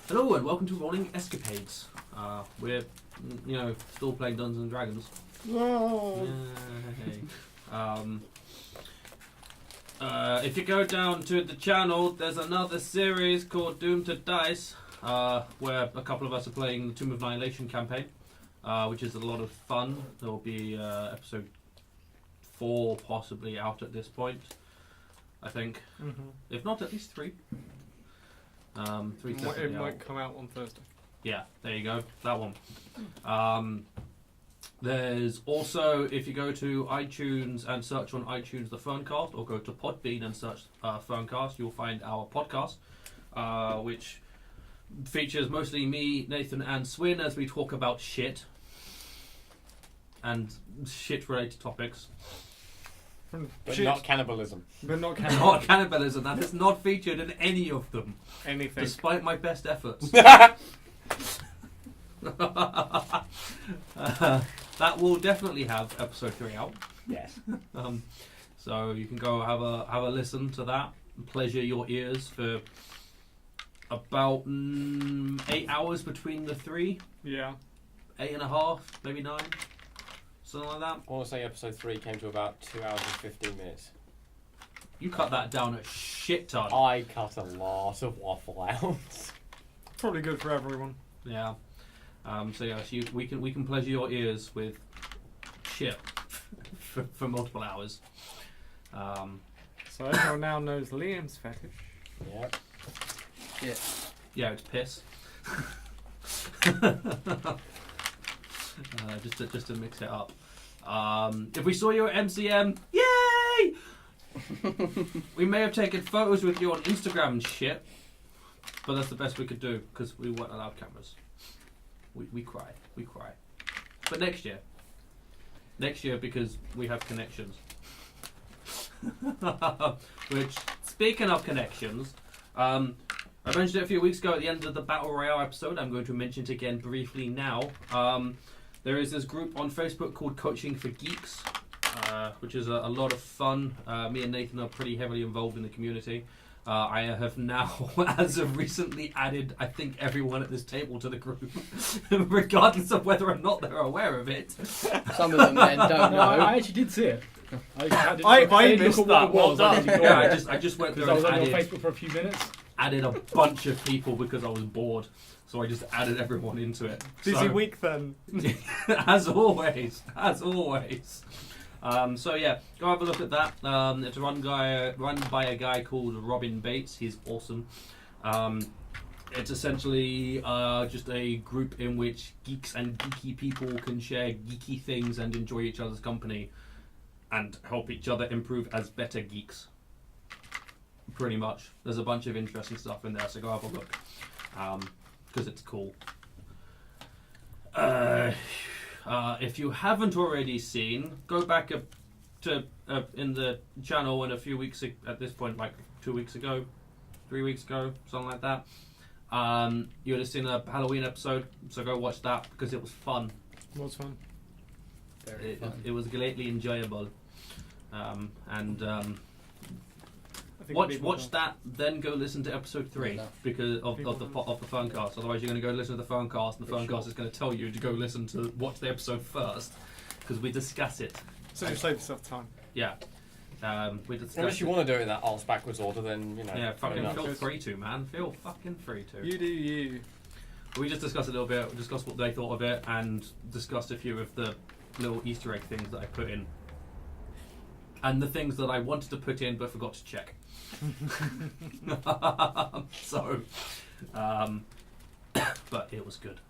Hello and welcome to Rolling Escapades. We're, still playing Dungeons and Dragons. Whoa. Yay. If you go down to the channel, there's another series called Doom to Dice, where a couple of us are playing the Tomb of Annihilation campaign, which is a lot of fun. There will be episode 4 possibly out at this point, I think. Mm-hmm. If not, at least 3. 3 It might come out on Thursday. Yeah, there you go. That one. There's also, if you go to iTunes and search on iTunes the FURNcast, or go to Podbean and search FURNcast, you'll find our podcast, which features mostly me, Nathan, and Swin as we talk about shit and shit-related topics. But not cannibalism. Not cannibalism. That is not featured in any of them. Anything. Despite my best efforts. That will definitely have episode 3 out. Yes. So you can go have a listen to that and pleasure your ears for about 8 hours between the 3. Yeah. 8.5, maybe 9. Something like that. I want to say episode 3 came to about 2 hours and 15 minutes. You cut that down a shit ton. I cut a lot of waffle out. Probably good for everyone. Yeah. So yes, we can pleasure your ears with shit for multiple hours. So everyone now knows Liam's fetish. Yep. Yeah. Yeah, it's piss. Just to mix it up. If we saw you at MCM, yay! We may have taken photos with you on Instagram and shit, but that's the best we could do because we weren't allowed cameras. We cry. But next year because we have connections. Which, speaking of connections, I mentioned it a few weeks ago at the end of the Battle Royale episode. I'm going to mention it again briefly now. There is this group on Facebook called Coaching for Geeks, which is a lot of fun. Me and Nathan are pretty heavily involved in the community. I have now, as of recently, added, I think, everyone at this table to the group, regardless of whether or not they're aware of it. Some of them then don't know. I actually did see it. I missed that. Well done. Yeah, I just went through I was and on your added, Facebook for a few minutes. added a bunch of people because I was bored. So I just added everyone into it. Busy week then. As always. So yeah, go have a look at that. It's run by a guy called Robin Bates. He's awesome. It's essentially just a group in which geeks and geeky people can share geeky things and enjoy each other's company and help each other improve as better geeks. Pretty much. There's a bunch of interesting stuff in there, so go have a look. Because it's cool. If you haven't already seen, go back up to in the channel in a few weeks at this point, like 2 weeks ago, 3 weeks ago, something like that. You would have seen a Halloween episode, so go watch that because it was fun. What's fun? Very fun. It was greatly enjoyable, I think Watch that, then go listen to episode 3 because of the FURNcast. Otherwise, you're going to go listen to the FURNcast, and the FURNcast is going to tell you to go watch the episode first because we discuss it. So you save yourself time. Yeah, we discuss. Unless you want to do it in that arse backwards order, then Yeah, fucking enough. feel free to, man. Feel fucking free to. You do you. We just discussed a little bit. We discussed what they thought of it, and discussed a few of the little Easter egg things that I put in, and the things that I wanted to put in but forgot to check. So, but it was good.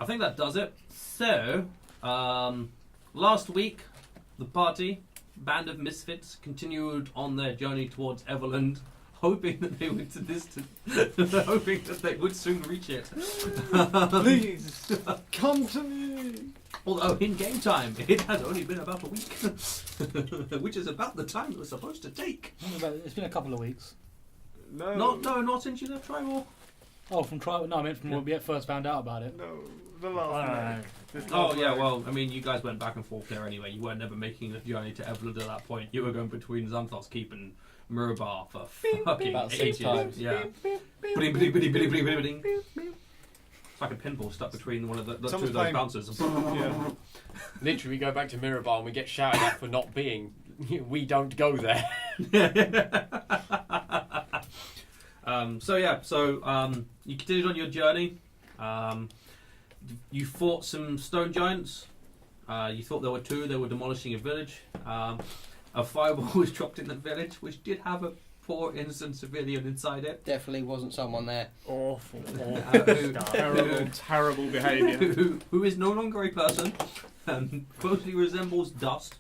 I think that does it. So, last week, the party, Band of Misfits, continued on their journey towards Everlund, hoping that they would hoping that they would soon reach it. Please come to me. Although in game time, it had only been about a week, which is about the time it was supposed to take. It's been a couple of weeks. No. Not since you left Tribal. Oh, from trial? No, I meant from when we first found out about it. No, the last night. This Oh last yeah, night. well, I mean, you guys went back and forth there anyway. You were never making the journey to Everlund at that point. You were going between Xanthos Keep and Mirabar for fucking About 6 ages. times. Yeah. Bling, bling, bling, bling, bling, bling, bling. It's like a pinball stuck between one of the two Someone's of those playing- bouncers. Yeah. Literally, we go back to Mirabar and we get shouted at for not being. We don't go there. So you continued on your journey. You fought some stone giants. You thought there were two. They were demolishing a village. A fireball was dropped in the village, which did have a poor innocent civilian inside it. Definitely wasn't someone there. Awful, Who- awful stuff. Terrible, terrible behaviour. who is no longer a person and closely resembles dust.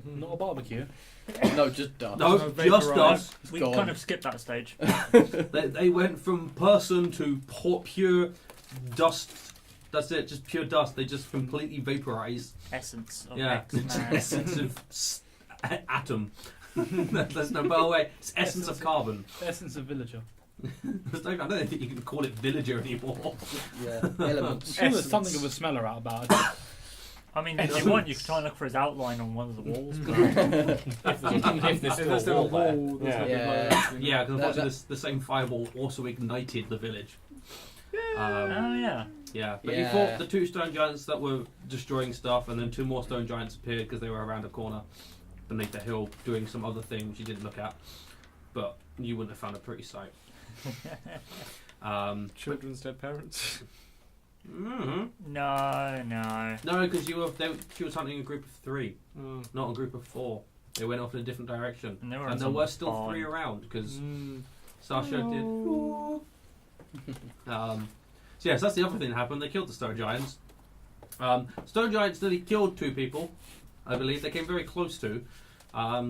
Not a barbecue. No, just dust. No, So just vaporised. dust. We gone. kind of skipped that stage. They went from person to pure dust. That's it, just pure dust. They just completely vaporized. Essence of Yeah, X-Man. essence of atom. There's no better way. It's essence of carbon. Essence of villager. I don't think you can call it villager anymore. Yeah, I'm elements. sure there's Essence. something of a smeller out about it. I mean, if you want, you could try and look for his outline on one of the walls. But If there's If still there's a still a wall there. wall, there's Yeah. nothing Yeah. like that. Yeah, because That- unfortunately the same fireball also ignited the village. oh yeah, Yeah, but you Yeah. fought the two stone giants that were destroying stuff, and then two more stone giants appeared because they were around a corner beneath the hill doing some other thing which you didn't look at. But you wouldn't have found a pretty sight. Children's dead parents. No, no. because she was hunting a group of 3, Oh. not a group of 4. They went off in a different direction, And, they were and on there some were still barn. 3 around because Mm. Sasha did. So yes, that's the other thing that happened. They killed the stone giants. Stone giants nearly killed 2 people, I believe. They came very close to.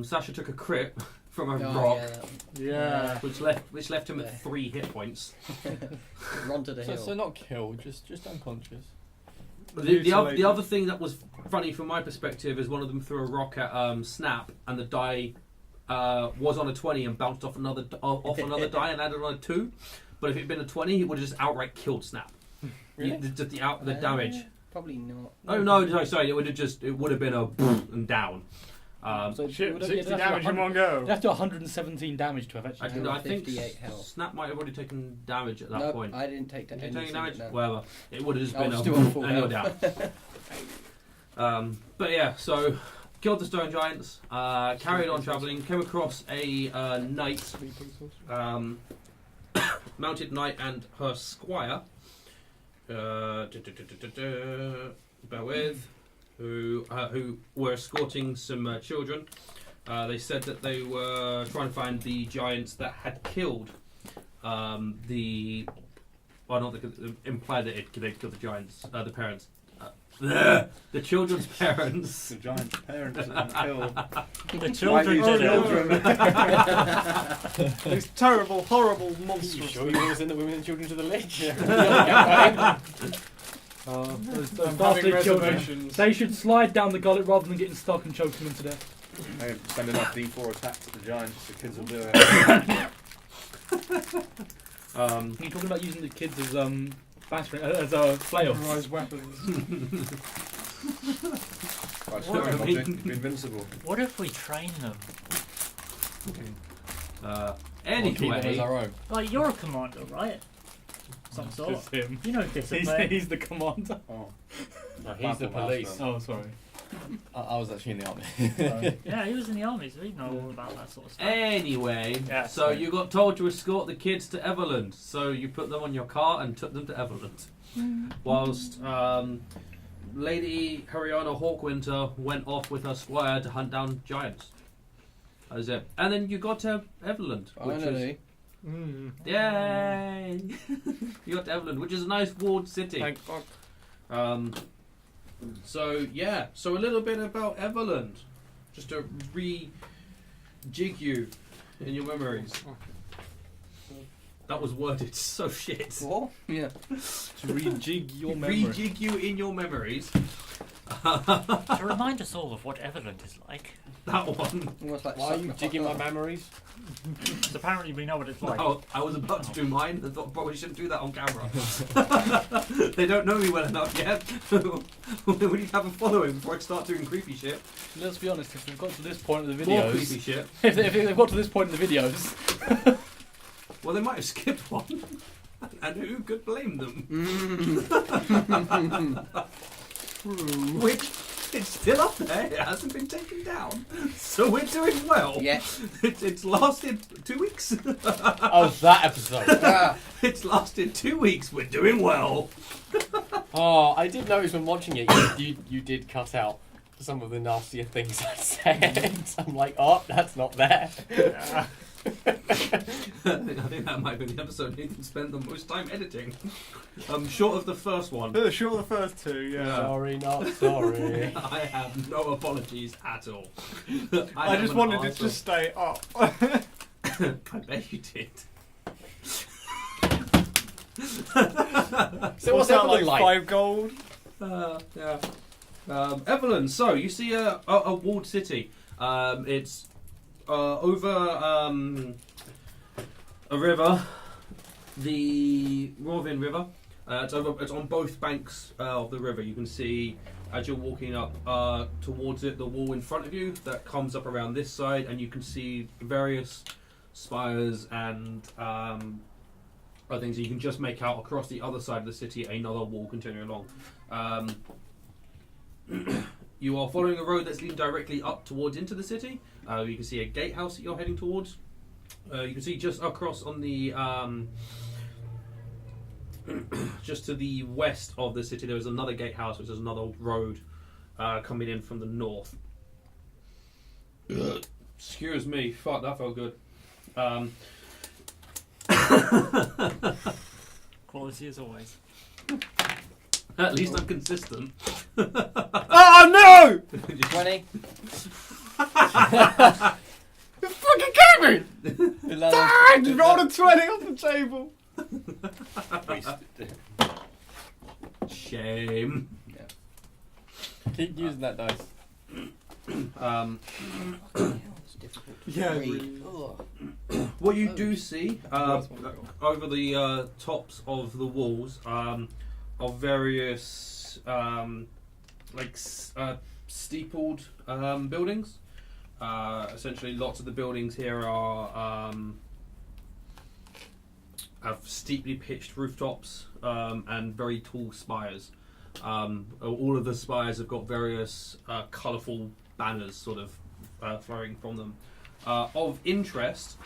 Sasha took a crit from a Oh, rock, yeah, that Yeah. which left him Yeah. at 3 hit points. Run to the hill. So not killed, just unconscious. The other thing that was funny from my perspective is one of them threw a rock at Snap, and the die was on a 20 and bounced off another die and added on a 2. But if it had been a 20, it would have just outright killed Snap. Really? The damage. Probably not. Oh no, sorry, it would have been a and down. So it Shit, would have- 60 it'd have to damage in 100 one go. It'd have to 117 damage to have actually. I think 58 health. Snap might have already taken damage at that Nope, point. I didn't take that. Did you take damage? No. Whatever. It would have just I been was a still on full and you're health. down. But yeah, so killed the stone giants, carried on travelling, came across a knight, mounted knight and her squire, bear with, who were escorting some children. They said that they were trying to find the giants that had killed implied that they'd killed the giants, the parents. The children's parents. The giant's parents have been killed. The children Why did these it. These terrible, horrible You monsters. sure you want to send the women and children to the ledge? Those I'm having bastard children. reservations. They should slide down the gullet rather than getting stuck and choking them to death. Hey, send enough D4 attacks at the giants, the kids will do it. You're talking about using the kids as battering as flail. Improvised weapons. Right, What? so you're invincible. What if we train them? Keep them as Anyway, our own. Like, you're a commander, right? Some sort. Just him. You know discipline. He's the commander. Oh. No, he's the Battle police. master. Oh, sorry. I was actually in the army. Yeah, he was in the army, so he'd know all about that sort of stuff. anyway, Yeah, so sorry. you got told to escort the kids to Everlund. So you put them on your car and took them to Everlund. Whilst Lady Hariana Hawkwinter went off with her squire to hunt down giants. That was it. And then you got to Everlund, which is Finally. Mm. yay! You got to Everlund, which is a nice walled city. Thank fuck. So yeah, so a little bit about Everlund, just to re-jig you in your memories. That was worded so shit. What? Yeah. To rejig your memory. Rejig you in your memories. To remind us all of what Everlund is like. That one. Almost like Why are you sucking a digging my fuck up. memories? So apparently we know what it's like. I was about to do mine and thought probably shouldn't do that on camera. They don't know me well enough yet. We need to have a following before I start doing creepy shit. Let's be honest, if they've got to this point of the More creepy videos, shit. if they've got to this point in the videos, Well, they might have skipped one. And who could blame them? Which, it's still up there. It hasn't been taken down. So we're doing well. Yeah. It's lasted 2 weeks. Oh, that episode. Ah, It's lasted 2 weeks. We're doing well. Oh, I did notice when watching it, you did cut out some of the nastier things I said. I'm like, oh, that's not there. I think that might be the episode Nathan spent the most time editing. Short of the first one. Sure, the first two, yeah. Sorry, not sorry. I have no apologies at all. I am just an wanted it arsehole. to stay up. I bet you did. So what's that, Everlund like? 5 gold? Yeah. Everlund, so you see a walled city. It's over a river, the Rovin River. It's on both banks of the river. You can see as you're walking up towards it, the wall in front of you that comes up around this side, and you can see various spires and other things. You can just make out across the other side of the city another wall continuing along. You are following a road that's leading directly up towards into the city. You can see a gatehouse that you're heading towards. You can see just across on the just to the west of the city there is another gatehouse, which is another road coming in from the north. Excuse me, fuck, that felt good. Quality as always. At least I'm consistent. Oh no! 20. You fucking kidding me! 11. Ah, you rolled a 20 off the table! Shame. Keep using that dice. It's difficult to Yeah, read. really. Ugh. What you do see over the tops of the walls are various steepled buildings. Essentially, lots of the buildings here are have steeply pitched rooftops and very tall spires. All of the spires have got various colourful banners sort of flowing from them. Of interest,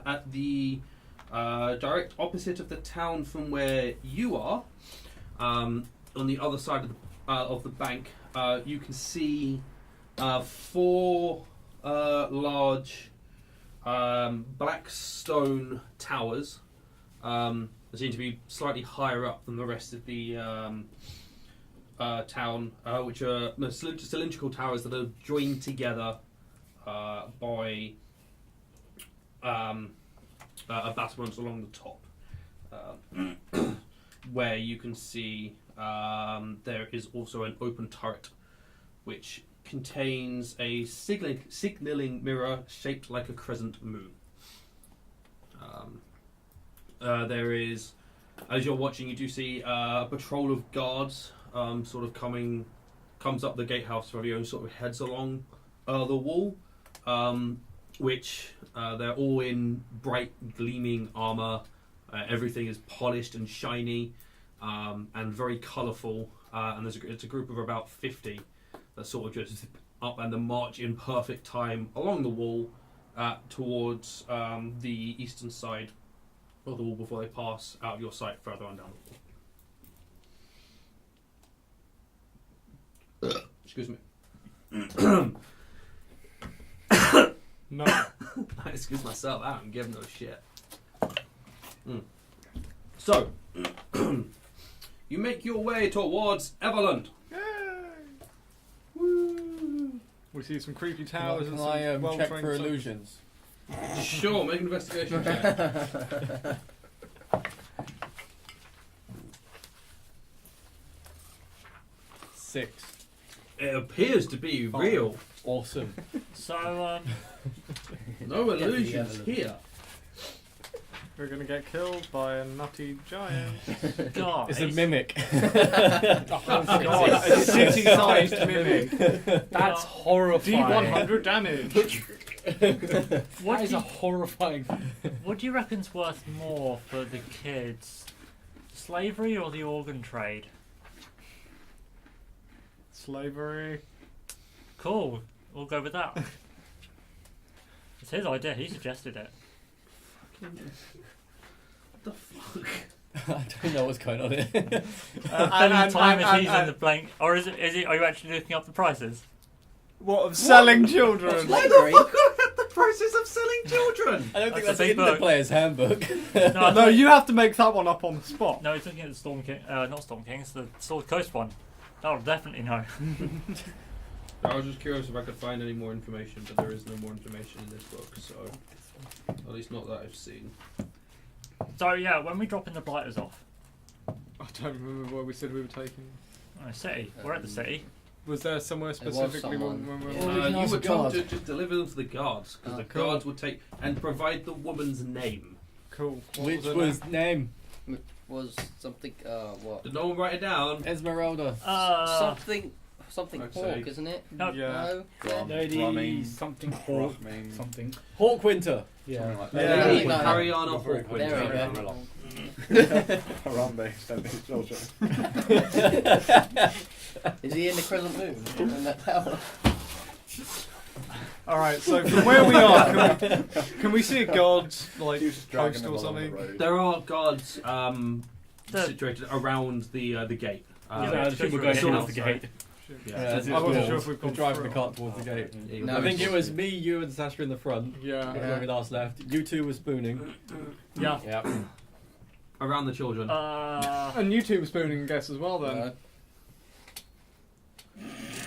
at the direct opposite of the town from where you are, on the other side of the bank, you can see 4 large black stone towers. They seem to be slightly higher up than the rest of the town, which are cylindrical towers that are joined together by a battlement along the top, where you can see there is also an open turret which contains a signalling mirror shaped like a crescent moon. There is, as you're watching, you do see a patrol of guards comes up the gatehouse for you and sort of heads along the wall, which they're all in bright gleaming armour. Everything is polished and shiny and very colourful, and it's a group of about 50 that sort of just up and then march in perfect time along the wall towards the eastern side of the wall before they pass out of your sight further on down the wall. Excuse me. No. I excuse myself, I don't give no shit. So, you make your way towards Everlund. Yay! Woo! We see some creepy towers and Can some I check well-trained for soldiers. illusions? Sure, make an investigation check. 6. It appears to be real. Awesome. So, No illusions Everlund. here. We're gonna get killed by a nutty giant. guys. It's a mimic. God, a city-sized mimic. That's horrifying. D100 damage. What That is do a you, horrifying. what do you reckon's worth more for the kids? Slavery or the organ trade? Slavery. Cool. We'll go with that. It's his idea. He suggested it. What the fuck? I don't know what's going on here. Spending time as he's in the blank, or is it? Are you actually looking up the prices? What, of selling children? Why the fuck are at the prices of selling children? I don't think That's that's a big in the book. player's handbook. No, you have to make that one up on the spot. No, he's looking at the Storm King. Not Storm King. It's the Sword Coast one. That'll definitely know. I was just curious if I could find any more information, but there is no more information in this book, so at least not that I've seen. So yeah, when we dropping the blighters off, I don't remember where we said we were taking. city. We're at the city. Was there somewhere was specifically someone, when we yeah. were? we can You ask were the told guard. to just deliver them to the guards, because the cool. guards would take and provide the woman's name. Cool. What Which her was name? Was something, what? Did no one write it down? Esmeralda. Something I'd hawk, say- isn't it? No. name? Yeah. No? Drum, Lady drumming, something hawk. drumming, Something. Hawkwinter. Yeah. something like Yeah. that. Lady no, no. Ariana Very Hawkwinter. There we Very go. well. Harambe, send me children. Is he in the crescent moon? In that tower? Alright, so from where we are, can we see a god's like He was just dragging post them or along the something? road. There are guards The- situated around the gate. Yeah, So I assume we're going sort towards of, the sorry. gate. Yeah. I wasn't sure if we've We're gone driving through the cart towards the gate. Yeah, I think it was me, you, and Sasha in the front Yeah. when we last left. You two were spooning. Yeah. Yeah. around the children. And you two were spooning, I guess, as well then.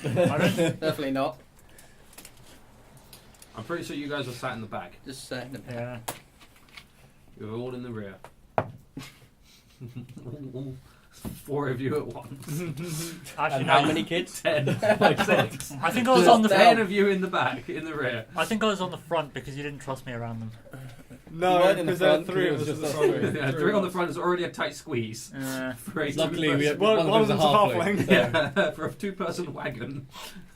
No, I don't. definitely not. I'm pretty sure you guys were sat in the back. Just saying. The Yeah. You were all in the rear. 4 of you at once. Actually, And no. how many kids? 10. Like 6. I think I was on the. 10 of you in the back, in the rear. I think I was on the front because you didn't trust me around them. You No, weren't in the because there are front, 3 of because us it at was the just front. Yeah, 3 on the front is already a tight squeeze. For a Luckily, we two-person- had One of them them's a halfling. yeah, for a 2-person wagon.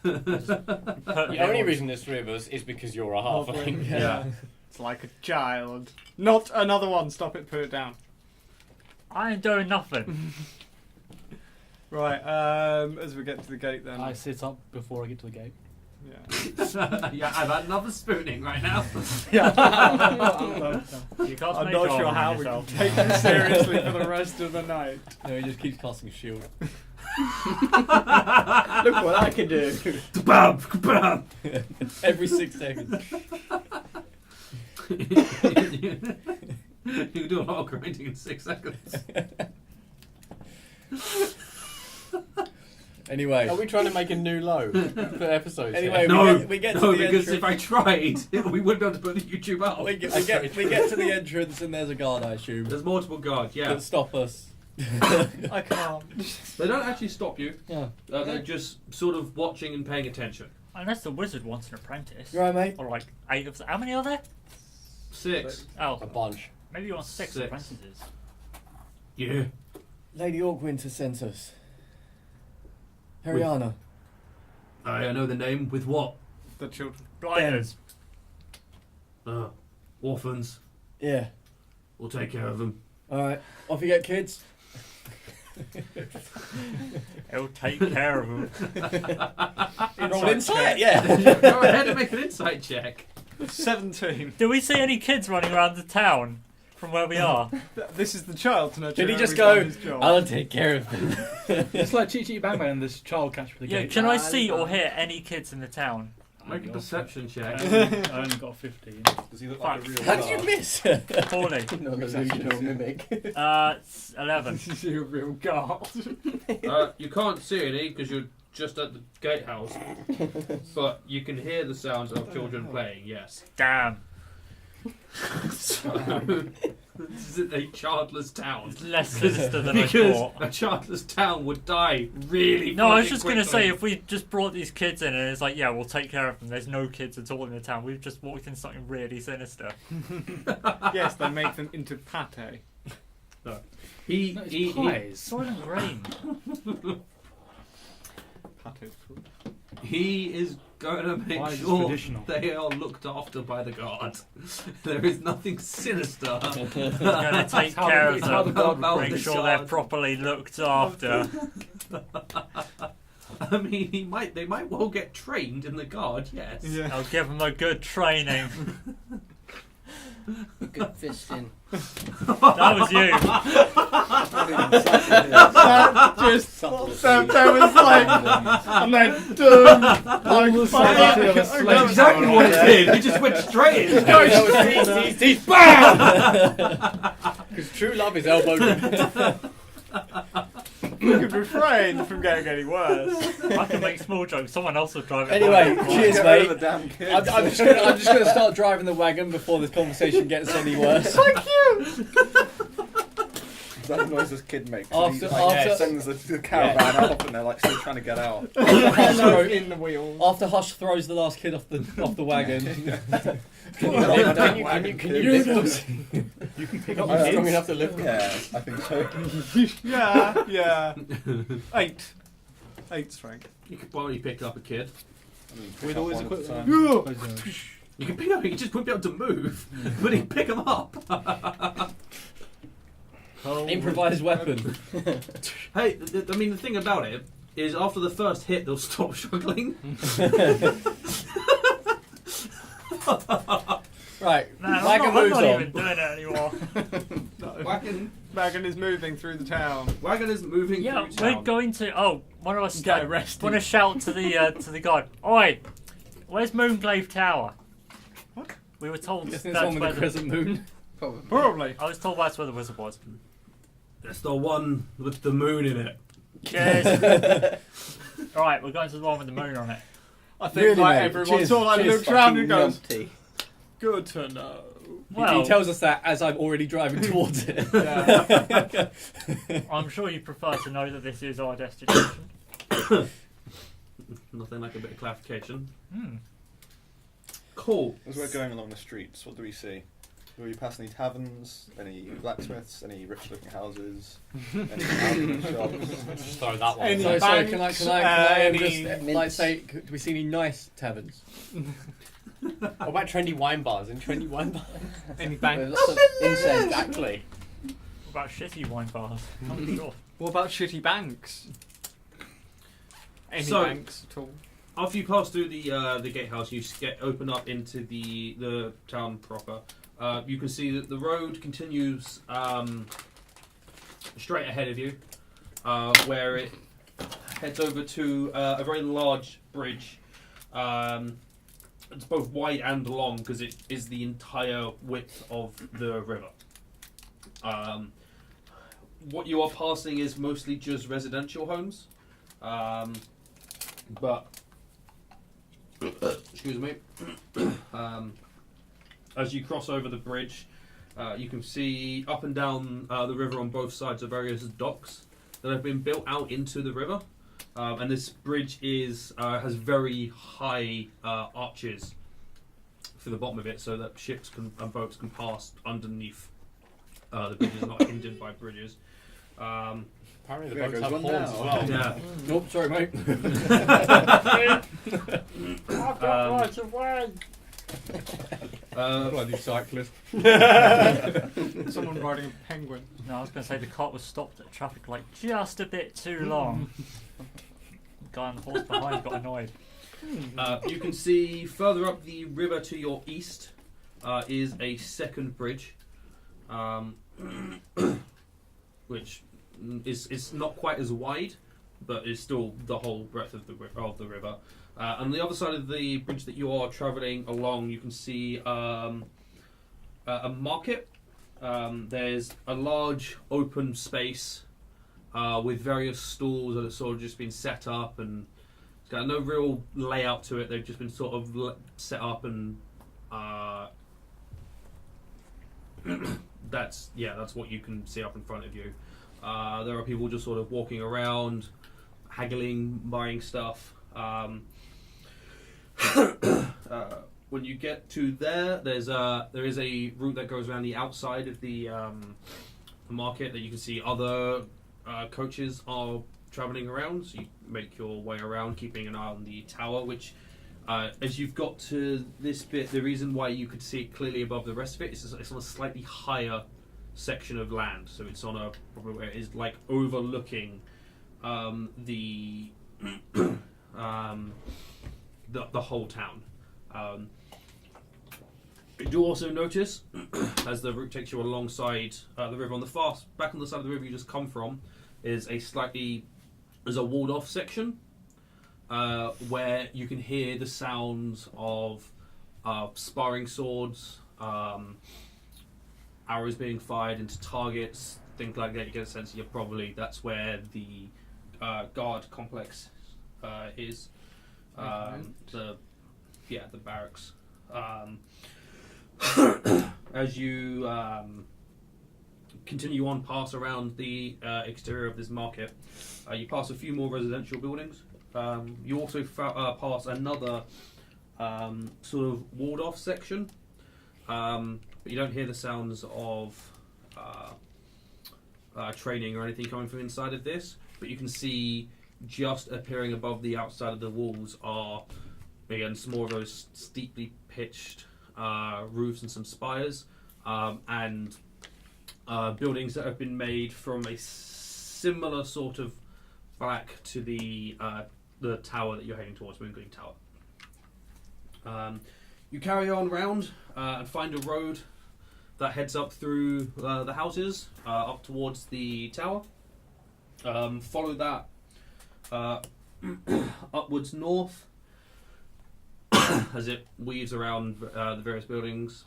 The only reason there's 3 of us is because you're a halfling. Yeah. It's like a child. Not another one. Stop it. Put it down. I ain't doing nothing. Right. As we get to the gate, then. I sit up before I get to the gate. Yeah. Yeah, I've had another spooning right now. You can't I'm make not drama sure on how we yourself. can take this seriously for the rest of the night. No, he just keeps casting shield. Look what I can do. Kabam! Kabam! Every 6 seconds. You can do a lot of grinding in 6 seconds. Anyway. Are we trying to make a new low for episodes? Anyway, No, we get to no, the because entrance. if I tried, we wouldn't be able to put the YouTube up. we get to the entrance and there's a guard, I assume, There's multiple guards, yeah. that stop us. I can't. They don't actually stop you. Yeah. They're just sort of watching and paying attention. Unless the wizard wants an apprentice. You alright, mate? Or like 8 of them. How many are there? 6. Oh, A bunch. maybe you want 6 6. apprentices. Yeah. Lady Hawkwinter sent us. Heriana. I know the name. With what? The children. Blighters. Orphans. Yeah. We'll take care of them. Alright. Off you get, kids. He'll take care of them. Roll insight, yeah. Go ahead and make an insight check. 17. Do we see any kids running around the town from where we are? This is the child to nurture. Did he just how he's go, done his job. I'll take care of them. It's like Chee Chee Bang Bang and this child catch for the Yeah, gate. can I see or hear any kids in the town? Make a perception check. I only got 15. Does he look like a real How did guard? you miss? Poorly. No, no, no, mimic. 11. This is your real guard. You can't see any because you're just at the gatehouse, but you can hear the sounds of children playing. Yes. Damn. So, This is a childless town. It's less sinister than I Because thought. a childless town would die really No, I was fucking just going to quickly. say, if we just brought these kids in and it's like, yeah, we'll take care of them. There's no kids at all in the town. We've just walked in something really sinister. Yes, they make them into pate. He, No, it's he, pies. Soylent Green. Pate food. he is going to make Pies is sure traditional. they are looked after by the guard. There is nothing sinister. We're going to take how care the- of how them. the guard would Make be sure they're charged. properly looked after. I mean, they might well get trained in the guard, yes. Yeah. I'll give them a good training. Good fisting. That was you. Just there was like, and then done. Like, That's exactly what it did. He just went straight in. Teeth, bam! Because true love is elbowed. You could refrain from getting any worse. I can make small jokes. Someone else will drive it. Anyway, back. cheers, Get rid mate. of the damn kids. I'm just gonna start driving the wagon before this conversation gets any worse. That noise this kid makes. After- He like, after- sends the caravan off and they're like still trying to get out. In the wheels. After Hush throws the last kid off the wagon. Can you lift them? You can pick up Uh, the Strong kids. enough to lift them? Yeah, I think so. Yeah. 8 strength. You could probably pick up a kid. I mean, With pick all up his one at a equipment. time. You can pick up. You just wouldn't be able to move, but he'd pick them up. Improvised weapon. Hey, I mean, the thing about it is, after the first hit, they'll stop struggling. Right, Man, wagon I'm moves not on. even doing it anymore. Wagon Wagon is moving through the town. is moving Yeah, through we're town. going to. Oh, one of us Get arrested. want to shout to the guard. Oi, where's Moonglaive Tower? What? We were told Isn't this that's one with where the the, crescent moon? Probably. I was told that's where the wizard was. That's the one with the moon in it. Cheers. All right, we're going to the one with the moon on it. I think Really, like mate? everyone Cheers- sort of like cheers, looks around fucking and goes, numpty. "Good to know." Well, He tells us that as I'm already driving towards it. Yeah. I'm sure you prefer to know that this is our destination. Nothing like a bit of clarification. Hmm. Cool. As we're going along the streets, what do we see? Do we pass any taverns, any blacksmiths, any rich-looking houses, any alchemy shops? Just throw that one. Any So, banks, can I any just like mints. say, do we see any nice taverns? What about trendy wine bars? Any trendy wine bars? Any With banks? lots of incense. Exactly. What about shitty wine bars? I'm sure. What about shitty banks? Any So- banks at all? After you pass through the gatehouse, you open up into the town proper. You can see that the road continues straight ahead of you, where it heads over to a very large bridge. It's both wide and long because it is the entire width of the river. What you are passing is mostly just residential homes, but excuse me. As you cross over the bridge, you can see up and down the river on both sides of various docks that have been built out into the river. And this bridge has very high arches for the bottom of it, so that ships and boats can pass underneath. The bridge is not hindered by bridges. Apparently the There boats goes have one horns now. as well. Yeah. Nope, sorry, mate. I've got right away. Bloody cyclist. Someone riding a penguin. No, I was going to say the cart was stopped at traffic light just a bit too long. The guy on the horse behind got annoyed. You can see further up the river to your east is a second bridge, which is not quite as wide, but is still the whole breadth of the river. On the other side of the bridge that you are travelling along, you can see a market. There's a large open space with various stalls that have sort of just been set up, and it's got no real layout to it. They've just been sort of set up, and that's what you can see up in front of you. There are people just sort of walking around, haggling, buying stuff. When you get to there is a route that goes around the outside of the market that you can see other coaches are travelling around. So you make your way around, keeping an eye on the tower, which as you've got to this bit, the reason why you could see it clearly above the rest of it is it's on a slightly higher section of land. So it's on a probably where it is like overlooking the whole town. You do also notice, as the route takes you alongside the river on the back on the side of the river you just come from, is a walled off section where you can hear the sounds of sparring swords, arrows being fired into targets, things like that. You get a sense that's where the guard complex is. The barracks. As you continue on past around the exterior of this market, you pass a few more residential buildings. You also pass another sort of walled off section, but you don't hear the sounds of training or anything coming from inside of this, but you can see just appearing above the outside of the walls are, again, some more of those steeply pitched roofs and some spires, and buildings that have been made from a similar sort of black to the tower that you're heading towards, Moongleam Tower. You carry on round and find a road that heads up through the houses up towards the tower. Follow that upwards north as it weaves around the various buildings.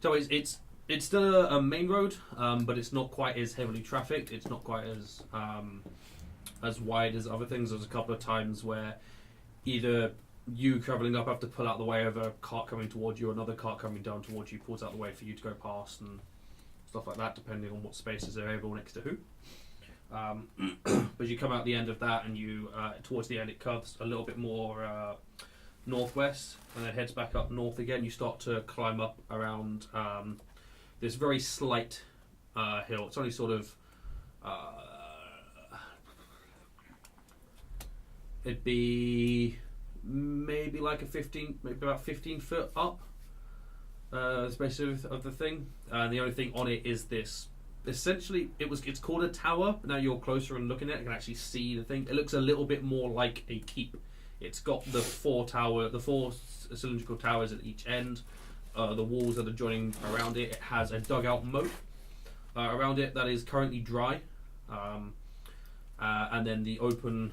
So it's still a main road, but it's not quite as heavily trafficked. It's not quite as wide as other things. There's a couple of times where either you travelling up have to pull out the way of a cart coming towards you, or another cart coming down towards you pulls out the way for you to go past, and stuff like that, depending on what spaces are available next to who. But you come out the end of that, and you towards the end it curves a little bit more northwest, and then heads back up north again. You start to climb up around this very slight hill. It's only sort of it'd be maybe like about 15 foot up the space of the thing, and the only thing on it is this. Essentially, it's called a tower, but now you're closer and looking at it, you can actually see the thing. It looks a little bit more like a keep. It's got the four cylindrical towers at each end, the walls that are joining around it. It has a dugout moat around it that is currently dry, and then the open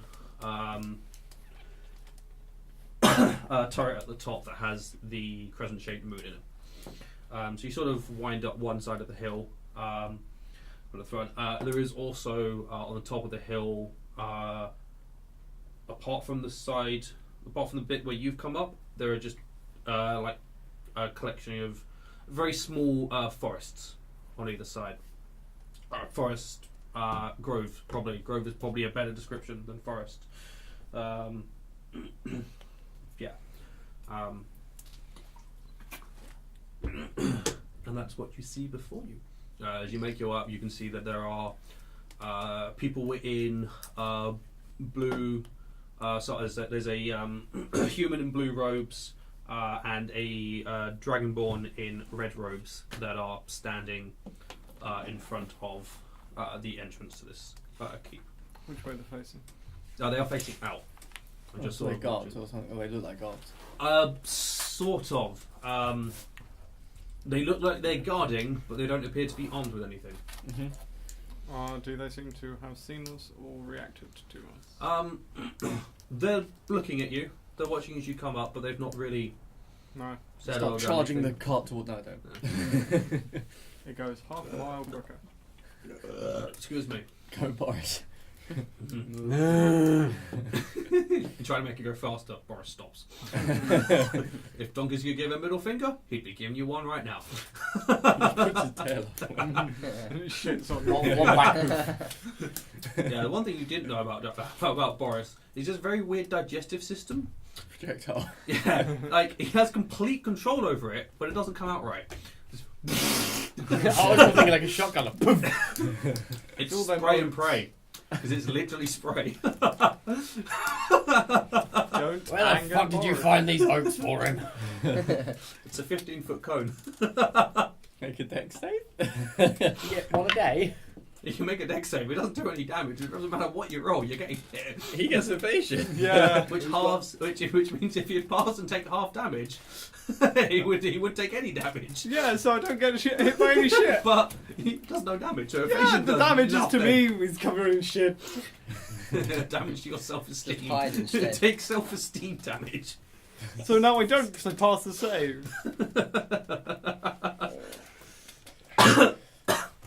turret at the top that has the crescent-shaped moon in it. So you sort of wind up one side of the hill on the front. There is also on the top of the hill, apart from the bit where you've come up, there are just like a collection of very small forests on either side. Forest, grove, probably. Grove is probably a better description than forest. Yeah. And that's what you see before you. As you make your way up, you can see that there are people in blue. So there's a human in blue robes and a dragonborn in red robes that are standing in front of the entrance to this keep. Which way they're facing? They are facing out. Just sort of guards or something. Oh, they look like guards. Sort of. They look like they're guarding, but they don't appear to be armed with anything. Mm-hmm. Do they seem to have seen us or reacted to us? They're looking at you. They're watching as you come up, but they've not really. No. Said Start charging the anything. cart toward. No, don't. It goes half a mile quicker. Excuse me. Go, Boris. You try to make it go faster, Boris stops. If Donkeys could give a middle finger, he'd be giving you one right now. Puts his tail up. Shits on One whack. Yeah, the one thing you didn't know about Boris is his very weird digestive system. Projectile. Yeah, like he has complete control over it, but it doesn't come out right. I was thinking like a shotgun. Like, poof. It's all them spray and oats. pray because it's literally spray. Don't Where the anger fuck did you Boris. find these oats for him? It's a 15-foot cone. Make a deck save. You get one a day. You can make a deck save. It doesn't do any damage. It doesn't matter what you roll. You're getting hit. He gets evasion. Yeah. Which means if you pass and take half damage, he would take any damage. Yeah, so I don't get hit by any shit. But he does no damage. So Yeah, evasion the does damage is to nothing. me is covered in shit. Damage to your self-esteem. Just hide instead. Take self-esteem damage. So now I don't because I passed the save.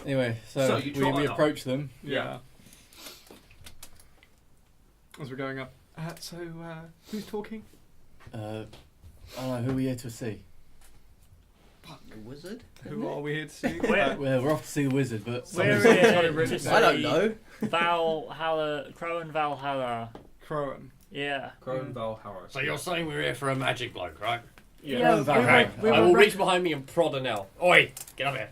Anyway, So so, you we trot up. approach them. Yeah. As we're going up. So, who's talking? I don't know, who are we here to see? The wizard? Who are we here to see? Where- We're off to see the wizard, but We're Someone's got it here written to down. I don't see know. Valhalla, Crow and Valhalla. Crowan. Yeah. Crone Valhalla. So you're saying we're here for a magic bloke, right? Yeah, Okay, we I were will rec- reach behind me and prod her now. Oi, get up here.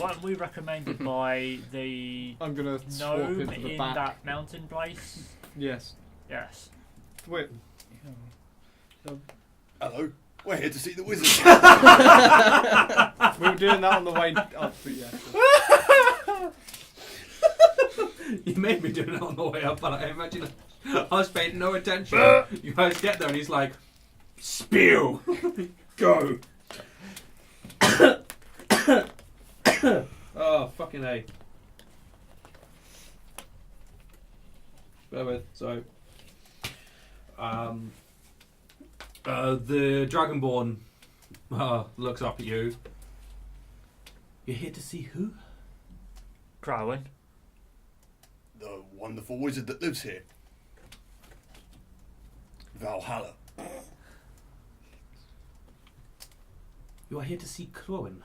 weren't we recommended by the I'm gonna swap gnome into the in back. that mountain place? Yes. Yes. Wait. Hello, we're here to see the wizard. We were doing that on the way up, but yeah. You made me do it on the way up, but I imagine I was paying no attention. You guys get there and he's like, spew, go. Oh, fucking A. Bear with, so. The Dragonborn looks up at you. You're here to see who? Crowan. The wonderful wizard that lives here. Valhalla. You are here to see Crowan.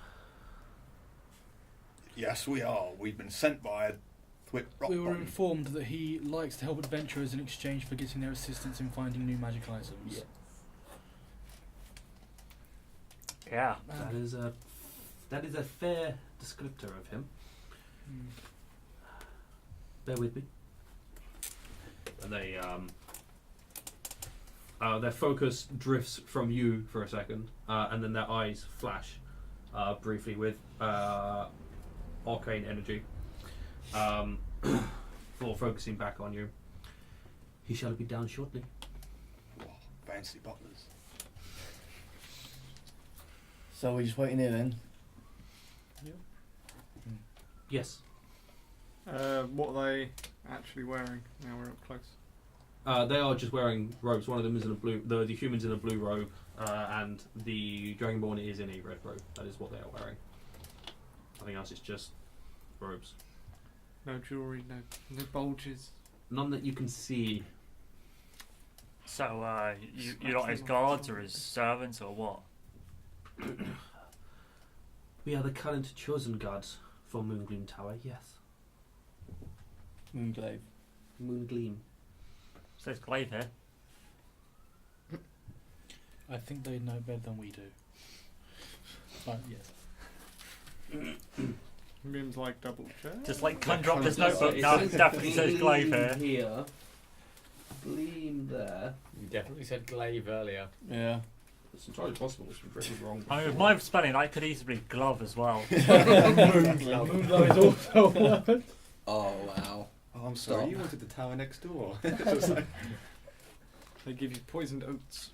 Yes, we are. We've been sent by a Thwip rock We were bomb. informed that he likes to help adventurers in exchange for getting their assistance in finding new magical items. Yeah. That is a fair descriptor of him. Bear with me. And they their focus drifts from you for a second, and then their eyes flash briefly with arcane energy for focusing back on you. He shall be down shortly. Oh, fancy butlers. So we're just waiting here then. Yes. What are they actually wearing? Now we're up close. They are just wearing robes. One of them is in a blue. The human's in a blue robe, and the Dragonborn is in a red robe. That is what they are wearing. Nothing else. It's just robes. No jewellery, no bulges. None that you can see. So, you're not his guards or his servants or what? We are the current chosen gods for Moongleam Tower. Yes, Moonglaive. Moongleam. Says Glaive here. I think they know better than we do. But yes. Means like double check. Just like conjure up his So notebook. it No, it says definitely says Glaive Gleam here. here. Gleam there. You definitely said glaive earlier. Yeah. It's entirely possible. It's been written wrong. I mean, with my spelling, I could easily be glove as well. Moonglow is also a word. Oh, wow. Oh, I'm sorry, Stop. you wanted the tower next door. Just like, They give you poisoned oats.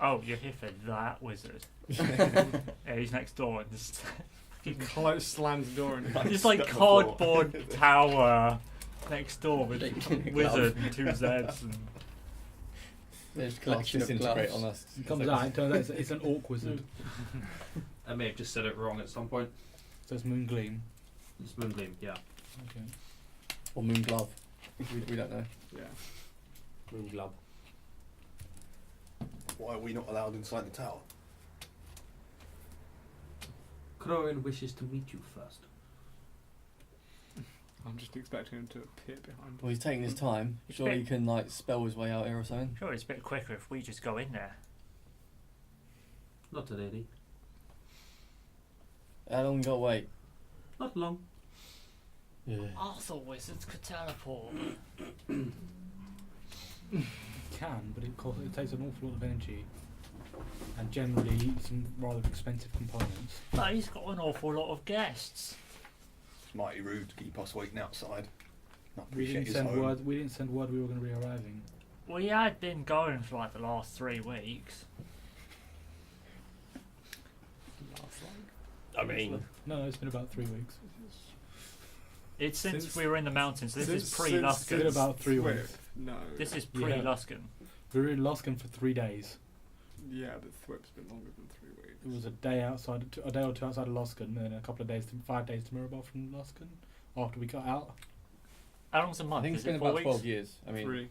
Oh, you're here for that wizard. Yeah, he's next door and just Slams the door and just like Stuck on the floor. cardboard tower next door with wizard and 2 Zs and They just Collection of disintegrate gloves. on us. It comes out, it turns out it's an orc wizard. I may have just said it wrong at some point. So it's Moongleam. It's Moongleam, yeah. Okay. Or Moon Glove. We don't know. Yeah. Moon Glove. Why are we not allowed inside the tower? Crowan wishes to meet you first. I'm just expecting him to appear behind Well, he's taking his time. Sure, he can like spell his way out here or something. Sure, it's a bit quicker if we just go in there. Not today, Lee. How long you got to wait? Not long. Yeah. I thought wizards could teleport. It can, but it takes an awful lot of energy. And generally some rather expensive components. But he's got an awful lot of guests. It's mighty rude to keep us waiting outside. Not We appreciate didn't his send home. word. We didn't send word we were going to be arriving. We had been going for like the last 3 weeks. I mean, No, it's been about 3 weeks. It's since Since- we were in the mountains. This is It's pre-Luskan. been about 3 Swift. weeks. No. This is Yeah. pre-Luskan. We were in Luskan for 3 days. Yeah, but Thwip's been longer than 3 weeks. It was a day or two outside of Luskan, and then a couple of days, 5 days to Mirabel from Luskan. After we got out, How long's a I month? think Is it's been it 4 about weeks? 12 years. I mean, 3.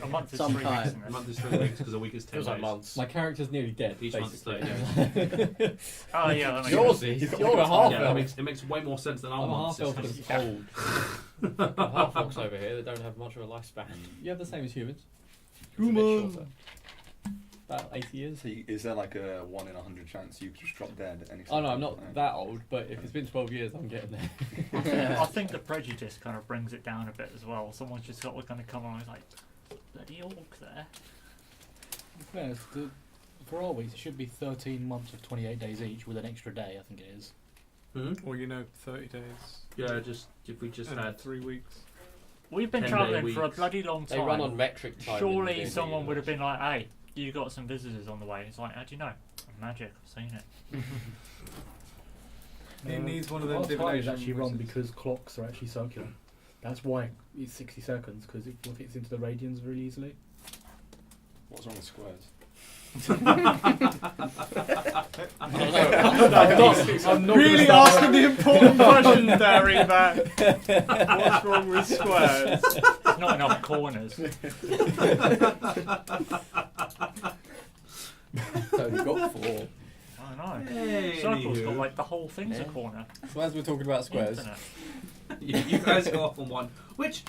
A month is Some 3 weeks, kind. isn't A it? month is 3 weeks because a week is 10 feels days. like months. my character's nearly dead. Each month's basically. 30 days. Oh yeah, that makes Yours sense. is. You're a half Yeah, elf. it makes way more sense than our I'm a months. half elf system. that's old. Half orcs over here that don't have much of a lifespan. You have the same as humans. Human. It's a bit shorter. About 80 years. So is there like a 1 in 100 chance you could just drop dead at any Oh no, time? I'm not that old, but if it's been 12 years, I'm getting there. I think the prejudice kind of brings it down a bit as well. Someone's just got going to come on and like, bloody orc there. yeah, for our weeks, it should be 13 months of 28 days each with an extra day, I think it is. Hmm? Or 30 days. Yeah, just if we just and had 3 weeks. We've been 10-day travelling for a weeks. bloody long They time. run on metric time. Surely in D&D, someone would have been like, hey, you got some visitors on the way. It's like, how do you know? Magic, I've seen it. He needs one of them Our time is divination actually wrong wizards. because clocks are actually circular. That's why it's 60 seconds, because it fits into the radians very easily. What's wrong with squares? I'm not Really gonna start- asking the important questions there, Evac. What's wrong with squares? There's not enough corners. Only got 4. I know. Hey, Circle's anywho. got like the whole thing's a Yeah. corner. So as we're talking about squares, Infinite. you guys go off on one, which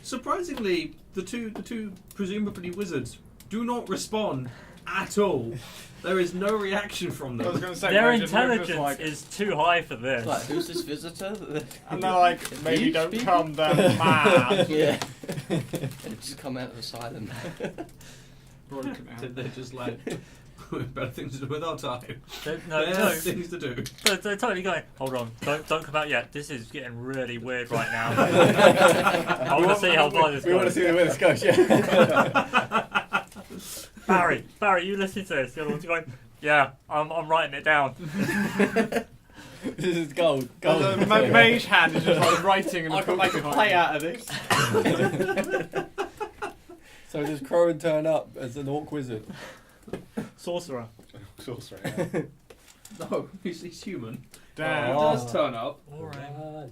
surprisingly, the two presumably wizards do not respond at all. There is no reaction from I was them. going to say, Their imagine we're intelligence just like, is too high for this. It's like, who's this visitor? and they're like, maybe You don't speak? come down mad. Yeah. It just come out of asylum. Broken out. They're just like, we have better things to do with our time. No, Better things to do. they're totally going, hold on, don't come out yet. This is getting really weird right now. I want to see how far this we want to goes. see where this goes. Yeah. Barry, you listen to this. The other one's going, yeah, I'm writing it down. This is gold. The mage hand is just like writing and I can make a play out of this. So does Crowan turn up as an orc wizard? Sorcerer. Sorcerer, yeah. No, he's human. Damn. He does turn up. Alright. I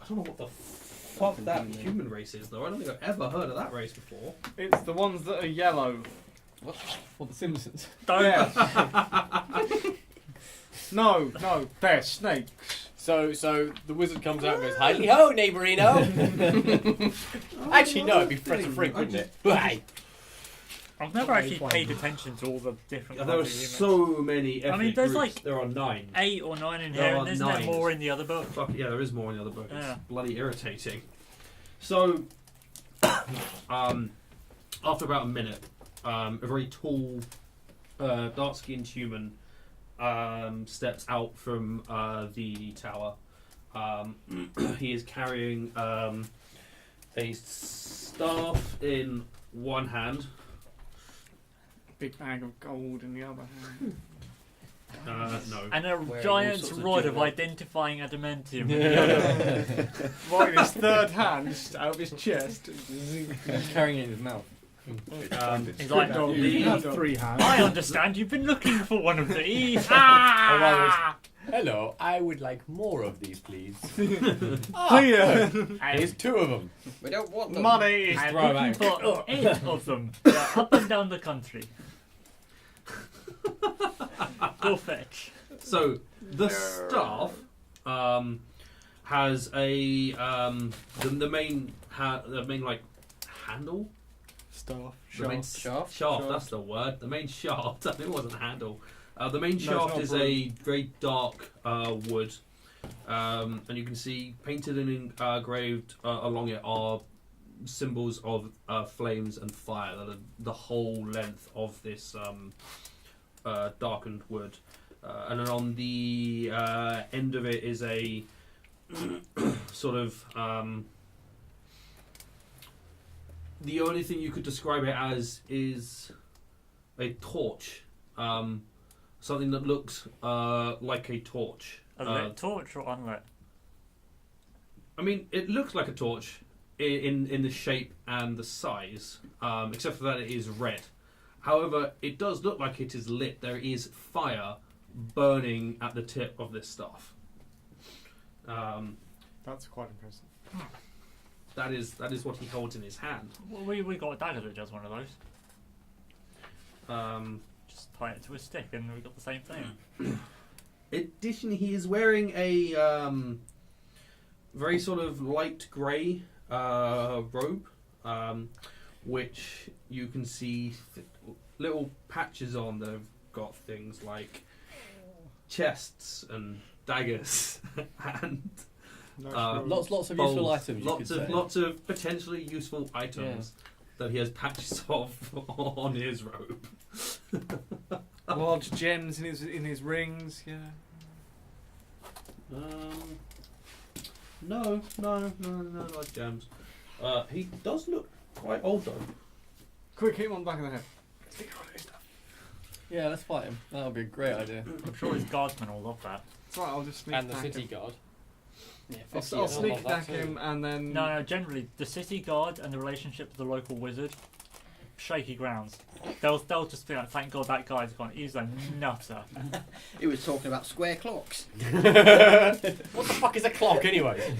don't know what the fuck that human race is, though. I don't think I've ever heard of that race before. It's the ones that are yellow. For the Simpsons. Don't. No, they're snakes. So the wizard comes out and goes, "Hidey ho, neighbourino." Actually, no, it'd be Fred Frink, wouldn't it? Hey. I've never actually paid attention to all the different There are kinds of humans. so many ethnic I mean, there's groups. like there are 9. 8 or 9 in There here, are and isn't there 9. more in the other book? Fuck yeah, there is more in the other book. It's Yeah. bloody irritating. So, after about a minute, a very tall, dark-skinned human steps out from the tower. He is carrying a staff in one hand. Big bag of gold in the other hand. No. And a Wearing all giant's sorts of rod of jewellery. identifying adamantium. in the other. Right in his third hand, just out of his chest. He's carrying it in his mouth. He's like, Dog. You have 3 hands. I understand you've been looking for one of these. Or rather, Hello, I would like more of these, please. Clear. Here's 2 of them. We don't want them. Money. I'm throw 'em looking for 8 of them. They're up and down the country. Go fetch. So the staff has a the main like handle. Staff. The main Shaft? shaft. That's the word. The main shaft. I think it wasn't handle. The main No, it's shaft not is broom. a very dark wood, and you can see painted and engraved along it are symbols of flames and fire that are the whole length of this darkened wood. And then on the end of it is a sort of the only thing you could describe it as is a torch, something that looks like a torch. A lit torch or unlit? I mean, it looks like a torch in the shape and the size, except for that it is red. However, it does look like it is lit. There is fire burning at the tip of this staff. That's quite impressive. That is what he holds in his hand. Well, we got a dagger that does one of those. Just tie it to a stick and we got the same thing. Additionally, he is wearing a very sort of light grey robe, which you can see little patches on that have got things like chests and daggers and Nice Lots of bowls. useful items. Lots of potentially useful items that he has patches of on his robe. large gems in his rings. Yeah. No, like gems. He does look quite old though. Quick, hit him on the back of the head. Yeah, let's fight him. That would be a great idea. I'm sure his guardsmen will love that. It's right. I'll just sneak And the attack city him. guard. Yeah, I'll 50 I'll of them. sneak love that attack too. him and then. No, generally, the city guard and the relationship with the local wizard, shaky grounds. They'll just be like, thank God that guy's gone. He's a nutter. He was talking about square clocks. What the fuck is a clock anyway?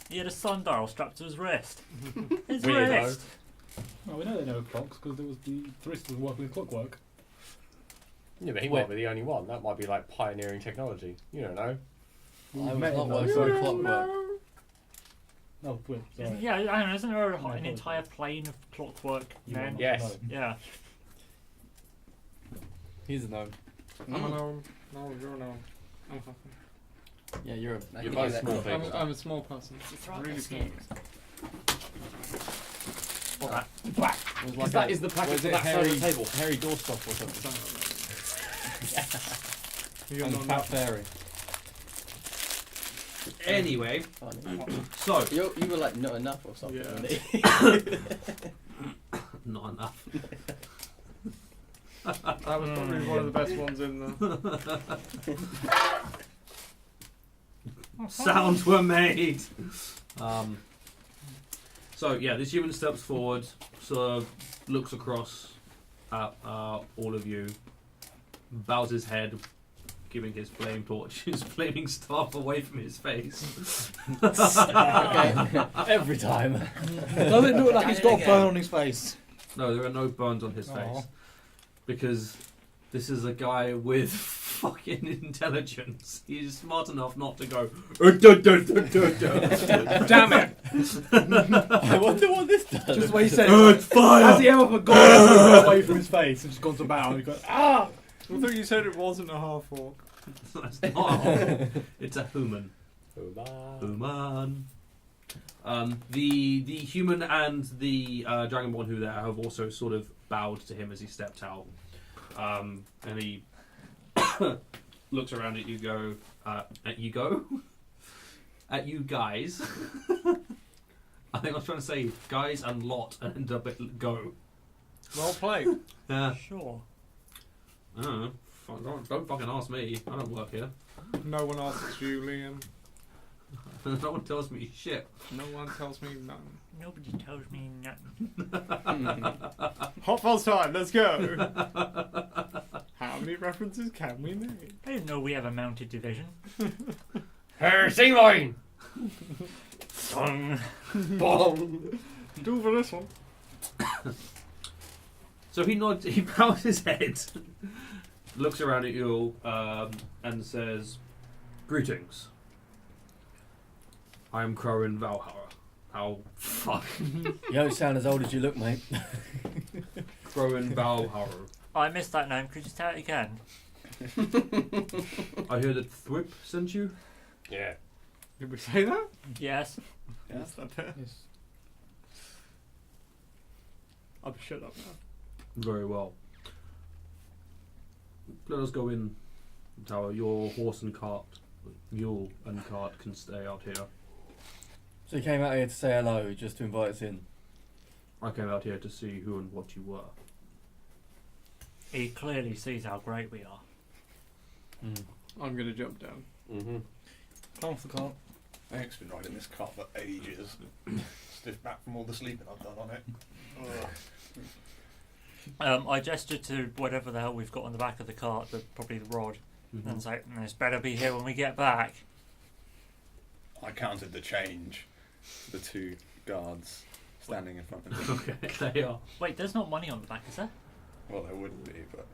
He had a sundial strapped to his wrist. His Weirdo. wrist. Well, we know they know clocks because there was the Therese was working with clockwork. Yeah, but he won't be the only one. That might be like pioneering technology. You don't know. I was Met not him, working though. with clockwork. Oh, wait, sorry. Yeah, I don't know. Isn't there No, an entire plane of clockwork You men? will not Yes. know. Yeah. He's a gnome. I'm a gnome. No, you're a gnome. I'm happy. Yeah, you're a. I You're can both do that. small people. I'm a small person. Really small. Alright. It was like That is the package was for it that side of the Harry, table. Harry Doorstop or something. You're And not Fat Fairy. Anyway, Funny. so You were like not enough or something. Yeah. Weren't you? not enough. That was probably one of the best ones in there. Sounds were made. So yeah, this human steps forward, sort of looks across at all of you, bows his head, giving his flame torch, his flaming staff away from his face. Okay. Every time. Does it look like he's got a burn on his face? No, there are no burns on his face Aw. because this is a guy with fucking intelligence. He's smart enough not to go. Damn it! I wonder what this does. Just the way he said It's fire. Has he ever forgotten away from his face and just gone to battle and gone, ah! I thought you said it wasn't a half orc. It's not. It's a human. Human. The human and the dragonborn who there have also sort of bowed to him as he stepped out, and he looks around at you. At you guys. I think I was trying to say guys and lot and end up at go. Well played. Yeah. Sure. I don't know. Don't fucking ask me. I don't work here. No one asks you, Liam. No one tells me shit. No one tells me nothing. Nobody tells me nothing. Hot fuzz time, let's go! How? How many references can we make? I didn't know we have a mounted division. Hey, sing line! Dong. Bong! Do for this one. So he nods, he bows his head, looks around at you all, and says, "Greetings. I am Crowin Valhalla." How fuck? You don't sound as old as you look, mate. Crowin Valhalla. I missed that name. Could you say it again? I hear that Thwip sent you. Yeah. Did we say that? Yes. Yes, that's it. Yes. I'll shut up now. Very well. Let us go in, Tower. Your horse and cart, mule and cart can stay out here. So you came out here to say hello, just to invite us in. I came out here to see who and what you were. He clearly sees how great we are. I'm gonna jump down. Mm-hmm. Climb off the cart. Hank's been riding this cart for ages. Stiff back from all the sleeping I've done on it. Ugh. I gestured to whatever the hell we've got on the back of the cart, probably the rod, Mm-hmm. and say, "This better be here when we get back." I counted the change. The two guards standing in front of me. Okay, they are. Wait, there's not money on the back, is there? Well, there wouldn't be, but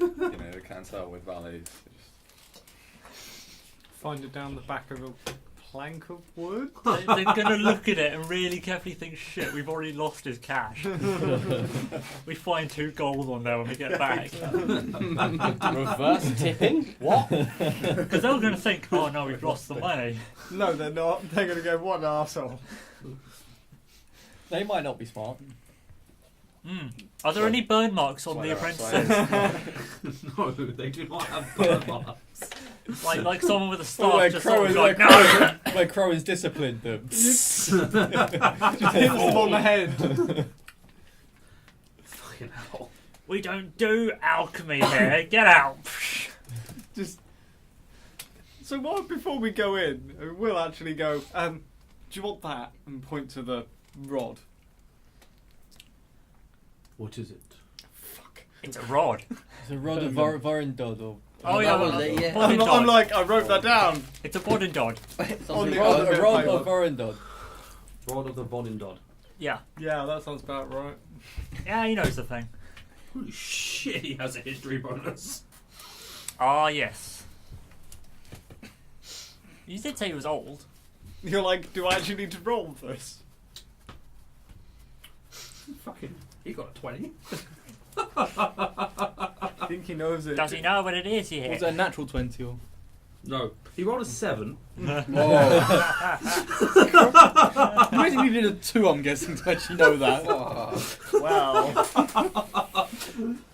you know, they can't tell with valets. They just Find it down the back of a plank of wood. They're going to look at it and really carefully think, "Shit, we've already lost his cash." We find 2 gold on there when we get back. Reverse tipping? What? Because they're going to think, "Oh no, we've lost the money." No, they're not. They're gonna go, "What an arsehole." They might not be smart. Are there any burn marks on the apprentices? No, they do not have bird marks. like someone with a staff Where just sort of like, "No!" Where Crowin's disciplined them. Just hits them on the head. Fucking hell. We don't do alchemy here. Get out. Just. So what? Before we go in, we'll actually go. Do you want that? And point to the rod. What is it? Fuck. It's a rod. It's a rod of Vorindod or... Oh that yeah, was it, yeah. I'm like, I wrote that down. it's a bodendod. It's On on the the other A bit rod of of Vorindod. Rod of the Vonindod. Yeah, Yeah, that sounds about right. yeah, he knows the thing. Holy shit, he has a history bonus. Ah yes. You did say he was old. You're like, do I actually need to roll this? Fucking, he got a 20. I think he knows it. Does he know what it is you Was hit? it a natural 20 or? No, he rolled a 7. Imagine you did a 2, I'm guessing, to actually know that. Wow.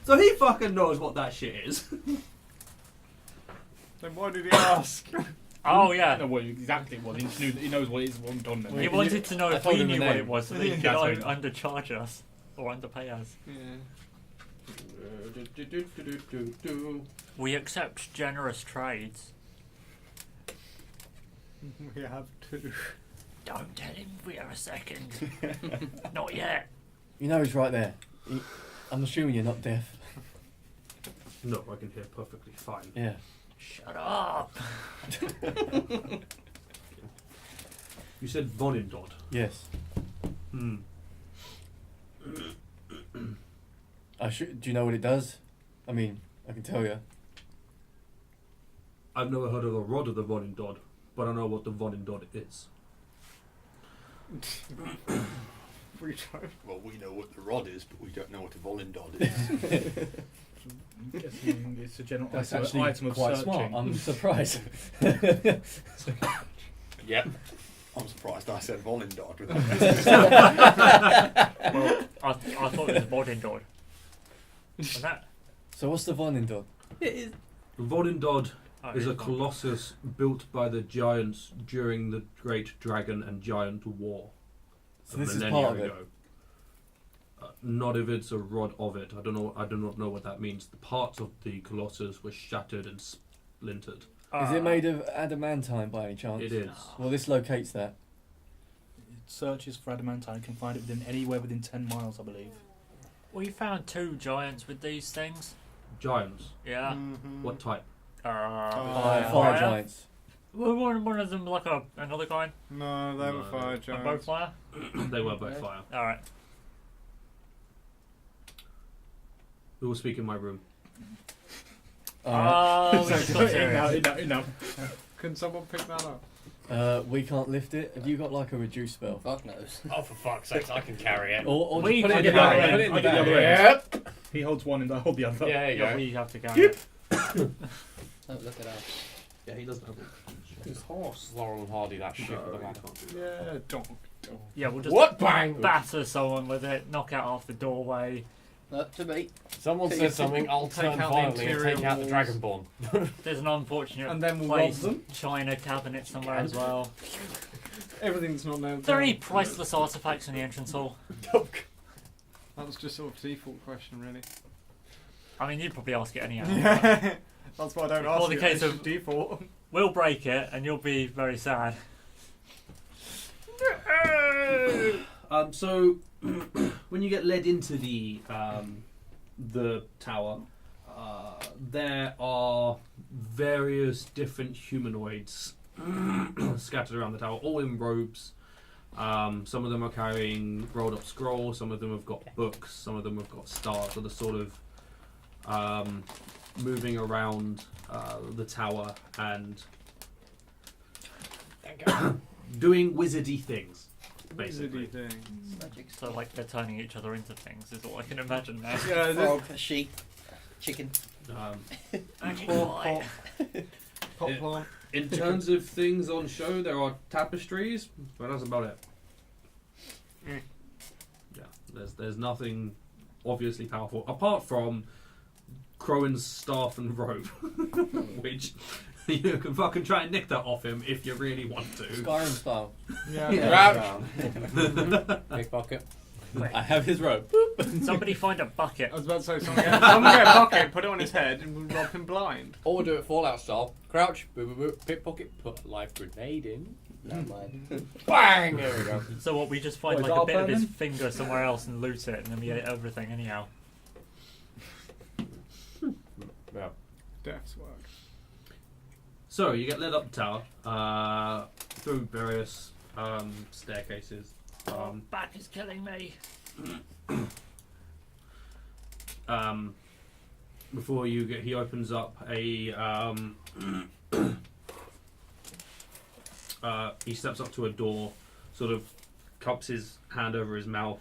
So he fucking knows what that shit is. Then why did he ask? Oh No, yeah. what exactly it was. He knows what it is, what done then. He wanted to know I if told we him the knew what name. it was, so that he could That's right. undercharge us or underpay us. Yeah. We accept generous trades. We have to. Don't tell him we are a second. Not yet. You know he's right there. I'm assuming you're not deaf. No, I can hear perfectly fine. Yeah. Shut up. You said Vonindod. Yes. Hmm. Do you know what it does? I mean, I can tell you. I've never heard of the rod of the Vonindod, but I know what the Vonindod is. We don't. Well, we know what the rod is, but we don't know what a volindod is. I'm guessing it's a general That's item, actually item of quite searching. smart. I'm surprised. Yep. I'm surprised I said volindod without Well, I thought it was a bodendod. Was that? So what's the Vonindod? The Vonindod Oh, is it a bod- colossus built by the giants during the Great Dragon and Giant War. So a this is millennia part of it. ago. Not if it's a rod of it. I don't know. I do not know what that means. The parts of the colossus were shattered and splintered. Is it made of adamantine by any chance? It is. Well, this locates that. It searches for adamantine, can find it within anywhere within 10 miles, I believe. We found 2 giants with these things. Giants. Yeah. Mhm. What type? Fire Fire. giants. Were one of them like another kind? No, they were No. fire And both giants. fire? They were both fire. Alright. Who will speak in my room? Oh, we just got serious. Can someone pick that up? We can't lift it. Have you got like a reduce spell? Fuck knows. Oh, for fuck's sake, I can carry it. Or We just put it in can the get bag. that Put it in I the get the other bag. end. He holds one and I hold the other. Yeah, there you Yeah, go. we have to carry it. Oh, look at that. Yeah, he doesn't have His horse. Laurel and Hardy, that shit with the map. Yeah, don't. Yeah, we'll just What? Bang! batter someone with it, knock out half the doorway. Up to me. Someone said something, I'll Take turn out the violently and interior take out the walls. Dragonborn. There's an unfortunate And then we'll rob place, them. china cabinet somewhere as well. Everything's not nailed Are there any down. priceless artifacts in the entrance hall? That was just sort of a default question, really. I mean, you'd probably ask it anyhow. Yeah, that's why I don't Or ask the you. case It's of- just default. We'll break it, and you'll be very sad. So when you get led into the tower, there are various different humanoids scattered around the tower, all in robes. Some of them are carrying rolled up scrolls, some of them have got books, some of them have got stars. So they're sort of moving around the tower and doing wizardy things, basically. Wizardy things. Magic. So, like, they're turning each other into things, is all I can imagine now. Yeah, this Frog, a sheep, chicken. Magic Pop, fly. pop It- plant. In terms of things on show, there are tapestries, but that's about it. Mm. Yeah, there's nothing obviously powerful apart from Crowan's staff and robe, which you can fucking try and nick that off him if you really want to. Skyrim style. Yeah. Pickpocket. I have his robe. Somebody find a bucket. I was about to say someone get a bucket, put it on his head, and we'll rob him blind. Or do it Fallout style. Crouch, boo boo boo, pickpocket, put a live grenade in. Never mind. Bang! There we go. So what, we just find What, is like a that bit of his permanent? finger somewhere else and loot it, and then we get everything anyhow. Yeah. Death's work. So you get led up the tower through various staircases. Back is killing me. Before you get, he opens up a. He steps up to a door, sort of cups his hand over his mouth,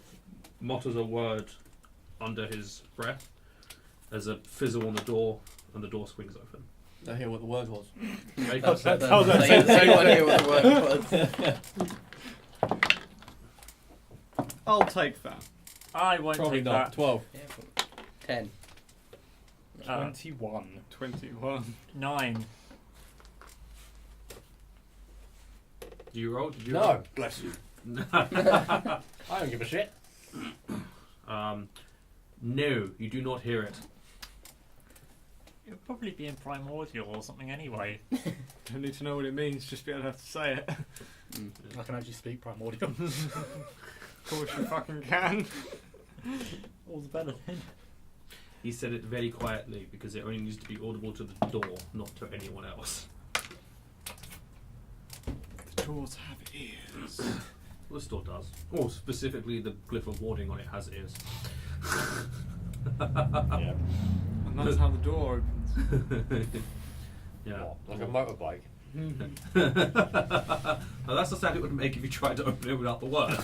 mutters a word under his breath. There's a fizzle on the door, and the door swings open. I hear what the word was. Make a sense. Say what I hear what the word was. I'll take that. I won't Probably take not. that. 12. 10. 21. 21. 9. Do you roll? Did you No. roll? Bless you. No. I don't give a shit. No, you do not hear it. It'll probably be in primordial or something anyway. Don't need to know what it means, just be able to have to say it. I can actually speak primordial. Of course you fucking can. All the better then. He said it very quietly because it only needs to be audible to the door, not to anyone else. The doors have ears. Well, the door does. Or specifically, the glyph of warding on it has ears. Yeah. And that's how the door opens. Yeah. What, like a motorbike. Now that's the sound it would make if you tried to open it without the words.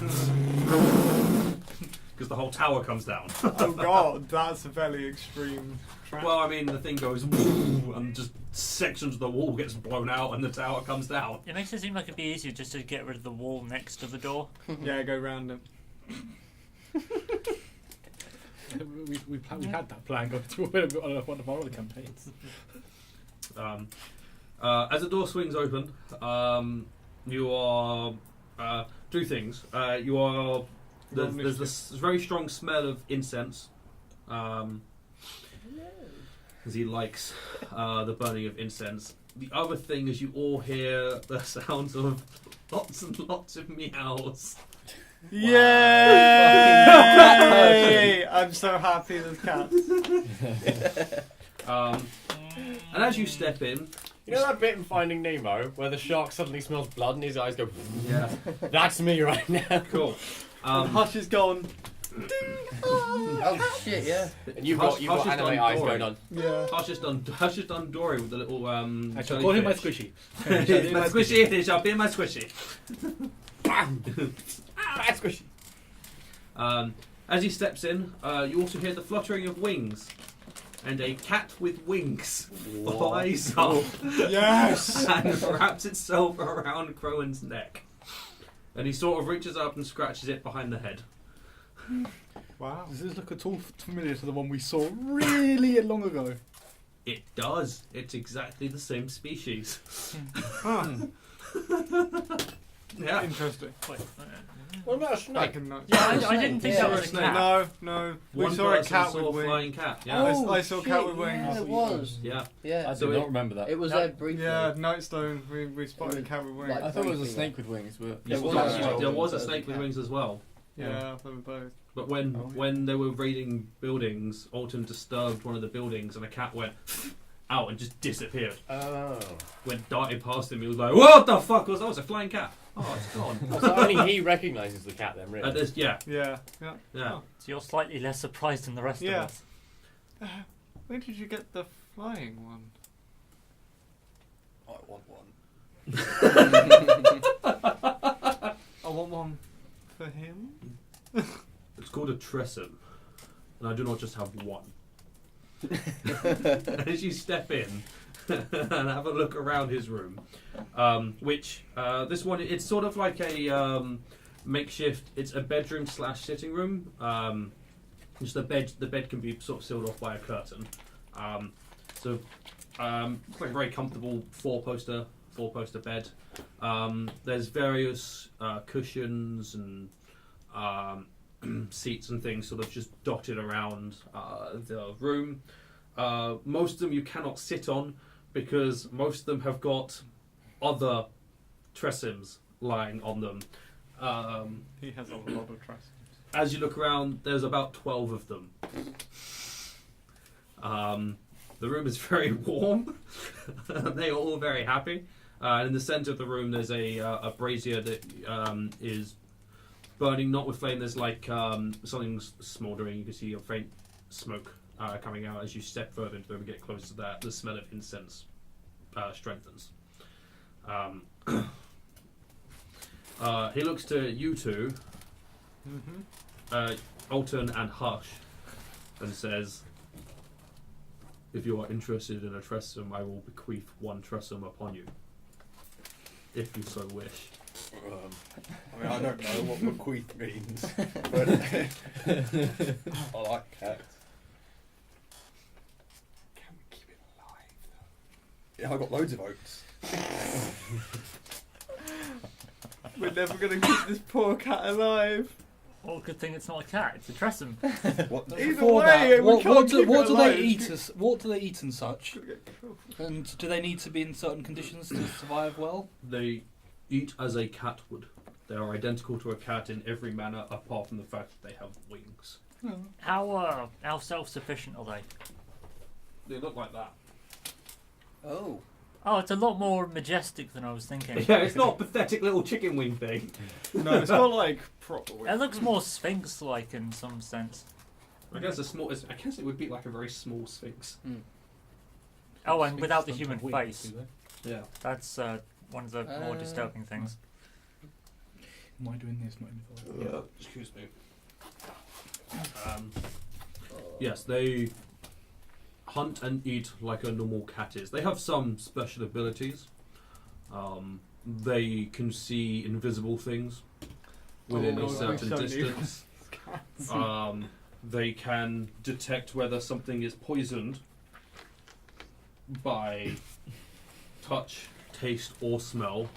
Because the whole tower comes down. Oh god, that's a very extreme trap. Well, I mean, the thing goes and just sections of the wall gets blown out and the tower comes down. It makes it seem like it'd be easier just to get rid of the wall next to the door. Yeah, go round it. we had that plan going through one of our other campaigns. As the door swings open, you are two things. You are there's this very strong smell of incense, as he likes the burning of incense. The other thing is you all hear the sounds of lots and lots of meows. Yay! I'm so happy there's cats. And as you step in, You know that bit in Finding Nemo where the shark suddenly smells blood and his eyes go. yeah, That's me right now. cool. And Hush is gone. Oh shit, yeah. And you've Hush got is anime done eyes Dory. going on. Yeah. Hush has done Dory with the little I shall call him my jellyfish. squishy. It's my squishy, it shall be my squishy. Bam! That's squishy. As he steps in, you also hear the fluttering of wings. And a cat with wings flies up Yes! and wraps itself around Crowan's neck. And he sort of reaches up and scratches it behind the head. Wow. Does this look at all familiar to the one we saw really long ago? It does. It's exactly the same species. Huh. Yeah. Interesting. Wait, What about a I snake? can know. yeah, I didn't think Yeah, that was a snake. cat. No. We One saw a person cat saw with a wings. flying cat. Yeah. Oh, I saw a cat with shit, wings. Yeah, it was. Yeah. Yeah. I So do it- not remember that. It was No, there briefly. Yeah, Nightstone. We spotted a It was cat with wings. like- I thought it was a briefly, snake with wings, but There It was, was actually, there was a a snake with cat. wings as well. Yeah, they were both. But when Oh, yeah. when they were raiding buildings, Alton disturbed one of the buildings and a cat went out and just disappeared. Oh. Went darting past him, he was like, "What the fuck was that? Oh, it's a flying cat. Oh, it's gone." So only he recognises the cat then, really? There's, yeah. Yeah. Yeah. So you're slightly less surprised than the rest Yeah. of us. Where did you get the flying one? I want one. I want one for him. It's called a tressum, and I do not just have one. As you step in and have a look around his room, which this one, it's sort of like a makeshift. It's a bedroom / sitting room. Just the bed can be sort of sealed off by a curtain. So it's like a very comfortable four poster bed. There's various cushions and seats and things sort of just dotted around the room. Most of them you cannot sit on because most of them have got other tressums lying on them. He has a lot of trust. As you look around, there's about 12 of them. The room is very warm. They are all very happy. And in the centre of the room, there's a brazier that is burning, not with flame. There's like something smouldering. You can see a faint smoke coming out as you step further into the room and get closer to that. The smell of incense strengthens. He looks to you two, Alton and Hush, and says, "If you are interested in a tressum, I will bequeath one tressum upon you, if you so wish." I mean, I don't know what bequeath means, but I like cats. Can we keep it alive though? Yeah, I got loads of oats. We're never gonna keep this poor cat alive. Well, good thing it's not a cat, it's a tressum. What? Either Before way, that, we what can't do keep it they alive. eat? What do they eat and such? Gonna get killed. And do they need to be in certain conditions to survive well? They eat as a cat would. They are identical to a cat in every manner, apart from the fact that they have wings. How self-sufficient are they? They look like that. Oh. Oh, it's a lot more majestic than I was thinking. Yeah, it's not a pathetic little chicken wing thing. No, it's not like proper. It looks more sphinx-like in some sense. I guess I guess it would be like a very small sphinx. Oh, and Sphinx without the don't human have wings, face. do they? Yeah. That's one of the more disturbing things. Am I doing this? Not in the Excuse me. Yes, they hunt and eat like a normal cat is. They have some special abilities. They can see invisible things within Oh, a certain so distance. They can detect whether something is poisoned by touch, taste, or smell.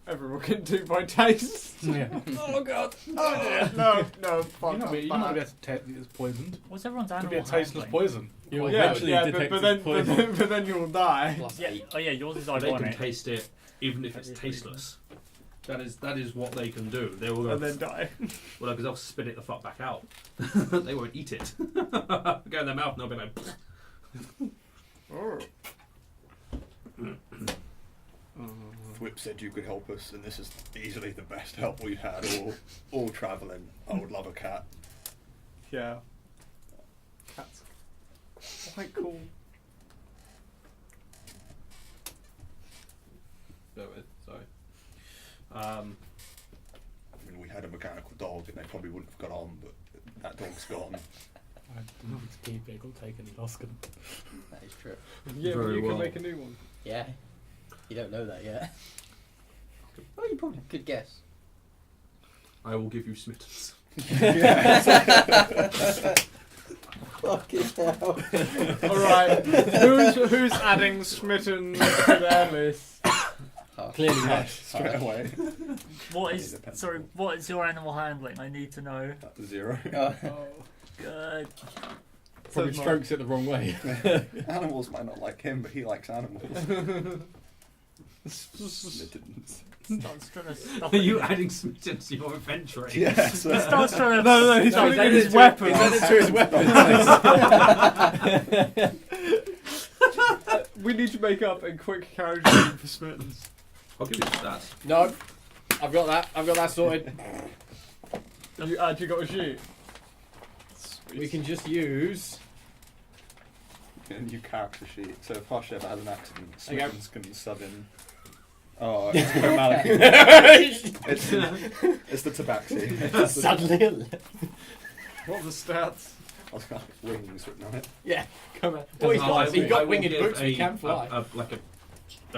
Everyone can do by taste. Yeah. Oh god. Oh dear. No, You're fuck. not going to be able to detect that it's poisoned. What's everyone's It could animal be a tasteless handling? poison. You will Yeah, eventually yeah, detect but its poison. then you'll die. Plus Yeah. 8. Oh yeah, yours is They can ironic. taste it even if it's tasteless. That is what they can do. They will go, And then die. well, because they'll spit it the fuck back out. They won't eat it. Go in their mouth and they'll be like, Whip said you could help us, and this is easily the best help we've had all travelling. I would love a cat. Yeah. Cats. Quite cool. Sorry. I mean, we had a mechanical dog, and they probably wouldn't have got on, but that dog's gone. I didn't keep it, got taken and lost them. That is true. Yeah, Very but you well. can make a new one. Yeah. You don't know that yet. Well, you probably could guess. I will give you Smittens. Fucking hell. Alright, who's adding Smitten to their list? Clearly Hush. Straight away. What is what is your animal handling? I need to know. 0. Oh. Good. Probably Says mine. strokes it the wrong way. Animals might not like him, but he likes animals. Smittens. Starts trying to stuff Are it you in. adding Smittens to your inventory? Yes. He starts trying to. No, he's No, putting he's in his added weapons. He's added to his weapons. We need to make up a quick character name for Smittens. I'll give you that. No, I've got that. I've got that sorted. You actually got a sheet. We can just use. A new character sheet. So if Hush ever has an accident, Okay. Smittens can sub in. Oh, it's Maliki. It's the tabaxi. Suddenly. What are the stats? I was got wings written on it. Yeah, come on. Oh, he's I got, will- he's I got will winged give boots. He can fly. a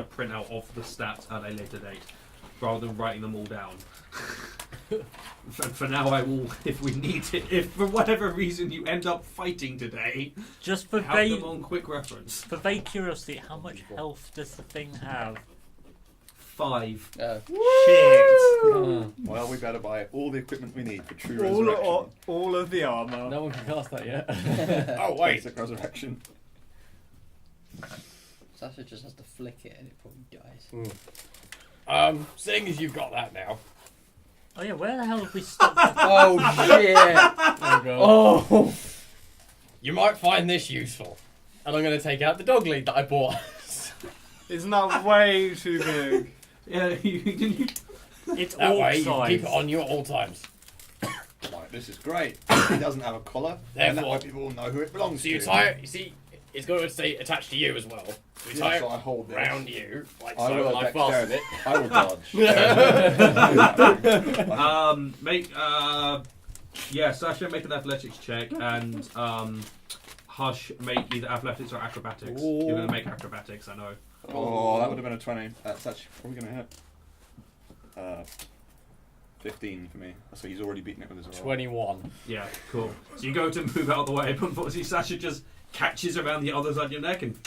printout of the stats at a later date, rather than writing them all down. For now, I will, if we need it, if for whatever reason you end up fighting today, Just for have vague, them on quick reference. for vague curiosity, how much health does the thing have? 5. Shit. Well, we better buy all the equipment we need for true All, resurrection. all of the armour. No one can cast that yet. Oh wait. Basic resurrection. Sasha just has to flick it and it probably dies. Seeing as you've got that now. Oh yeah, where the hell have we stopped? Oh shit! Oh god. Oh! You might find this useful. And I'm going to take out the dog lead that I bought. Isn't that way too big? Yeah, you It's That all way you size. keep it on you at all times. Like, this is great. He doesn't have a collar, and that Therefore- way people will know who it belongs So to. you tie it, you see, it's got to stay attached to you as well. So you tie Yeah, so it I hold this. round you, like I so, will and I fasten it. I will dodge. make Sasha make an athletics check and Hush make either athletics or acrobatics. Ooh. You're gonna make acrobatics, I know. Oh, that would have been a 20. That's actually probably going to hit. 15 for me. So he's already beaten it with his roll. 21. Yeah, cool. So you go to move out of the way, but unfortunately Sasha just catches around the other side of your neck and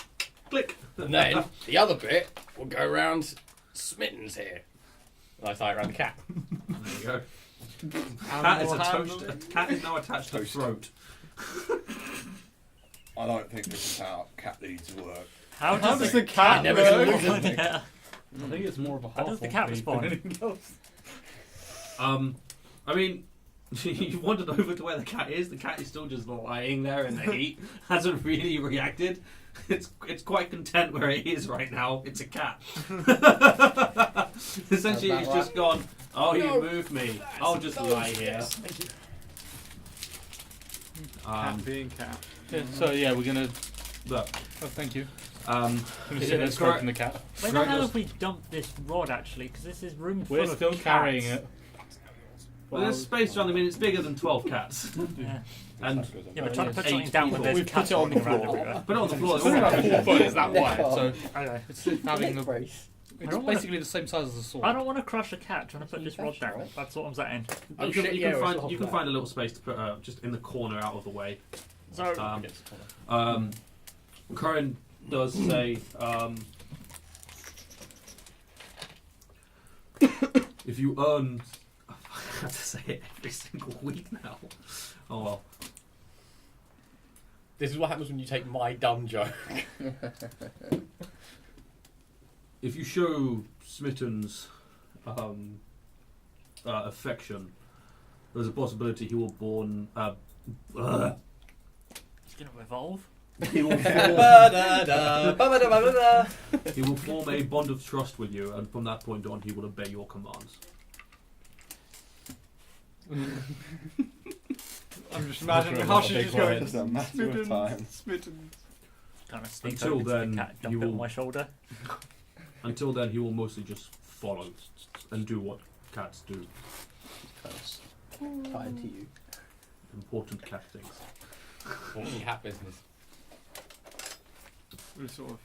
click. And then the other bit will go around Smittens here. And I tie it around the cat. There you go. Cat is a toaster. Cat is now attached to the Toaster. throat. I don't think this is how cat leads work. How How does does the the cat never work? gonna lose it. yeah. I think it's more of a How does the half-orc cat lead respond? than anything else. I mean, you wandered over to where the cat is. The cat is still just lying there in the heat. Hasn't really reacted. It's quite content where it is right now. It's a cat. Essentially, How's it's that just gone. Oh, No, you moved me. I'll just lie here. Yes, thank you. Cat being cat. Yeah, so yeah, we're gonna. Look. Oh, thank you. Um, Gonna sit there correct. stroking the cat. Where the hell have we dumped this rod actually? Because this is room full We're of still cats. carrying it. Well, there's space around. I mean, it's bigger than 12 cats. Yeah. And Yeah, but try to put Eight something down when people. there's We've cats put it on the running around floor. everywhere. put it on the floor. It's only about 4 foot, it's that wide. Oh. So Okay. it's having the. brace. It's don't wanna- basically the same size as a sword. I don't want to crush a cat trying to put this rod Fashion, down. right? That's what I'm saying. Oh, You can, shit, you yeah, can we're find still you can off find a little space to put just in the corner out of the way. So, Corin does say, if you earn, I have to say it every single week now. Oh well. This is what happens when you take my dumb joke. If you show Smitten's affection, there's a possibility he will born. he's going to evolve. He will form, Ba-da-da, ba-ba-da-ba-ba-da. he will form a bond of trust with you, and from that point on, he will obey your commands. I'm just imagining how she's just going. Just a matter of time. Smitten. Kind of sneak Until over to then, the cat, dump you it on will- my shoulder. Until then, he will mostly just follow and do what cats do. Close. Tied to you. Important cat things. What cat business? We sort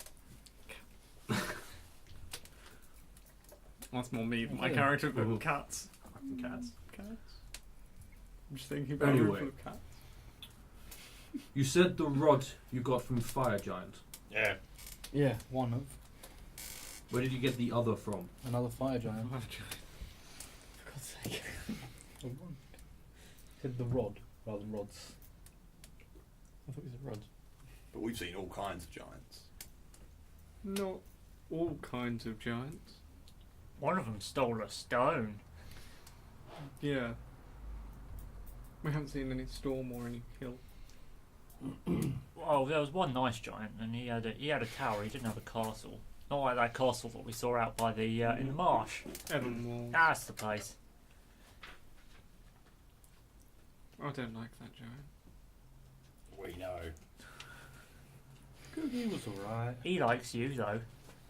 of. That's more me than my character, but Mhm. cats. Fucking cats. Cats. I'm just thinking about Anyway. a room full of cats. You said the rod you got from Fire Giant. Yeah. Yeah, one of Where did you get the other from? another fire giant. For God's sake. Said the rod rather than rods. I thought it was a rod. But we've seen all kinds of giants. Not all kinds of giants. One of them stole a stone. Yeah. We haven't seen any storm or any hill. Well, there was one nice giant, and he had a tower. He didn't have a castle. Not like that castle that we saw out by the in the marsh. Everlund. That's the place. I don't like that giant. We know. He was alright. He likes you though.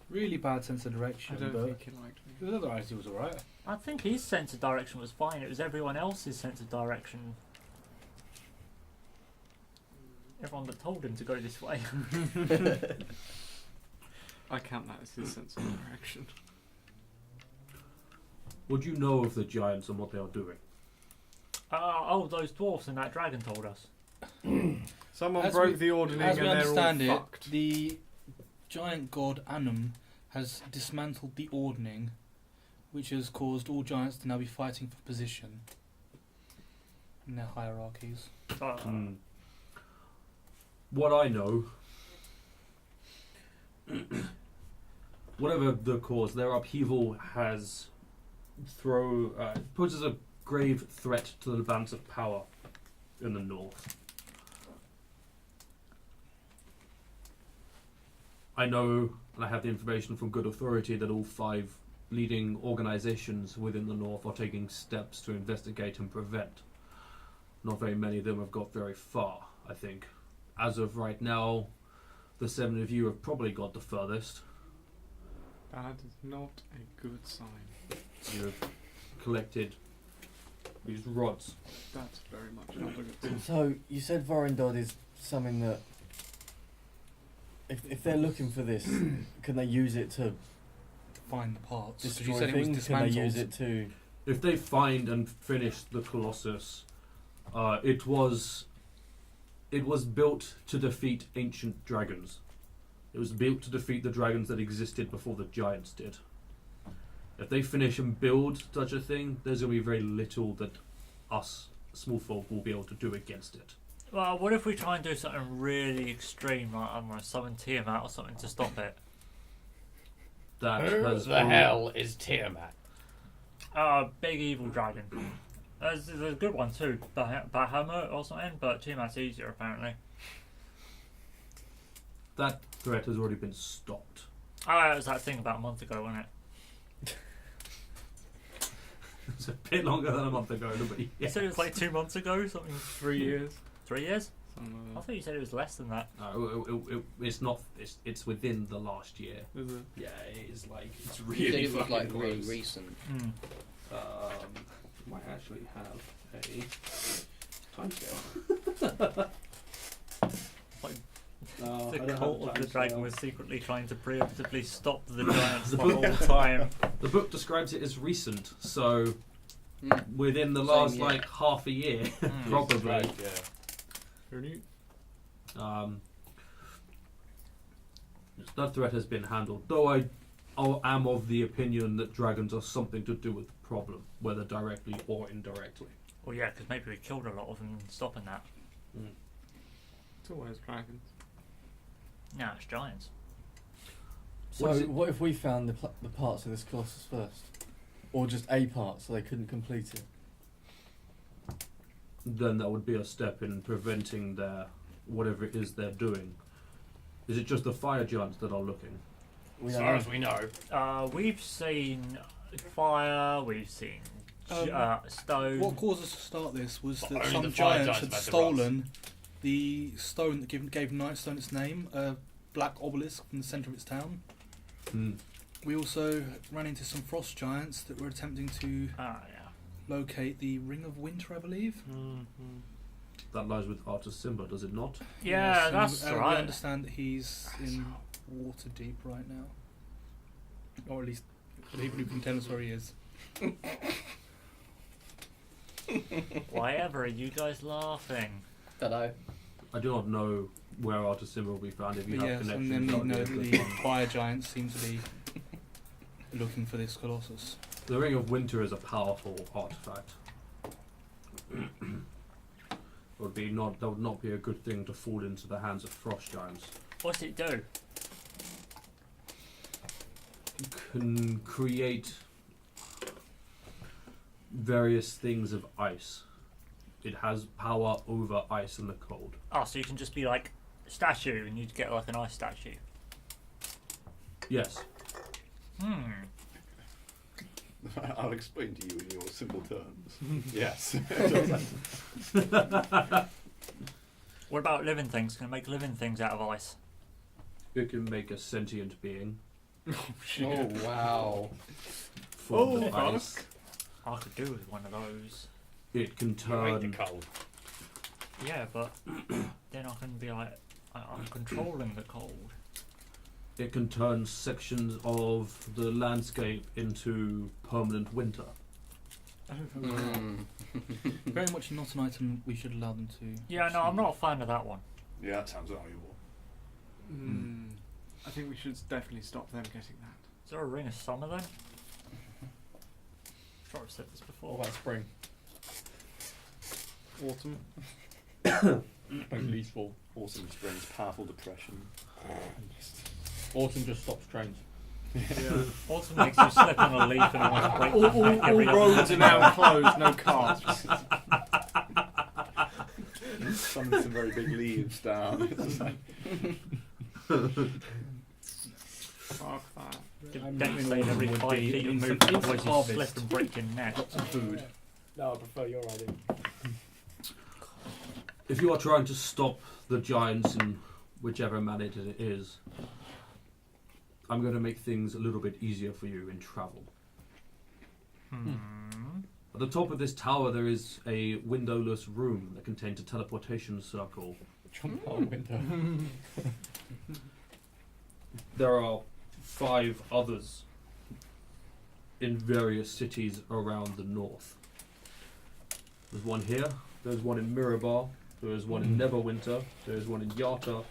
Really bad sense of direction, I don't but think he liked me. with other eyes he was alright. I think his sense of direction was fine. It was everyone else's sense of direction. Everyone that told him to go this way. I count that as his sense of direction. What do you know of the giants and what they are doing? Oh, those dwarfs and that dragon told us. Someone As broke we- the ordering As and we they're understand all it, fucked. the giant god Anum has dismantled the ordning, which has caused all giants to now be fighting for position in their hierarchies. Hmm. What I know, whatever the cause, their upheaval has poses a grave threat to the balance of power in the north. I know, and I have the information from good authority, that all 5 leading organizations within the north are taking steps to investigate and prevent. Not very many of them have got very far, I think. As of right now, the 7 of you have probably got the furthest. That is not a good sign. You have collected these rods. That's very much not a good sign. So, you said Vorindod is something that... If they're looking for this, can they use it to Find the parts. 'Cause destroy you said it was things? Can they dismantled. use it to... If they find and finish the Colossus, it was built to defeat ancient dragons. It was built to defeat the dragons that existed before the giants did. If they finish and build such a thing, there's going to be very little that us small folk will be able to do against it. Well, what if we try and do something really extreme, like I don't know, summon Tiamat or something to stop it? That Who has the hell is Tiamat? Big evil dragon. There's a good one too, Bahamut or something, but Tiamat's easier apparently. That threat has already been stopped. Oh, it was that thing about a month ago, wasn't it? It's a bit longer than a month ago, but You yeah. said it was like 2 months ago, something. 3 years. 3 years? Something I like thought you said it was less than that. No, it's not. It's within the last year. that. Is it? Yeah, it is like it's You really said it was fucking like really close. recent. Might actually have a timescale. Like, I the don't have cult of the timescale. dragon was secretly trying to preemptively stop the giants The the book- whole time. The book describes it as recent, so Mm. within the Same last year. like half a year, probably. Right, yeah. Really? That threat has been handled, though I am of the opinion that dragons are something to do with the problem, whether directly or indirectly. Well, yeah, because maybe we killed a lot of them stopping that. It's always dragons. No, it's giants. So, What's it- what if we found the parts of this Colossus first? Or just a part so they couldn't complete it? Then that would be a step in preventing their whatever it is they're doing. Is it just the fire giants that are looking? As far as we know. We've seen fire. We've seen stone. What caused us to start this was But that only some the fire giants giants had made the stolen the stone that gave Nightstone its name, a black obelisk from the centre of its town. Hmm. We also ran into some frost giants that were attempting to Yeah. locate the Ring of Winter, I believe. That lies with Artus Simba, does it not? Yeah, Yes, and that's we right. understand that he's in water deep right now. Or at least people who can tell us where he is. Why ever are you guys laughing? Dunno. I do not know where Artus Simba will be found if you But have yes, and connections. then we I'll know be that able to the find- fire giants seem to be looking for this colossus. The Ring of Winter is a powerful artifact. That would not be a good thing to fall into the hands of frost giants. What's it do? You can create various things of ice. It has power over ice and the cold. Oh, so you can just be like a statue and you'd get like an ice statue. Yes. I'll explain to you in your simple terms. Yes. What about living things? Can it make living things out of ice? It can make a sentient being Oh, wow. formed of ice. I could do with one of those. It can You hate the turn. cold. Yeah, but then I can be like, I'm controlling the cold. It can turn sections of the landscape into permanent winter. Very much not an item we should allow them to. Yeah, no, I'm not a fan of that one. Yeah, that sounds valuable. I think we should definitely stop them getting that. Is there a ring of summer then? I'm sure I've said this before. What about spring? Autumn. At least fall. Autumn springs, powerful depression. Autumn just stops trains. Yeah. Autumn makes you slip on a leaf and almost break all your neck every roads are now closed, no cars. Some very big leaves down. It's like, Fuck that. Don't say every 5 feet of movement, otherwise you slip and break your neck. Lots of food. No, I prefer your idea. If you are trying to stop the giants in whichever manner it is, I'm going to make things a little bit easier for you in travel. At the top of this tower there is a windowless room that contains a teleportation circle. Jump out window. There are 5 others in various cities around the north. There's one here, there's one in Mirabar, there's one in Neverwinter, there's one in Yarta,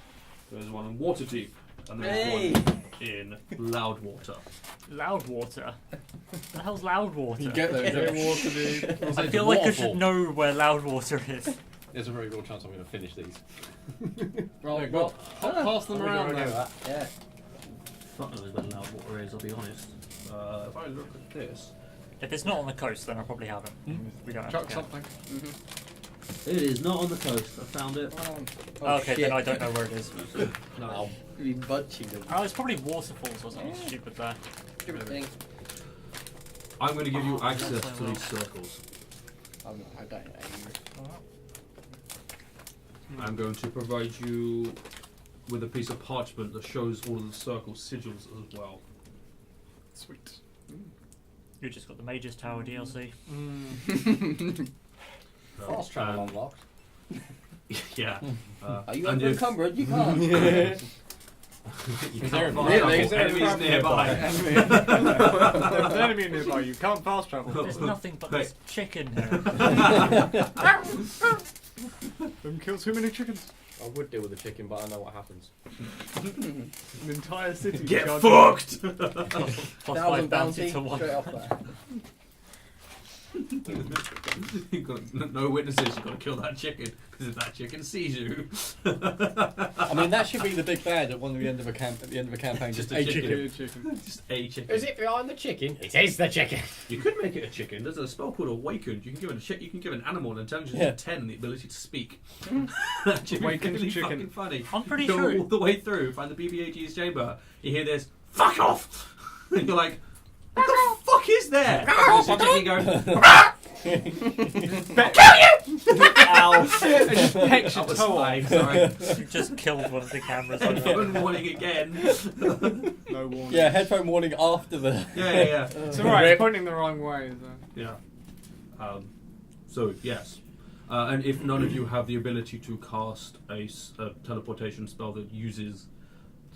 there's one in Waterdeep, and there's one in Loudwater. Loudwater? The hell's Loudwater? You get those. I feel like I should know where Loudwater is. There's a very real chance I'm going to finish these. Right, well, pass them around then. Yeah. Fuck knows where Loudwater is, I'll be honest. If I look at this, If it's not on the coast, then I probably haven't. We don't have Chuck to something. it is not on the coast. I found it. Okay, then I don't know where it is. No. You're bunching them. Oh, it's probably waterfalls or something stupid there. Stupid thing. I'm going to give you access to these circles. I don't know. I'm going to provide you with a piece of parchment that shows all of the circle sigils as well. Sweet. You just got the Mage's Tower DLC. Fast travel unlocked. Yeah. Are you and if- unencumbered? You can't. you Is there can't a- fast really? travel. Is there a Enemies crab nearby. There's an enemy nearby. You can't fast travel. There's nothing but this chicken here. Don't kill too many chickens. I would deal with the chicken, but I know what happens. An entire city. Get charged- fucked! Plus 5 1,000 bounty to 1. straight off there. You've got no witnesses. You've got to kill that chicken because if that chicken sees you, I mean, that should be the big bad at the end of a campaign. Just Just a a chicken. chicken. just a chicken. Is it behind the chicken? It is the chicken. You could make it a chicken. There's a spell called Awakened. You can give an animal an intelligence Yeah. of 10 and the ability to speak. That Awakened really chicken. fucking funny. I'm pretty Go sure. all the way through, find the BB-8G's chamber. You hear this, fuck off! And you're like, what the fuck is there? And so you go, Ow! It just pecks your that was toe fine, off. sorry. You just killed one of the cameras. on Phone warning again. No warning. Yeah, headphone warning after the. Yeah. It's alright, it's pointing the wrong way. So. Yeah. So, yes. And if none of you have the ability to cast a teleportation spell that uses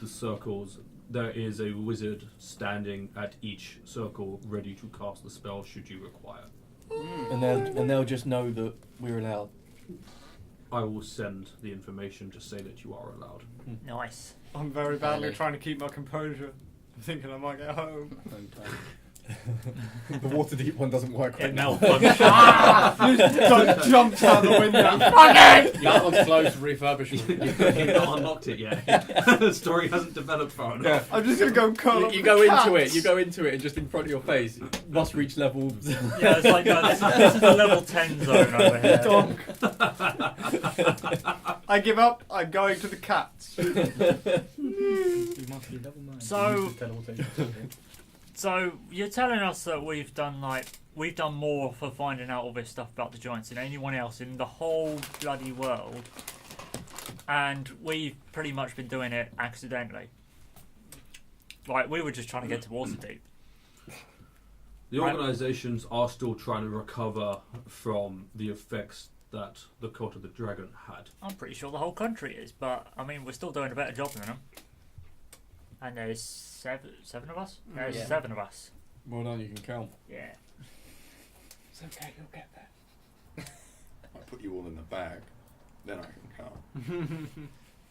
the circles, there is a wizard standing at each circle ready to cast the spell should you require. And they'll just know that we're allowed. I will send the information to say that you are allowed. Nice. I'm very badly Really? trying to keep my composure. I'm thinking I might get home. The water deep one doesn't work right It now. Just jumps out the window. That one's closed refurbishment. You've not unlocked it yet. The story hasn't developed far enough. I'm just gonna go curl up You with go the into it. cats. You go into it, and just in front of your face, it must reach level. Yeah, it's like, no, this is the level 10 zone over here. Donk. I give up. I'm going to the cats. You must be level 9. So- So you're telling us that we've done more for finding out all this stuff about the giants than anyone else in the whole bloody world, and we've pretty much been doing it accidentally. Like we were just trying to get to Waterdeep. The organisations are still trying to recover from the effects that the Cult of the Dragon had. I'm pretty sure the whole country is, but I mean we're still doing a better job than them. And there's seven of us. There's Yeah. 7 of us. Well done, you can count. Yeah. It's okay, you'll get there. I put you all in the bag, then I can count.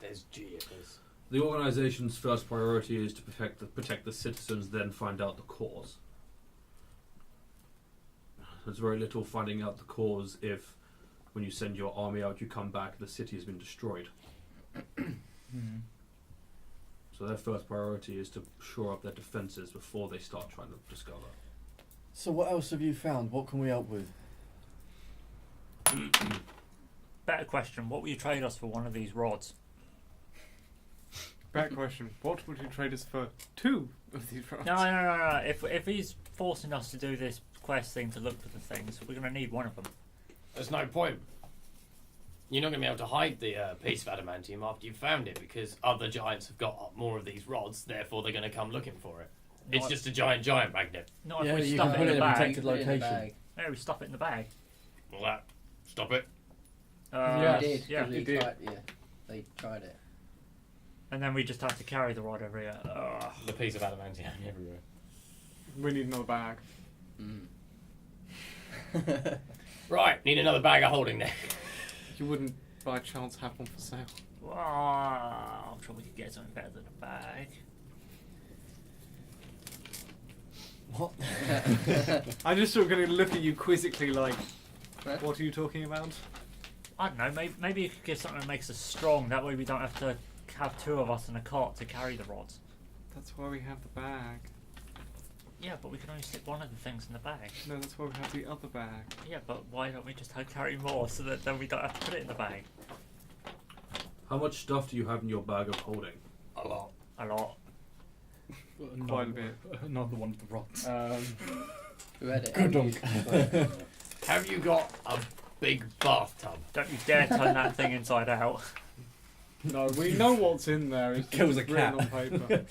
There's There's The organisation's first priority is to protect the citizens, then find out the cause. There's very little finding out the cause if, when you send your army out, you come back, the city has been destroyed. So their first priority is to shore up their defences before they start trying to discover. So what else have you found? What can we help with? Better question. What will you trade us for one of these rods? Bad question. What would you trade us for 2 of these rods? No. If he's forcing us to do this quest thing to look for the things, we're going to need one of them. There's no point. You're not going to be able to hide the piece of adamantium after you've found it because other giants have got more of these rods, therefore they're going to come looking for it. It's Not- just a giant magnet. Not Yeah, if we you stuff can it put in it the in a bag. protected location. Yeah, we stuff it in the bag. Well, that. Stop it. Yeah. We did, Yeah. because You did. they tried it. And then we just have to carry the rod everywhere. Ugh. The piece of adamantium everywhere. We need another bag. Right, need another bag of holding there. You wouldn't by chance have one for sale. I'm sure we could get something better than a bag. What? I'm just sort of going to look at you quizzically like, What? what are you talking about? I don't know, maybe you could give something that makes us strong. That way we don't have to have 2 of us in a cart to carry the rods. That's why we have the bag. Yeah, but we can only stick one of the things in the bag. No, that's why we have the other bag. Yeah, but why don't we just carry more so that then we don't have to put it in the bag? How much stuff do you have in your bag of holding? A lot. A lot. Quite a bit. Another one of the rods. Who had it? Good dunk. Have you got a big bathtub? Don't you dare turn that thing inside out. No, we know what's in there. It's Kills a just written cat. on paper.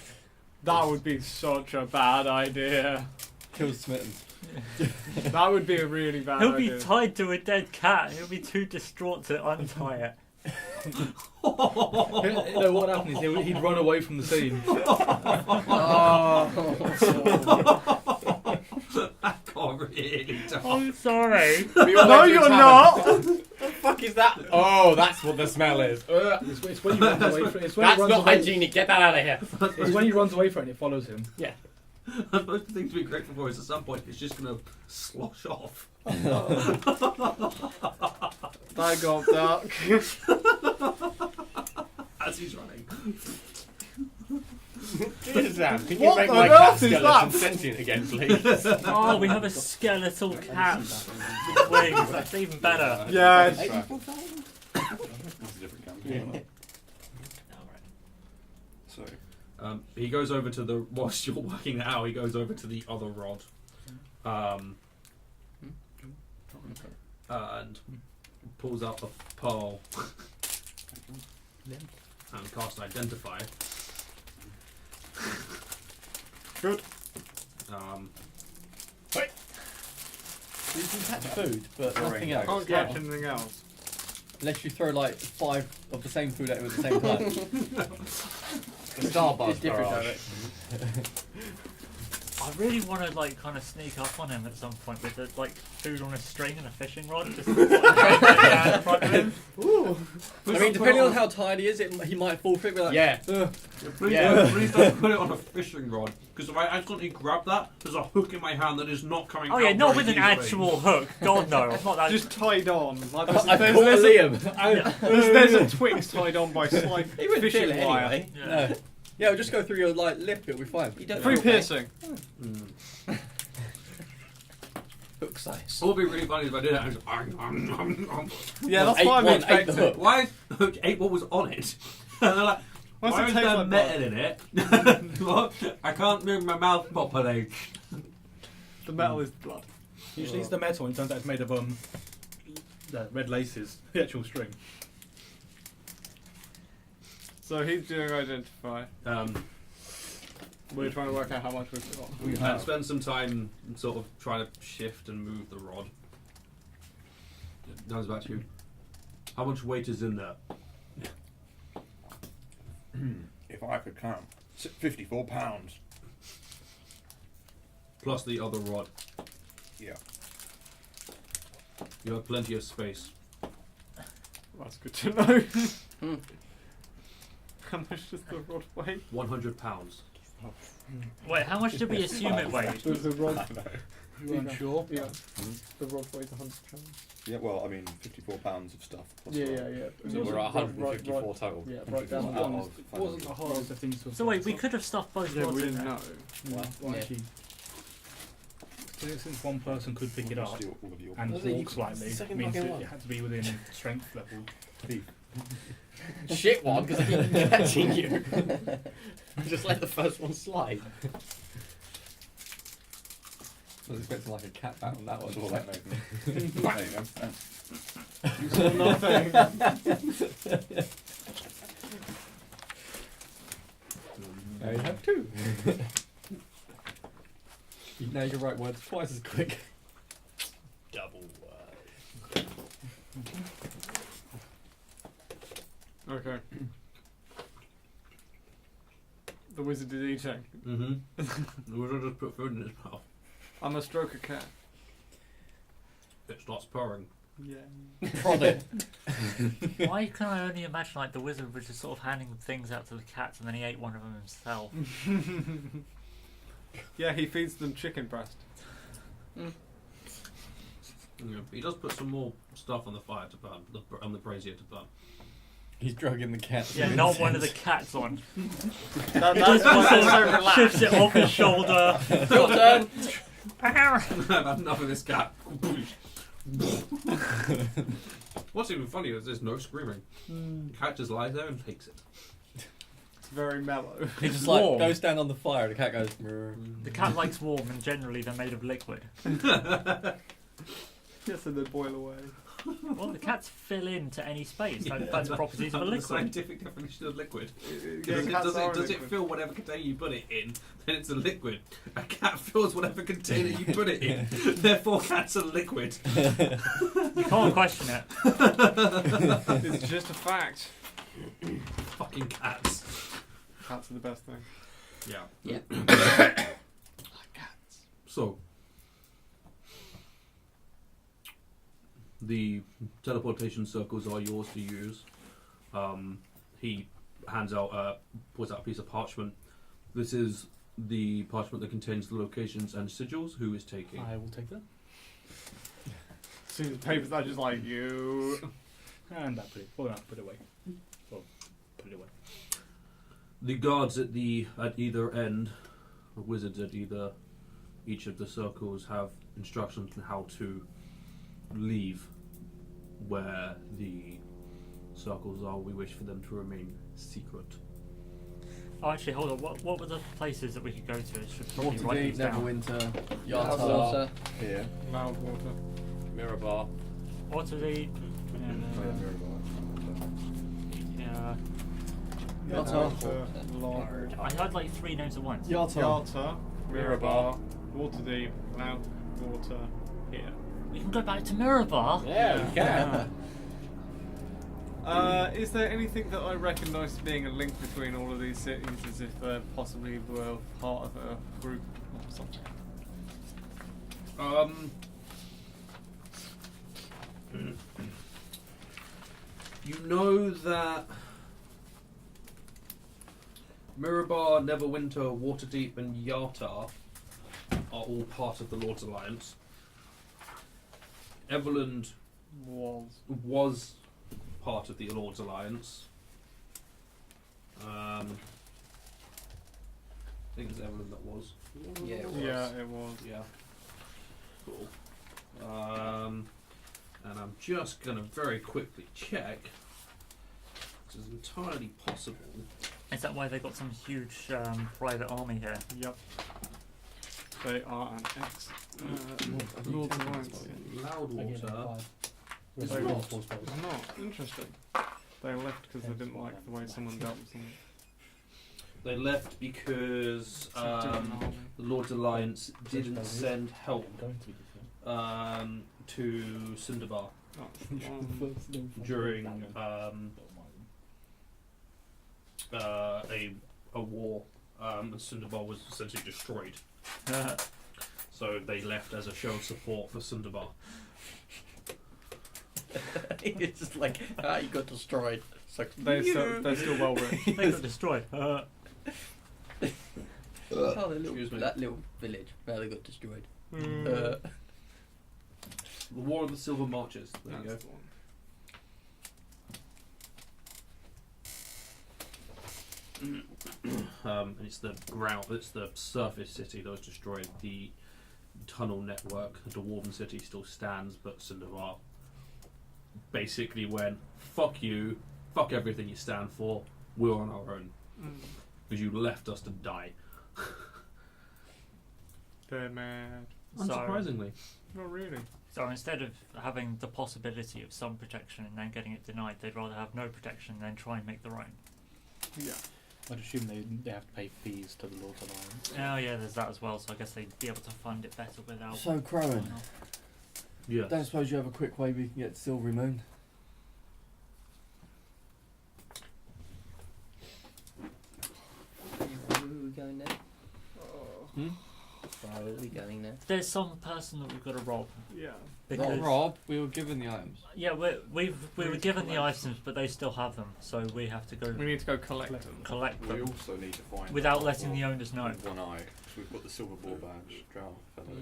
That would be such a bad idea. Kills Smitten. That would be a really bad He'll be idea. tied to a dead cat and he'll be too distraught to untie it. No, what happened is he'd run away from the scene. That got really dark. I'm sorry. No, you're not! What the fuck is that? Oh, that's what the smell is. It's when he runs away from it. It's when That's he runs not away. hygienic. Get that out of here. It's when he runs away from it and it follows him. I suppose the thing to be grateful for is at some point it's just going to slosh off. That got dark. As he's running. Sam, can you What make the my earth cat is skeleton that? sentient again, please? Oh, we have a skeletal cat with wings. That's even better. Yes. That's a different campaign. So, He goes over to the whilst you're working it out. He goes over to the other rod, and pulls out the pearl and casts identify. Good. You can catch food, but nothing Can't else. Can't catch anything else. Unless you throw like 5 of the same food at him at the same time. The Starbucks It's different barrage. directions. I really want to like kind of sneak up on him at some point with the like food on a string and a fishing rod, just like, in front of him. I mean, depending on how tired he is, he might fall for it. Be like, Yeah. Please don't put it on a fishing rod, because if I accidentally grab that, there's a hook in my hand that is not coming out. Oh yeah, not very with an easily. actual hook. God no, I'm not that. Just tied on. Like I've there's, caught there's, Liam. there's a twig tied on by slight He wouldn't feel fishing it wire. anyway. yeah. No. Yeah, it'll just go through your like lip. It'll be fine. You don't Free know, piercing. Hook size. What would be really funny is if I did it and just, Yeah, Well, that's what I'm ate the expecting. hook. why ate what was on it? And they're like, What's why it is taste there like? metal in it? What? I can't move my mouth properly. The metal is blood. Usually it's the metal, and it turns out it's made of the red laces, the actual string. So he's doing identify. We're trying to work out how much we've got. And spend some time sort of trying to shift and move the rod. Comes back to you. How much weight is in there? if I could count, 54 pounds. Plus the other rod. Yeah. You have plenty of space. That's good to know. How much does the rod weigh? 100 pounds. Wait, how much did we assume it weighed? Does the rod? I know. You weren't sure? Yeah. The rod weighs 100 pounds. Yeah, well, I mean, 54 pounds of stuff. plus Yeah, the- yeah, yeah. So we're at 154 total. Yeah, right down the Out bottom. of It wasn't the hardest of things to have So wait, we done. could have stuffed both Yeah, rods we in didn't there. know. Well, Yeah. actually, since one person could pick it We'll up steal all of your and Was it you- walk slightly, the second means fucking that one? it had to be within strength level. Shit one, because I keep catching you. Just let the first one slide. I was expecting like a cat bat on that one. That's all that made me. There you go. Thanks. You saw nothing. Now you have 2. Now you can write words twice as quick. Double. Okay. The wizard is eating. Mm-hmm. The wizard just put food in his mouth. I must stroke a cat. It starts purring. Yeah. Prod it. Why can I only imagine like the wizard was just sort of handing things out to the cats and then he ate one of them himself? Yeah, he feeds them chicken breast. Yeah, he does put some more stuff on the fire to burn, on the brazier to burn. He's drugging the cat. Yeah, not one of the cats on. That's just why they're so sort of relaxed. shifts it off his shoulder. Your turn. I've had enough of this cat. What's even funnier is there's no screaming. The cat just lies there and takes it. It's very mellow. He just like Warm. goes down on the fire and the cat goes. "Brr." The cat likes warm and generally they're made of liquid. Yes, and they boil away. Well, the cats fill into any space. That's properties of a The liquid. scientific definition of liquid. Yeah, Does, cats are does it liquid. fill whatever container you put it in? Then it's a liquid. A cat fills whatever container you put it in. Therefore, cats are liquid. You can't question it. It's just a fact. Fucking cats. Cats are the best thing. Yeah. Yeah. So, the teleportation circles are yours to use. He hands out, pulls out a piece of parchment. This is the parchment that contains the locations and sigils. Who is taking? I will take that. See the papers, I just like you. And I put it. Well, no, put it away. Well, put it away. The guards at either end, the wizards at each of the circles, have instructions on how to leave where the circles are. We wish for them to remain secret. Oh, actually, hold on. What were the places that we could go to? I should probably write Waterdeep, these down. Neverwinter, Yata. Yata. Here. Loudwater. Mirabar. Waterdeep. Yeah. Yata. Lord. I had like 3 names at once. Yata. Yata. Mirabar. Waterdeep. Loudwater. Here. We can go back to Mirabar. Yeah, we can. Is there anything that I recognise as being a link between all of these cities, as if they possibly were part of a group or something? You know that Mirabar, Neverwinter, Waterdeep, and Yata are all part of the Lord's Alliance. Everlund was part of the Lord's Alliance. I think it's Everlund that was. Yeah, it was. Yeah, it was. Yeah. Cool. And I'm just going to very quickly check. This is entirely possible. Is that why they got some huge private army here? Yep. They are an ex. Lord's Alliance. Loudwater. They were not. Interesting. They left because they didn't like the way someone dealt with them. They left because the Lord's Alliance didn't send help to Cinderbar during a war, and Cinderbar was essentially destroyed. So they left as a show of support for Cinderbar. It's just like, you got destroyed. It's like, They're still well written. They got destroyed. oh, Excuse me. that little village where they got destroyed. The War of the Silver Marches. There you go. That's the one. And it's the surface city that was destroyed. The tunnel network, the Dwarven city, still stands, but Cinderbar basically went, fuck you, fuck everything you stand for, we're on our own. Because you left us to die. They're mad. Unsurprisingly. Not really. So instead of having the possibility of some protection and then getting it denied, they'd rather have no protection and then try and make their own. Yeah. I'd assume they have to pay fees to the Lord's Alliance. Oh yeah, there's that as well, so I guess they'd be able to fund it better without... So, Crowan, Yes. don't suppose you have a quick way we can get to Silvery Moon? Where are we going now? Hmm? Where are we going now? There's some person that we've got to rob. Yeah. Not Because, Rob, we were given the items. yeah, we were given the items, but they still have them, so we have to go We need to go collect them. collect We them also need to find without out letting what- the owners know. One eye. 'Cause we've got the silver ball badge. Drow fellow. I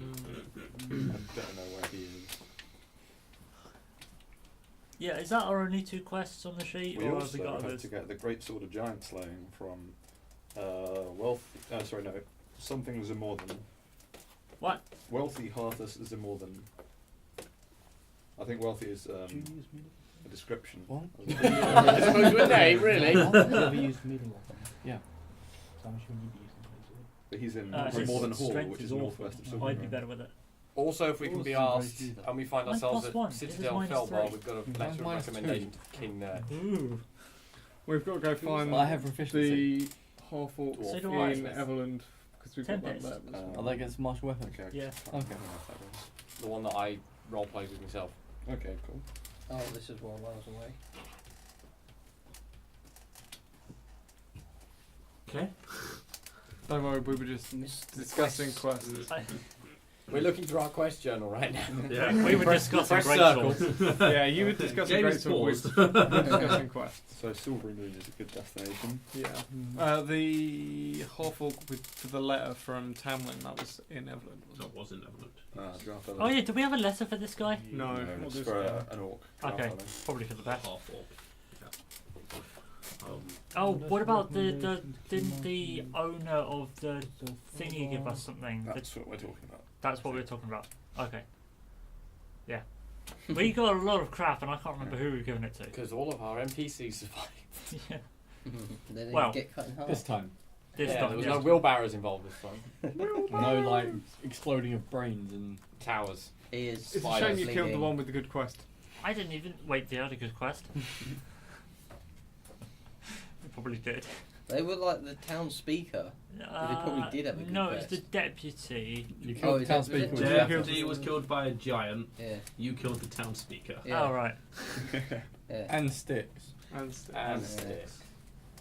don't know where he is. Yeah, is that our only 2 quests on the sheet, We or have we also got have others? to get the great sword of giant slaying from something Zimordan. What? Wealthy Harthus Zimordan. I think wealthy is a description. What? As opposed to a name, really. Never used medium weapon. Yeah. So I'm assuming you'd be using those. But he's in it's Zimordan just Hall, strength which is is awful. northwest of I'd Silvermoon. be better with it. Also, if we can be Awesome, asked, very good. and we find Mine's ourselves +1. at It is Citadel minus Felbar, 3. we've got a Mine's letter of minus recommendation to King Ooh. We've got to go find Well, I have proficiency. the half orcs So do I. in Everlund because we've got that Tempest. there. Are they against martial weapons? Okay. Yeah. Okay. the one that I roleplayed with myself. Okay, cool. Oh, this is well miles away. Okay. Don't worry, we were just discussing quests. We're looking through our quest journal right now. Yeah. We were discussing press great circle. swords. Yeah, you were discussing Game great is sword. paused. We were discussing quests. So Silvery Moon is a good destination. Yeah. The half-orc for the letter from Tamlin, that was in Everlund, wasn't That was in Everlund. Do you have Oh yeah, do we have a letter for this guy? it? No. No, not it's this for guy. an orc. Okay. Draft Probably for the best. Half orc. Yeah. Oh, what about didn't the owner of the thingy give us something? That's what we're talking about. That's what we were talking about. Okay. Yeah. We got a lot of crap and I can't remember who we've given it to. Because all of our NPCs survived. Yeah. They didn't Well, get cut in half. This time. This Yeah, time, there was yes. no wheelbarrows involved this time. No, like, exploding of brains and... Towers. Ears. It's a spiders shame you killed the leaving. one with the good quest. I didn't even wait. They had a good quest. We probably did. They were like the town speaker. probably did have a good No, quest. it's the deputy. You Oh, killed is the town that- speaker was with it- the Yeah. Deputy was killed by a giant. Yeah. You killed the town speaker. Yeah. Oh right. Yeah. And sticks. And And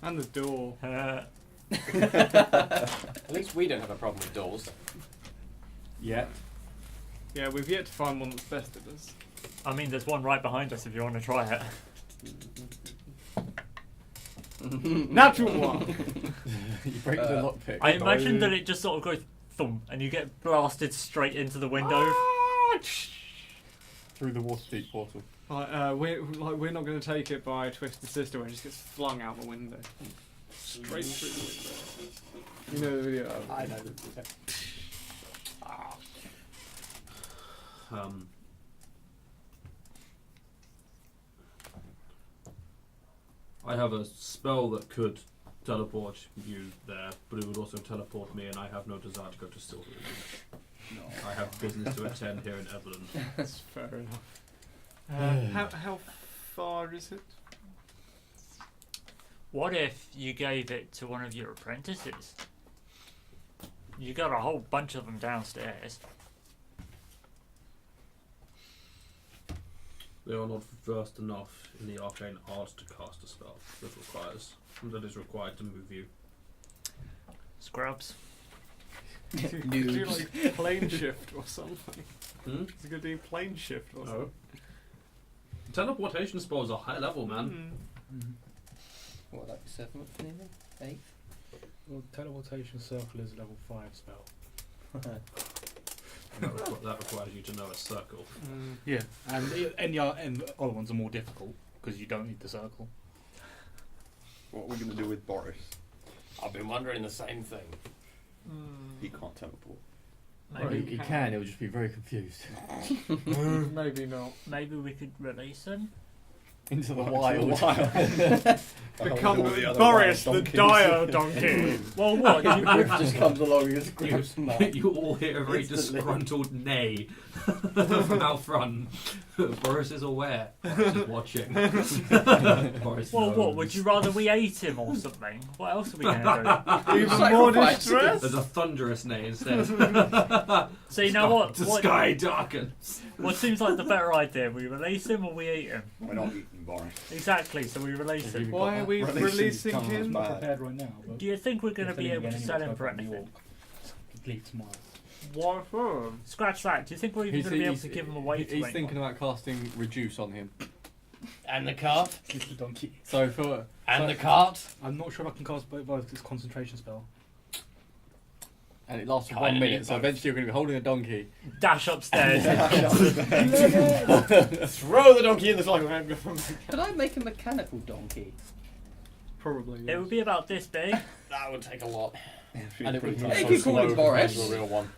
and the door. At least we don't have a problem with doors. Yet. Yeah, we've yet to find one that's bested us. I mean, there's one right behind us if you want to try it. Natural one! You break the lockpick. I imagine that it just sort of goes thump and you get blasted straight into the window. Through the Waterdeep portal. We're not going to take it by Twisted Sister where it just gets flung out the window. Straight through the window. You know the video? I know. I have a spell that could teleport you there, but it would also teleport me, and I have no desire to go to Silver. No. I have business to attend here in Everlund. That's fair enough. How far is it? What if you gave it to one of your apprentices? You got a whole bunch of them downstairs. They are not versed enough in the arcane arts to cast a spell that is required to move you. Scrubs. Could you like plane shift or something? Hmm? Is it going to do plane shift or No. something? Teleportation spells are high level, man. What, like 7th maybe? 8th? Well, teleportation circle is a level 5 spell. That requires you to know a circle. Yeah, and and other ones are more difficult because you don't need the circle. What are we going to do with Boris? I've been wondering the same thing. He can't teleport. Well, he can, he'll just be very confused. Maybe not. Maybe we could release him. Into the Wild. wild. Become all the other Boris, wild the donkeys. dire donkey. Well, what? Griff just comes along and just grabs him up. You all hear a very Instantly. disgruntled neigh from out front. Boris is aware. Boris is watching. Boris Well, what? knows. Would you rather we ate him or something? What else are we going to Even more Sacrifice. distress? There's a thunderous neigh instead. do? So you know what? The sky darkens. What seems like the better idea? We release him or we eat him? We're not eating Boris. Exactly. So we release him. Why are we Releasing releasing comes him? back. Prepared right now, but Do you think we're going to if be they able to get sell any him for stuff, anything? Leave tomorrow. Why for? Scratch that. Do you think we're even going to be able to give him away to He's anyone? thinking about casting Reduce on him. And the cart. Little donkey. So for... And so- the cart. I'm not sure if I can cast both. It's concentration spell. And it lasts for Kinda 1 need minute, so both. eventually you're going to be holding a donkey. Dash upstairs. Throw the donkey in the slime. Could I make a mechanical donkey? Probably. It would be about this big. That would take a lot. And it would Pretty be tough. Hey, so you call slow it Boris. Compared to a real one.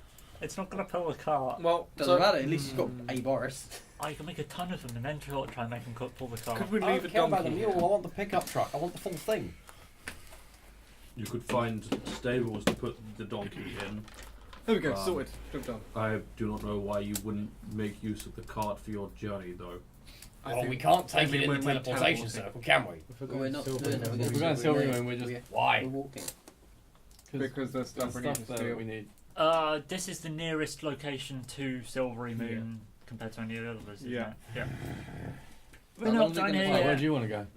It's not going to pull a cart. Well, Doesn't matter, at least he's got a Boris. I can make a ton of them and then try and make them pull the cart. could we I leave a don't care about the donkey? mule. I want the pickup truck. I want the full thing. You could find stables to put the donkey in. There we go, Um, sorted. Job done. I do not know why you wouldn't make use of the cart for your journey, though. Well, we can't take maybe it in the when we're teleportation teleporting. circle, can we? If we're Well, we're not doing it. If we're going to Silver Moon, we're just... Why? We're walking. Because there's stuff we need to stuff steal. that we need. This is the nearest location to Silvery Moon compared to any of the others, isn't Yeah. it? Yeah. How We're long not is it down gonna here take? Right, where yet. do you want to go?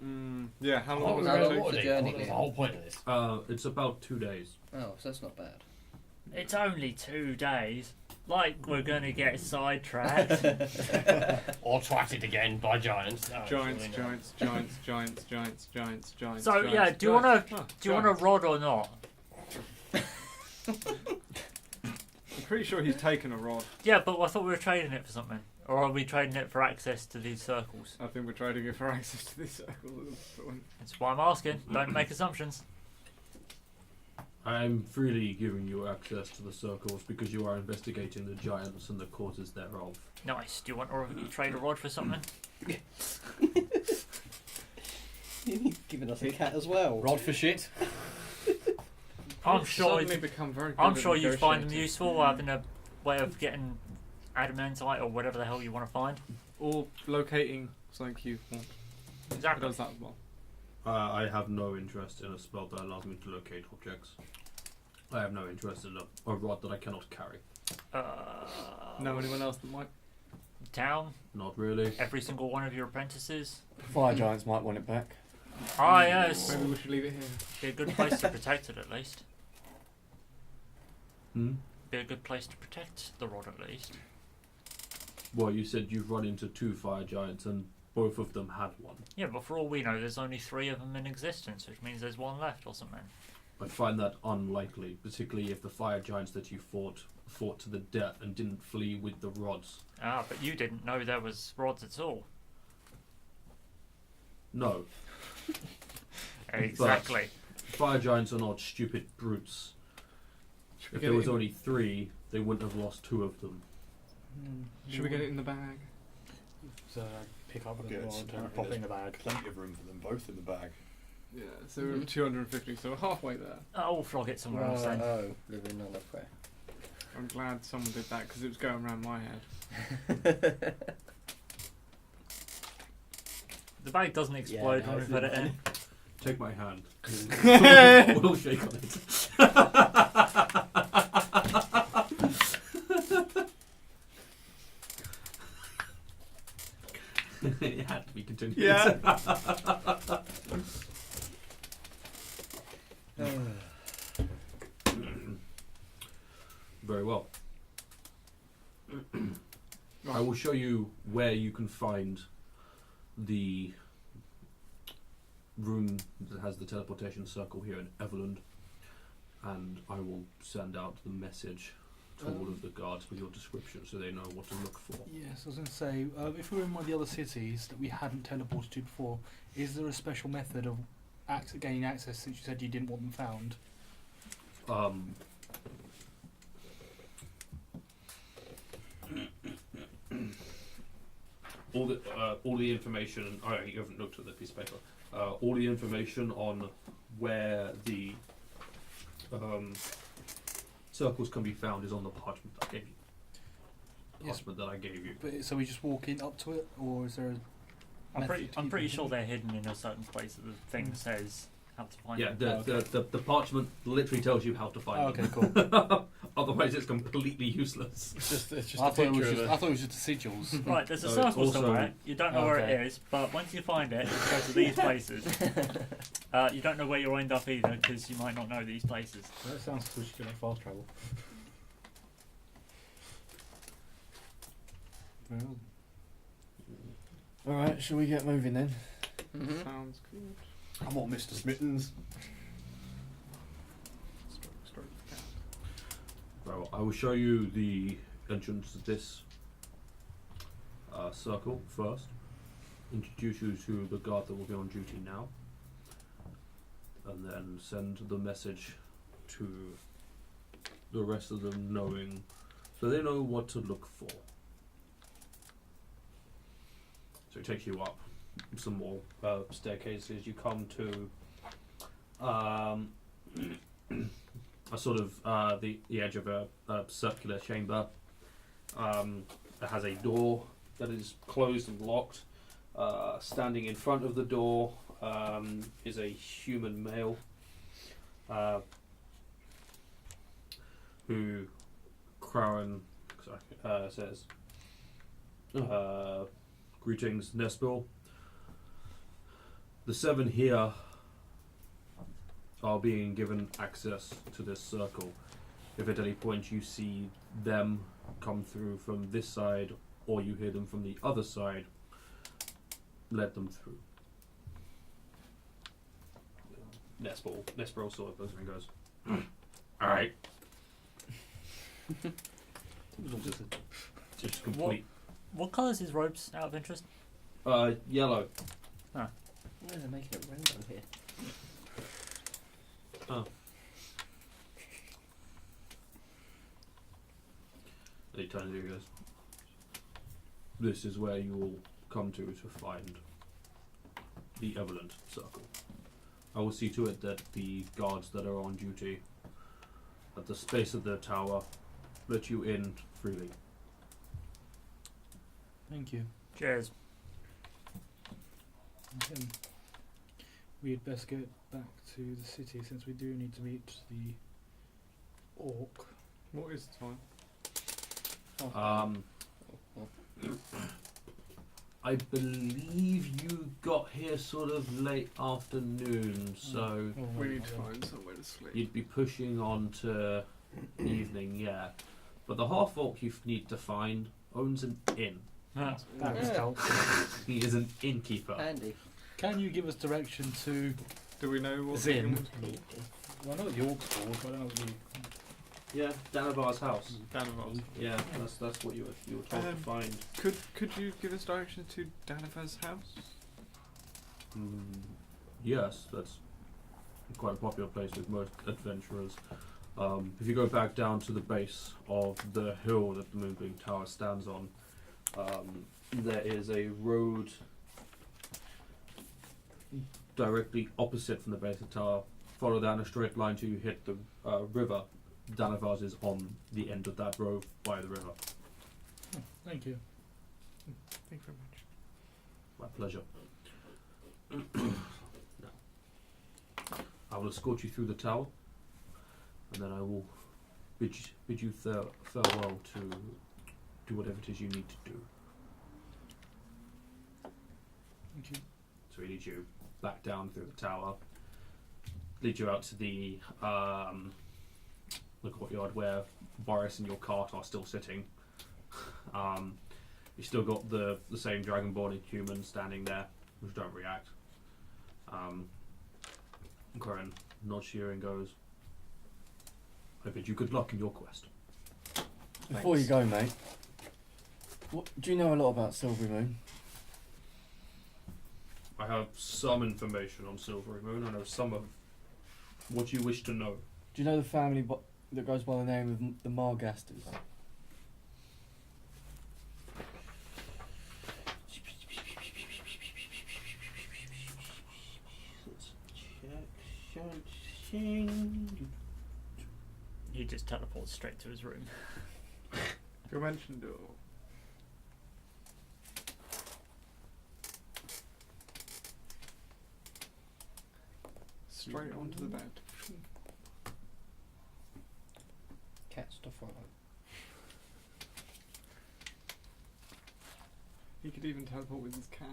Yeah, how What long was was How it long going was to the take? journey What was the then? whole point of this? It's about 2 days. Oh, so that's not bad. It's only 2 days. Like we're going to get sidetracked. Or twatted again by giants. No, Giants, surely not. giants. So giants, yeah, do you want giants. to a rod or not? I'm pretty sure he's taken a rod. Yeah, but I thought we were trading it for something. Or are we trading it for access to these circles? I think we're trading it for access to this circle. That's why I'm asking. Don't make assumptions. I'm freely giving you access to the circles because you are investigating the giants and the causes thereof. Nice. Do you want to trade a rod for something? You've given us a cat as well. Rod for shit. I'm sure. Suddenly become very good I'm at sure you find them negotiating. useful, having a way of getting adamantite or whatever the hell you want to find. Or locating something you want. It Exactly. does that as well. I have no interest in a spell that allows me to locate objects. I have no interest in a rod that I cannot carry. Know anyone else that might? Town. Not really. Every single one of your apprentices. Fire giants might want it back. Ah, yes. Maybe we should leave it here. Be a good place to protect it at least. Hmm? Be a good place to protect the rod at least. Well, you said you've run into 2 fire giants and both of them had one. Yeah, but for all we know, there's only 3 of them in existence, which means there's 1 left or something. I find that unlikely, particularly if the fire giants that you fought to the death and didn't flee with the rods. Ah, but you didn't know there was rods at all. No. Exactly. Fire giants are not stupid brutes. If there was only 3, they wouldn't have lost 2 of them. Should we get it in the bag? So pick up the Okay, rod it's and apparently pop it there's in the bag. Plenty of room for them both in the bag. Yeah, so we're at 250, so we're halfway there. Oh, we'll flog it somewhere else then. Oh, living another prayer. I'm glad someone did that because it was going around my head. The bag doesn't explode no, when we put it in. Take my hand. We'll shake on it. It had to be continued. Yeah. Very well. I will show you where you can find the room that has the teleportation circle here in Everlund, and I will send out the message to all of the guards with your description so they know what to look for. Yes, I was going to say, if we were in one of the other cities that we hadn't teleported to before, is there a special method of gaining access since you said you didn't want them found? All the information. Oh, you haven't looked at the piece of paper. All the information on where the circles can be found is on the parchment I gave you. Yes. Parchment that I gave you. But so we just walk in up to it, or is there a I'm method pretty, to I'm keep pretty them sure hidden? they're hidden in a certain place that the thing says how to find Yeah, them. the parchment literally tells you how to find Oh, them. okay, cool. Otherwise, it's completely useless. It's just I a thought, it was picture just, of I thought it was just the sigils. Right, there's a So it's circle also- somewhere. You don't know where Okay. it is, but once you find it, you go to these places. You don't know where you'll end up either, because you might not know these places. That sounds cool. You can fast travel. Well, Alright, shall we get moving then? Mm-hmm. Sounds good. Come on, Mr. Smittens. Stroke the cat. Well, I will show you the entrance to this circle first. Introduce you to the guard that will be on duty now, and then send the message to the rest of them, knowing so they know what to look for. So it takes you up some more staircases. You come to a sort of the edge of a circular chamber. It has a door that is closed and locked. Standing in front of the door is a human male who Crowan says, "Greetings, Nespil. The 7 here are being given access to this circle. If at any point you see them come through from this side or you hear them from the other side, let them through. Nesbro sort of goes and goes, alright. Just complete. What colour's his robes, out of interest? Yellow. Why are they making it rainbow here? He turns to you and goes, this is where you will come to find the Everlund circle. I will see to it that the guards that are on duty at the space of the tower let you in freely. Thank you. Cheers. We had best get back to the city since we do need to meet the orc. What is the time? I believe you got here sort of late afternoon, so We need to find somewhere to sleep. you'd be pushing on to evening, yeah. But the half orc you need to find owns an inn. That Yeah. helps. He is an innkeeper. Handy. Can you give us direction to? Do we know what Zin. the Well, I know what the orc's called, but I don't know what the. Yeah, Danavar's house. Danavar's? Yeah, that's what you were told to find. Could you give us directions to Danavar's house? Yes, that's quite a popular place with most adventurers. If you go back down to the base of the hill that the Moonbeam Tower stands on, there is a road directly opposite from the base of the tower. Follow down a straight line till you hit the river. Danavar's is on the end of that road by the river. Oh, thank you. Thank you very much. My pleasure. Now, I will escort you through the tower, and then I will bid you farewell to do whatever it is you need to do. Thank you. So he leads you back down through the tower, leads you out to the courtyard where Boris and your cart are still sitting. You've still got the same dragonborn humans standing there, which don't react. Corin nods to you and goes, I bid you good luck in your quest. Before you go, mate, do you know a lot about Silvery Moon? I have some information on Silvery Moon. I know some of what you wish to know. Do you know the family that goes by the name of the Margasters? He just teleports straight to his room. You mentioned it all. Straight onto the bed. Cat stuff like that. He could even teleport with his cat.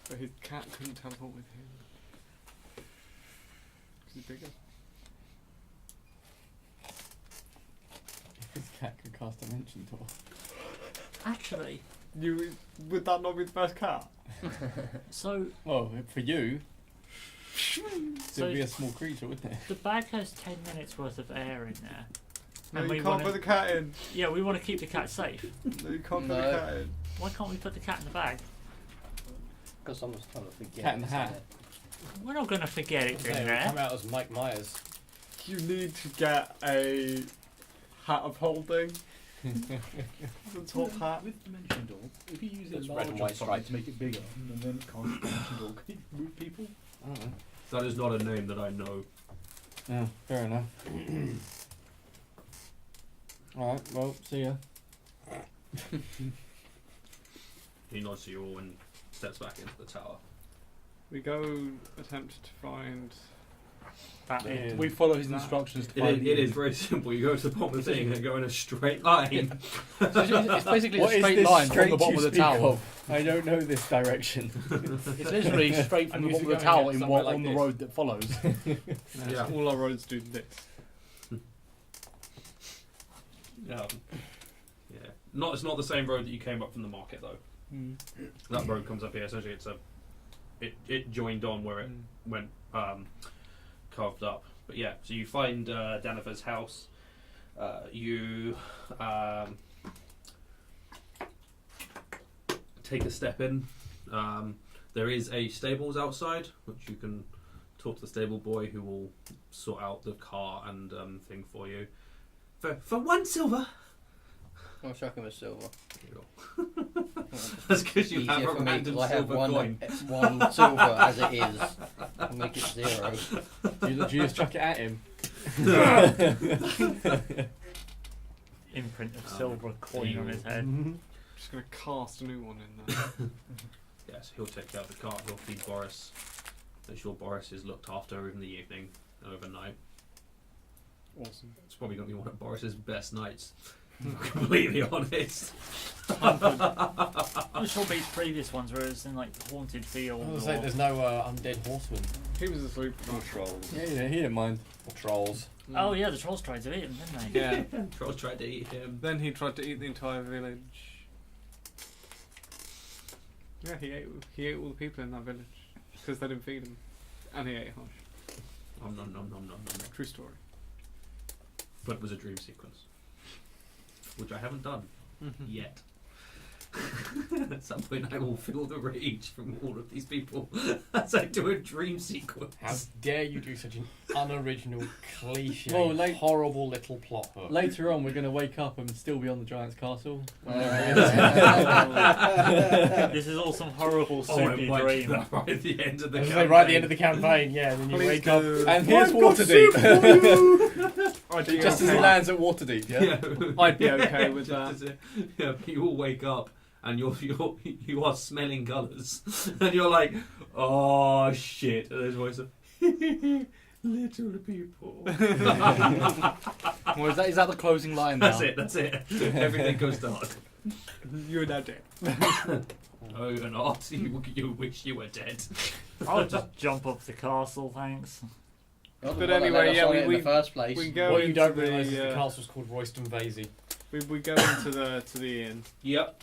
But his cat couldn't teleport with him. 'Cause he's bigger. His cat could cast Dimension Door. Actually, Would that not be the best cat? so Well, for you, So- it'd be a small creature, wouldn't it? the bag has 10 minutes worth of air in there. No, And you we can't wanna- put the cat in. Yeah, we want to keep the cat safe. No, you can't put No. the cat in. Why can't we put the cat in the bag? Because someone's trying to forget. Cat in the isn't Hat. it? We're not going to forget it in Come there. out as Mike Myers. You need to get a hat of holding. The top hat. With Dimension Door, if you use It's it red large and on white something stripe. to make it bigger, and then it can't Dimension Door, can you move people? I don't know. That is not a name that I know. Yeah, fair enough. Alright, well, see ya. He nods to you all and steps back into the tower. We go attempt to find That is. We follow his instructions to find It is very simple. You go to the bottom of the thing and go in a straight line. It's basically What a is straight this line from straight the bottom you of the speak tower. of? I don't know this direction. It's literally straight from I'm the used bottom of to the tower going in somewhere what like on the this. road that follows. Yeah. All our roads do this. Yeah. It's not the same road that you came up from the market though. Mm. That road comes up here. Essentially, it joined on where it went carved up. But yeah, so you find Danifer's house. You take a step in. There is a stables outside, which you can talk to the stable boy, who will sort out the car and thing for you for 1 silver. I'll chuck him a silver. That's because you have Easier a for me, random 'cause I have silver one, coin. one silver as it is. I'll make it 0. Do you just chuck it at him? Imprint of silver coin on his head. Just going to cast a new one in there. Yes, he'll take care of the car. He'll feed Boris. Make sure Boris is looked after in the evening and overnight. Awesome. It's probably going to be one of Boris's best nights. I'm completely honest. I'm sure these previous ones where it's in like haunted field. I was or- say there's no undead horseman. He was asleep. Or trolls. Yeah, he didn't mind. Or trolls. Oh yeah, the trolls tried to eat him, didn't they? Yeah. Trolls tried to eat him. Then he tried to eat the entire village. Yeah, he ate all the people in that village because they didn't feed him, and he ate Hush. Nom nom nom nom nom nom. True story. But it was a dream sequence, which I haven't done yet. At some point, I will feel the rage from all of these people as I do a dream sequence. How dare you do such an unoriginal, cliche, Well, like- horrible little plot hook? Later on, we're going to wake up and still be on the giant's castle. This is all some horrible Oh, it soupy might be dream. right at the end of the I was campaign. gonna say, right at the end of the campaign, yeah, and then you Please wake up. do. And here's Waterdeep. I'd be Just as he okay. lands at Waterdeep, yeah? Yeah. I'd be okay with Just that. as yeah, you all wake up and you are smelling colours, and you're like, oh shit! And there's a voice of little people. Well, is that the closing line now? That's it. Everything goes dark. You're now dead. Oh, you're not. You wish you were dead. I'll just jump off the castle, thanks. But anyway, yeah, in the first place. we go What you into don't realise is the the castle's called Royston Vasey. we go into the inn. Yep.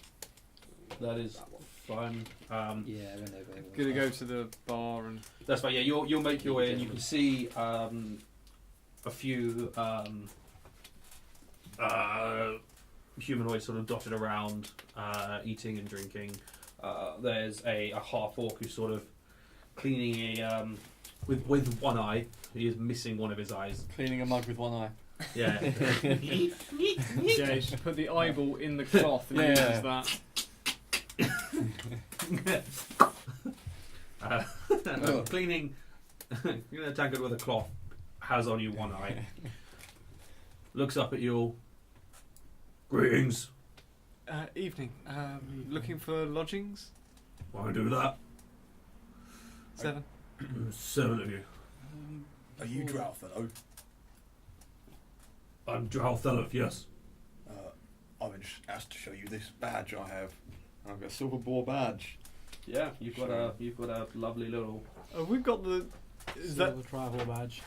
That is fine. Yeah, when they Gonna go to the bar and That's fine. Yeah, you'll make your way, and you can see a few humanoids sort of dotted around, eating and drinking. There's a half orc who's sort of cleaning a with one eye. He is missing one of his eyes. Cleaning a mug with one eye. Yeah. yeah, you should put the eyeball in the cloth and Yeah. use that. Cleaning, tangled with a cloth, has on you one eye. Looks up at you all. Greetings. Evening. Looking for lodgings? Want to do that? 7. 7 of you. Are you Drow fellow? I'm Dralthelov, yes. I've been asked to show you this badge I have. I've got a silver boar badge. Yeah, you've got a lovely little. We've got the. Is that the travel badge?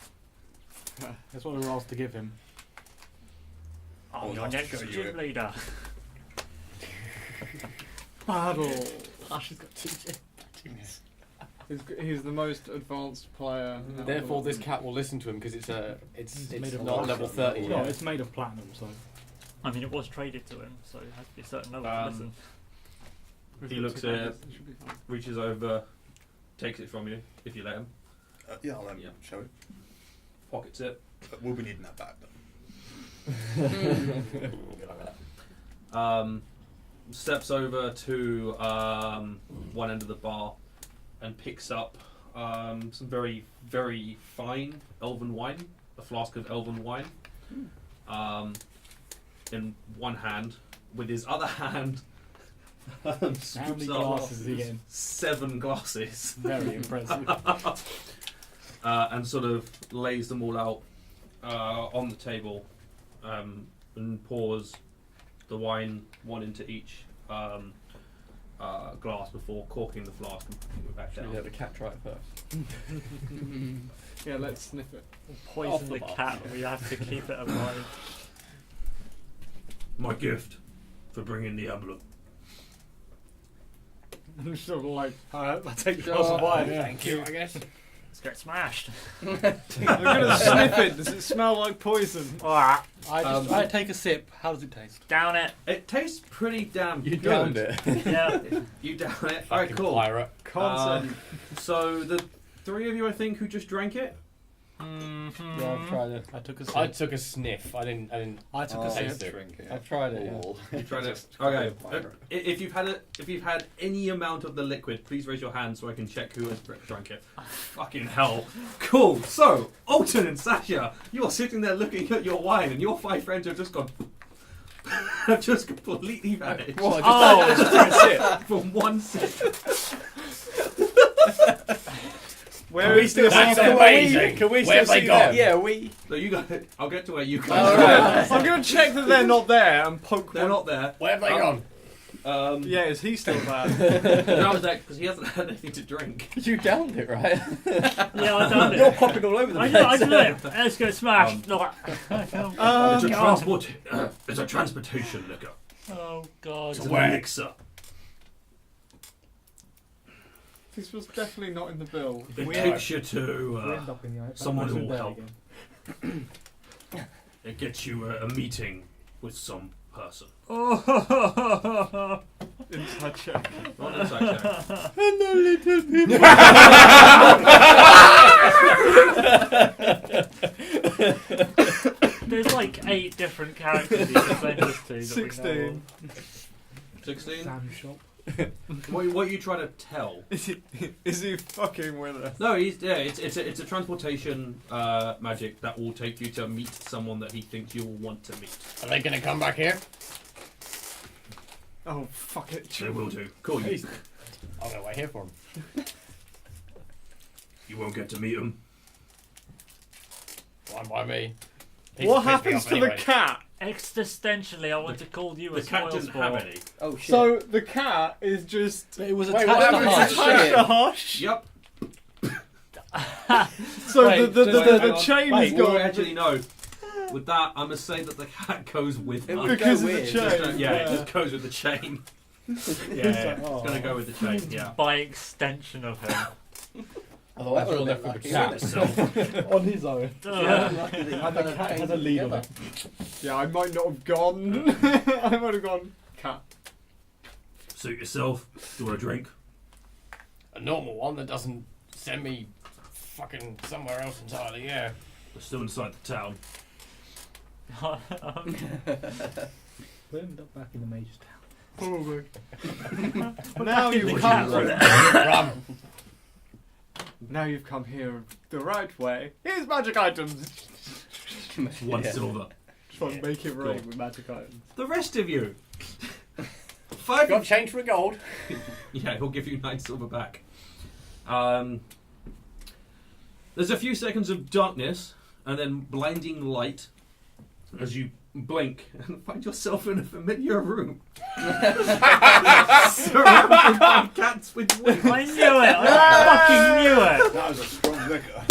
That's what we were asked to give him. I'm I'll your have to next show you gym it. leader. battle? Hush has got 2 badges. He's the most advanced player. Therefore, this cat will listen to him because it's made of not glass. level 30 No, yet. it's made of platinum, so. I mean, it was traded to him, so it has to be a certain level. Listen. He looks at it, reaches over, takes it from you if you let him. Yeah, I'll let him Yeah. show it. Pockets it. But we'll be needing that back Um, steps over to one end of the bar and picks up some very, very fine elven wine, a flask of elven wine, in one hand. With his other hand, How many scoops up glasses is he getting? 7 glasses. Very impressive. and sort of lays them all out on the table, and pours the wine one into each glass before corking the flask and putting it back Should we down. let the cat try it first? Yeah, let's sniff it. Poison Off the the bar. cat. We have to keep it alive. My gift for bringing the emblem. I'm sort of like, I take the glass of wine. Yeah. Thank you, I guess. Let's get smashed. I'm gonna sniff it. Does it smell like poison? I take a sip. How does it taste? Down it. It tastes pretty damn You good. downed it. Yeah. You down it. Fucking Alright, cool. pirate. Can't So the three of you, I think, who just drank it. Yeah, I've tried it. I took a sip. I took a sniff. I didn't. I took a taste sip. it. Drink it. I've tried it. Yeah. All. You tried it. Just Okay. pirate. If you've had any amount of the liquid, please raise your hand so I can check who has drank it. Fucking hell. Cool. So Alton and Sasha, you're sitting there looking at your wine, and your 5 friends have just gone. Have just completely vanished. What? Oh. Just took a sip. From one sip. Where is this? That's Can we- amazing. Can we Where have still they see gone? them? Yeah, we. So you guys, I'll get to where you guys. All are. right. I'm gonna check that they're not there and poke They're one. not there. Where have they gone? Yeah, is he still there? No, was that because he hasn't had anything to drink. You downed it, right? Yeah, I done You're it. popping all over the I place. know it. Let's get smashed. It's a transport. It's a transportation liquor. Oh god. It's an Where? elixir. This was definitely not in the bill. It takes you to up in the someone who will help. It gets you a meeting with some person. Oh. Inside check. Not inside check. Hello, little people. There's like 8 different characters you can send us to. That we know 16. 16. Sam shop. What are you trying to tell? Is he fucking with us? No, it's a transportation magic that will take you to meet someone that he thinks you will want to meet. Are they going to come back here? Oh, fuck it. They will do. Cool. You I'm going to wait here for them. won't get to meet him. Fine by me. What happens to the cat? Existentially, I want to call you a The cat spoil didn't have sport. any. Oh shit. So the cat is just It was Wait, attached what to happened to Hush. the attached to Hush. Yep. So Wait, the chain Wait, is Well, gone actually, no. With that, I must say that the cat goes with It us. would because go of the weird. chain. Yeah, it just goes with the chain. Yeah, it's gonna go with the chain. Yeah. By extension of him. Otherwise, That you're would've left with the been cat. Itself. On his own. Lucky that you And the kind of cat has chained a lead on together. it. Yeah, I might not have gone. I might have gone cat. Suit yourself. Do you want a drink? A normal one that doesn't send me fucking somewhere else entirely, yeah. We're still inside the town. We ended up back in the Major's town. Probably. Now in you've the come. cat. Rum. Now you've come here the right way. Here's magic items. One Yeah. silver. Try and make it rain Cool. with magic items. The rest of you. 5. Got change for gold. Yeah, he'll give you 9 silver back. There's a few seconds of darkness and then blinding light as you blink and find yourself in a familiar room. Surrounded by cats with wings. I knew it! I fucking knew it! That was a strong liquor.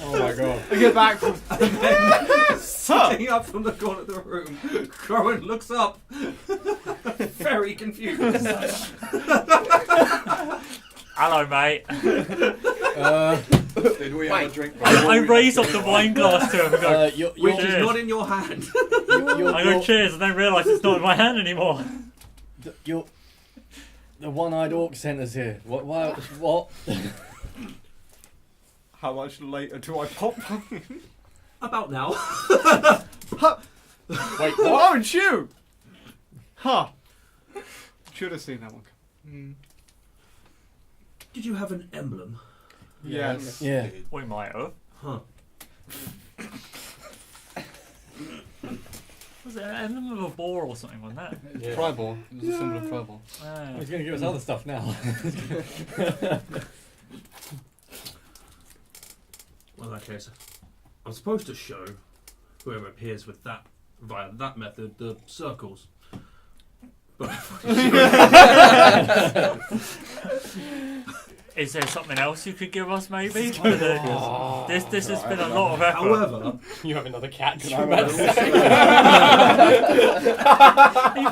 Oh my god. I get back from. Sitting up from the corner of the room, Crowan looks up, very confused. Hello, mate. Did we have a drink? I raise up the wine glass to him and go, Which is Cheers. not in your hand. I go, cheers, and then realise it's not in my hand anymore. You're the one-eyed orc sent us here. What? How much later do I pop? About now. Wait, Oh, and you! Huh. Should have seen that one. Did you have an emblem? Yes. Yeah. We might have. Huh. Was it an emblem of a boar or something, wasn't that? Yeah. Tribal. It was a symbol of tribal. Oh. He's going to give us other stuff now. In that case, I'm supposed to show whoever appears with that via that method the circles. But Is there something else you could give us, maybe? This has been a lot of effort. however, You have another cat. Can Can I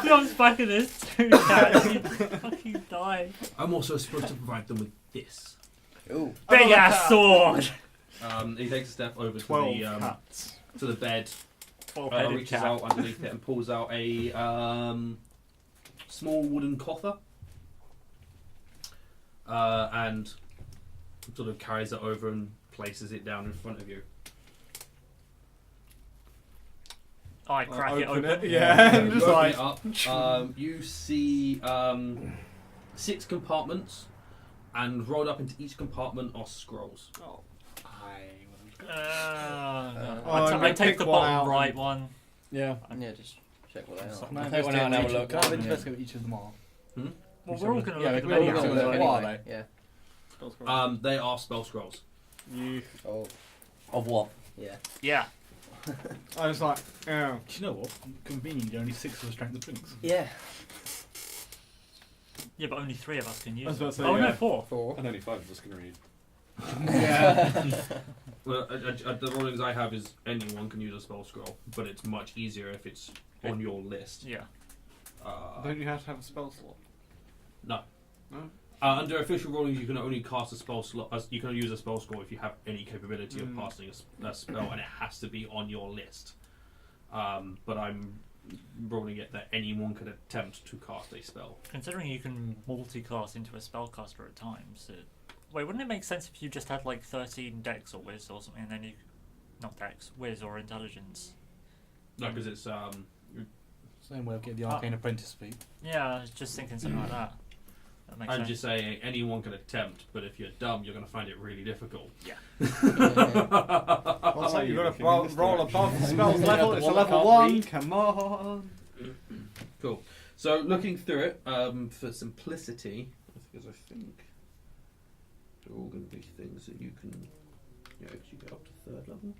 He comes back in his two cats. He fucking die. I'm also supposed to provide them with this. Ooh. Big ass sword. He takes a step over to 12 the cats. to the bed, 12-headed reaches cat. out underneath it and pulls out a small wooden coffer, and sort of carries it over and places it down in front of you. I crack it open. Yeah, and You just open like it up. You see 6 compartments, and rolled up into each compartment are scrolls. oh, No. Oh, I I'm gonna take pick the one bottom out. right one. Yeah. Yeah, just check what they are. Can I Take one out and have a investigate look. Can I investigate what each of them are? Well, we're all going to Yeah, look at the we're all menu. gonna as look well. at Anyway, yeah. They are spell scrolls. you. Oh, Of what? yeah. Yeah. I was like, oh. Do you know what? Conveniently, only 6 of us drank the drinks. Yeah. Yeah, but only 3 of us can I use was it. about to say, Oh, yeah. no, 4. 4. And only 5 of us can read. Yeah. Well, the rulings I have is anyone can use a spell scroll, but it's much easier if it's on your list. Yeah. Don't you have to have a spell slot? No. No? Under official rulings, you can only cast a spell slot. You can only use a spell scroll if you have any capability of casting a spell, and it has to be on your list. But I'm ruling it that anyone can attempt to cast a spell. Considering you can multi-class into a spellcaster at times, wait, wouldn't it make sense if you just had like 13 dex or whiz or something, and then you, not dex, whiz or intelligence? No, because it's Same way of getting the Arcane Apprentice feat. Yeah, I was just thinking something like that. That makes I'm sense. just saying anyone can attempt, but if you're dumb, you're going to find it really difficult. Yeah. What's that? You've got to roll above the spell's Yeah, level. the It's a one that level can't 1. read. Come on. Cool. So looking through it, for simplicity, because I think they're all going to be things that you can, because you get up to 3rd level.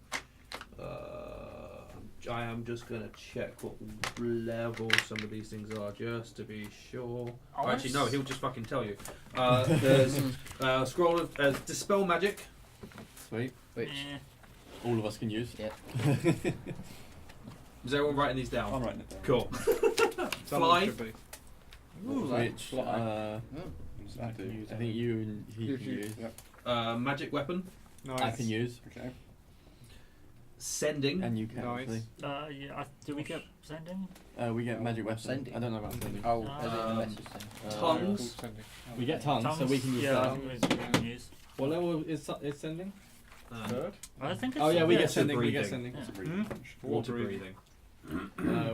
I am just going to check what level some of these things are, just to be sure. Oh, Actually, no, he'll just fucking tell you. There's scroll of dispel magic. Sweet. Which, Eh. All of us can use. yeah. Is everyone writing these down? I'm writing it down. Cool. Someone Fly. should be. Which Fly. I think you and he You can choose. use. Magic weapon. Nice. I can use. Okay. Sending. And you can. Nice. actually. Yeah, do we get sending? We get magic weapon. Sending. I don't know about sending. Oh, as in the Um, message thing. Tongues. We get tongues, so we can use yeah, that. I think we can use. What level is sending? Third. I think it's Oh yeah, we get it's sending. We breathing. get sending. It's a Yeah. breathing punch. Water breathing.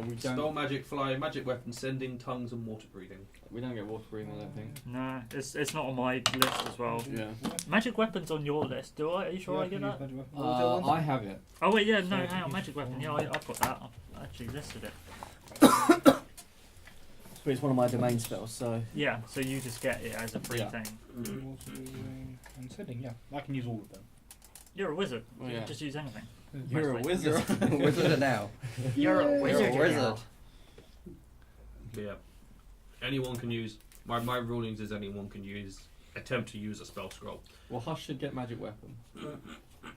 We Spell don't. magic, fly, magic weapon, sending, tongues, and water breathing. We don't get water breathing. I don't think. No, it's not on my list as well. Yeah. Magic weapons on your list. Do I? Are you sure I get that? I have it. Oh wait, yeah, no, hang on, magic weapon. Yeah, I've got that. I've actually listed it. But it's one of my domain spells, so. Yeah, so you just get it as a free Yeah. thing. And sending, yeah. I can use all of them. You're a wizard. Oh, You yeah. can just use anything. You're a Mostly. wizard. Wizard now. You're a You're wizard. a wizard. But yeah. Anyone can use. My rulings is anyone can use. Attempt to use a spell scroll. Well, Hush should get magic weapon.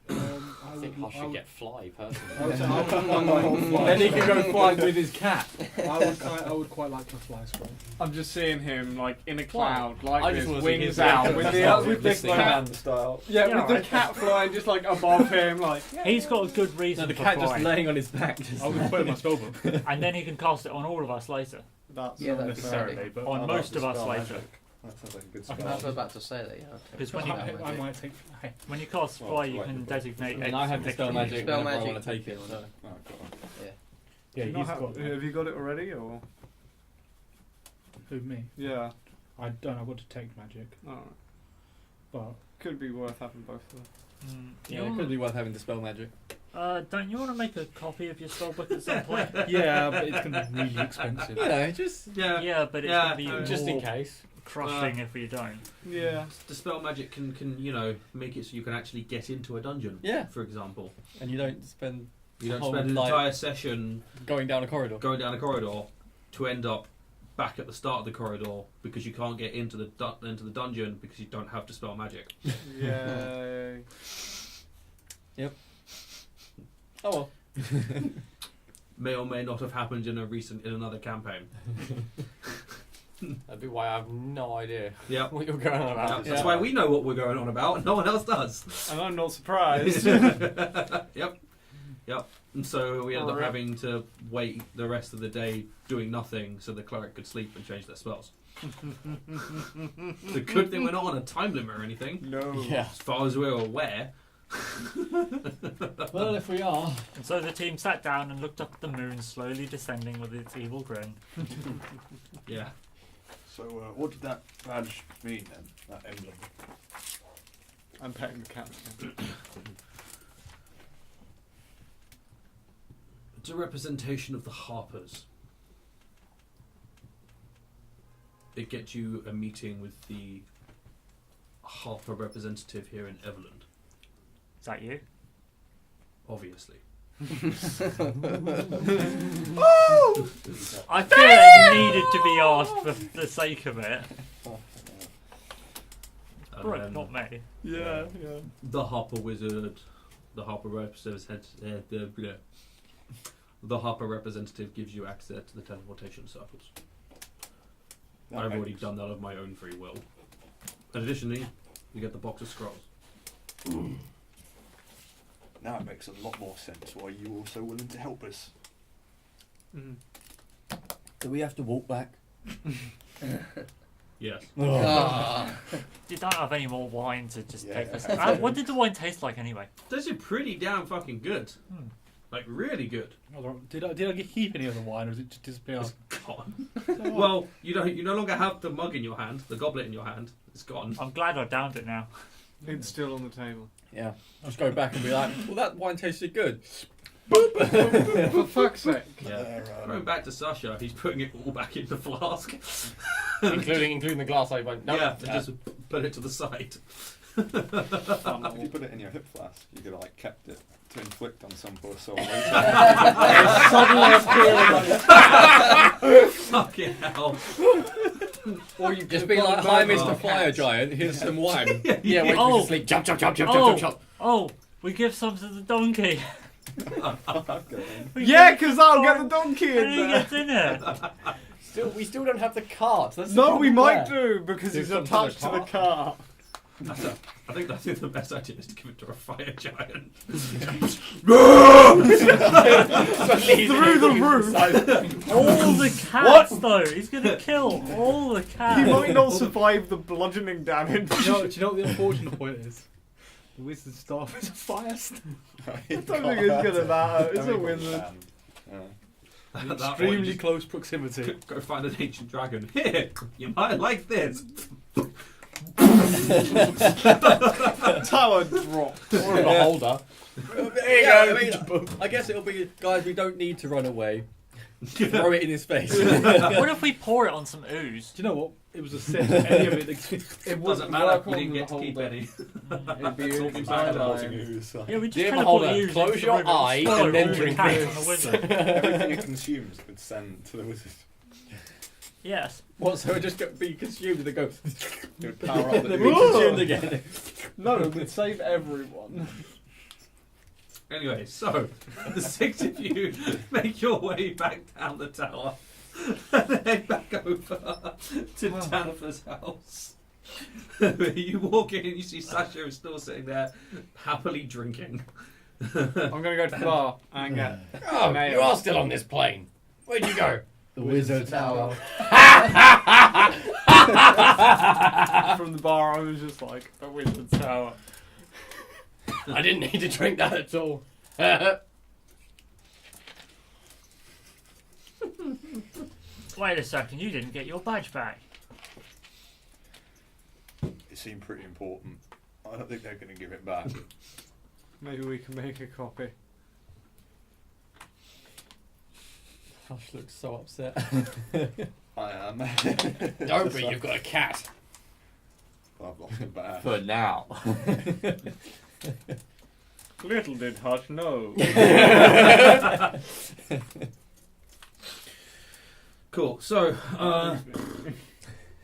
I think I should get fly personally. Then he can go fly with his cat. I would quite like to fly scroll. I'm just seeing him like in a cloud, like I this, just wanna see his wings out, with the cat. style. Yeah, Yeah, with the right. cat flying just like above him, like. He's got a good reason No, the for cat just flying, laying on his back. Just I would put it in my spellbook. and then he can cast it on all of us later. That's Yeah, not that'd be necessarily, handy. but On most of us later. That sounds like a good I can I was spell. about to say that, yeah. Because when you I might take fly. when you cast Well, fly, you like can the book. designate. and I have X dispel magic Spell whenever I magic. want to take it. So. Oh, God. Yeah, Do you he's not got. have you got it already, or? Who, me? Yeah. I don't. I've got detect magic. Alright. But Could be worth having both of them. Yeah, it could be worth having dispel magic. Don't you want to make a copy of your spellbook at some point? yeah, but it's going to be really expensive. You know, just Yeah. Yeah, but it's Yeah, going to be just more in case. crushing if we don't. Yeah. Dispel magic can make it so you can actually get into a dungeon. Yeah. For example, And you don't spend you don't whole spend an night entire session going down a corridor. going down a corridor to end up back at the start of the corridor because you can't get into the dungeon because you don't have dispel magic. Yay. Oh well. May or may not have happened in another campaign. That'd be why I have no idea Yep. what you're going on about. That's why we know what we're going on about, and no one else does. And I'm not surprised. Yep. And so we ended up Alright. having to wait the rest of the day doing nothing so the cleric could sleep and change their spells. The good thing we're not on a time limit or anything, No. Yeah. as far as we're aware. Well, if we are. And so the team sat down and looked up at the moon slowly descending with its evil grin. Yeah. So, what did that badge mean then? That emblem? I'm petting the cat again. It's a representation of the Harpers. It gets you a meeting with the Harper representative here in Everlund, Is that you? obviously. I feel it needed to be asked for the sake of it. And Brooke, then not me. Yeah. the Harper wizard, the Harper the Harper representative gives you access to the teleportation circles. I've already done that of my own free will. And additionally, you get the box of scrolls. Now it makes a lot more sense why you were so willing to help us. Mm. Do we have to walk back? Yes. Ah. You don't have any more wine to just Yeah. take this. What did the wine taste like anyway? Those are pretty damn fucking good. Like, really good. Did I keep any of the wine, or was it just disappear? It's gone. Well, you no longer have the mug in your hand, the goblet in your hand. It's gone. I'm glad I downed it now. It's still on the table. Yeah. Just go back and be like, well, that wine tasted good. For fuck's sake. Yeah. Going back to Sasha, he's putting it all back in the flask. including the glass I went. No, Yeah, and just put it to the side. If you put it in your hip flask, you could like kept it to inflict on some poor soul later. Suddenly appearing. Fucking hell. Or you just be like, hi, Mr. Fire Giant, here's some wine. Yeah, wait Oh. to sleep. Jump, jump, jump, jump, Oh. jump, jump, jump. Oh, we give some to the donkey. We Yeah, give- because I'll get the donkey How in do he there. get in it? We still don't have the cart. That's the No, we problem might there. do because Do he's some to attached the to the car. I think the best idea is to give it to a fire giant. Through the roof. All the cats, though. He's gonna kill all the He cats. might not survive the bludgeoning damage. Do you know what the unfortunate point is? The wizard's staff is a fire staff. I don't think it's gonna matter. It's a wizard. At that Extremely point, close proximity. just go find an ancient dragon. Here, you might like this. Tower drop. Or a beholder. There you go. I guess it'll be, guys, we don't need to run away. Throw it in his face. What if we pour it on some ooze? Do you know what? It was a set. Any of it. It Doesn't matter. We didn't get to keep any. It'd be Talking inside back eye. about Yeah, we just Dear teleport beholder, the ooze close into the your river eye swallow and then all the drink cats it. on the wizard. Everything it consumes would send to the wizard. Yes. What, so it just be consumed and then go, It would power up and then the be Whoa. consumed again. No, it would save everyone. Anyway, so the six of you make your way back down the tower and head back over to Danforth's house. You walk in and you see Sasha is still sitting there, happily drinking. I'm gonna go to the bar and get. Oh, Nailed. you are still on this plane. Where'd you go? The wizard tower. From the bar, I was just like, the wizard tower. I didn't need to drink that at all. Wait a second, you didn't get your badge back. It seemed pretty important. I don't think they're going to give it back. Maybe we can make a copy. Hush looks so upset. I am. Don't be, you've got a cat. I've lost the badge. For now. Little did Hush know. Cool. So,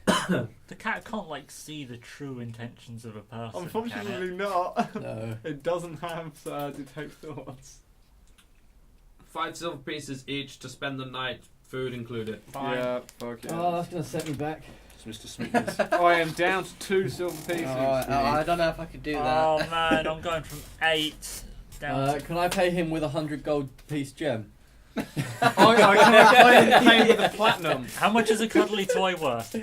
The cat can't like see the true intentions of a person. Can it? Unfortunately not. No. It doesn't have detect thoughts. 5 silver pieces each to spend the night, food included. Fine. Yeah, fuck yeah. Oh, that's gonna set me back. It's Mr. Sweetness. I am down to 2 silver pieces. I don't know if I could do that. Oh man, I'm going from 8 down to Can I pay him with 100 gold piece gem? I can pay with a platinum. How much is a cuddly toy worth? We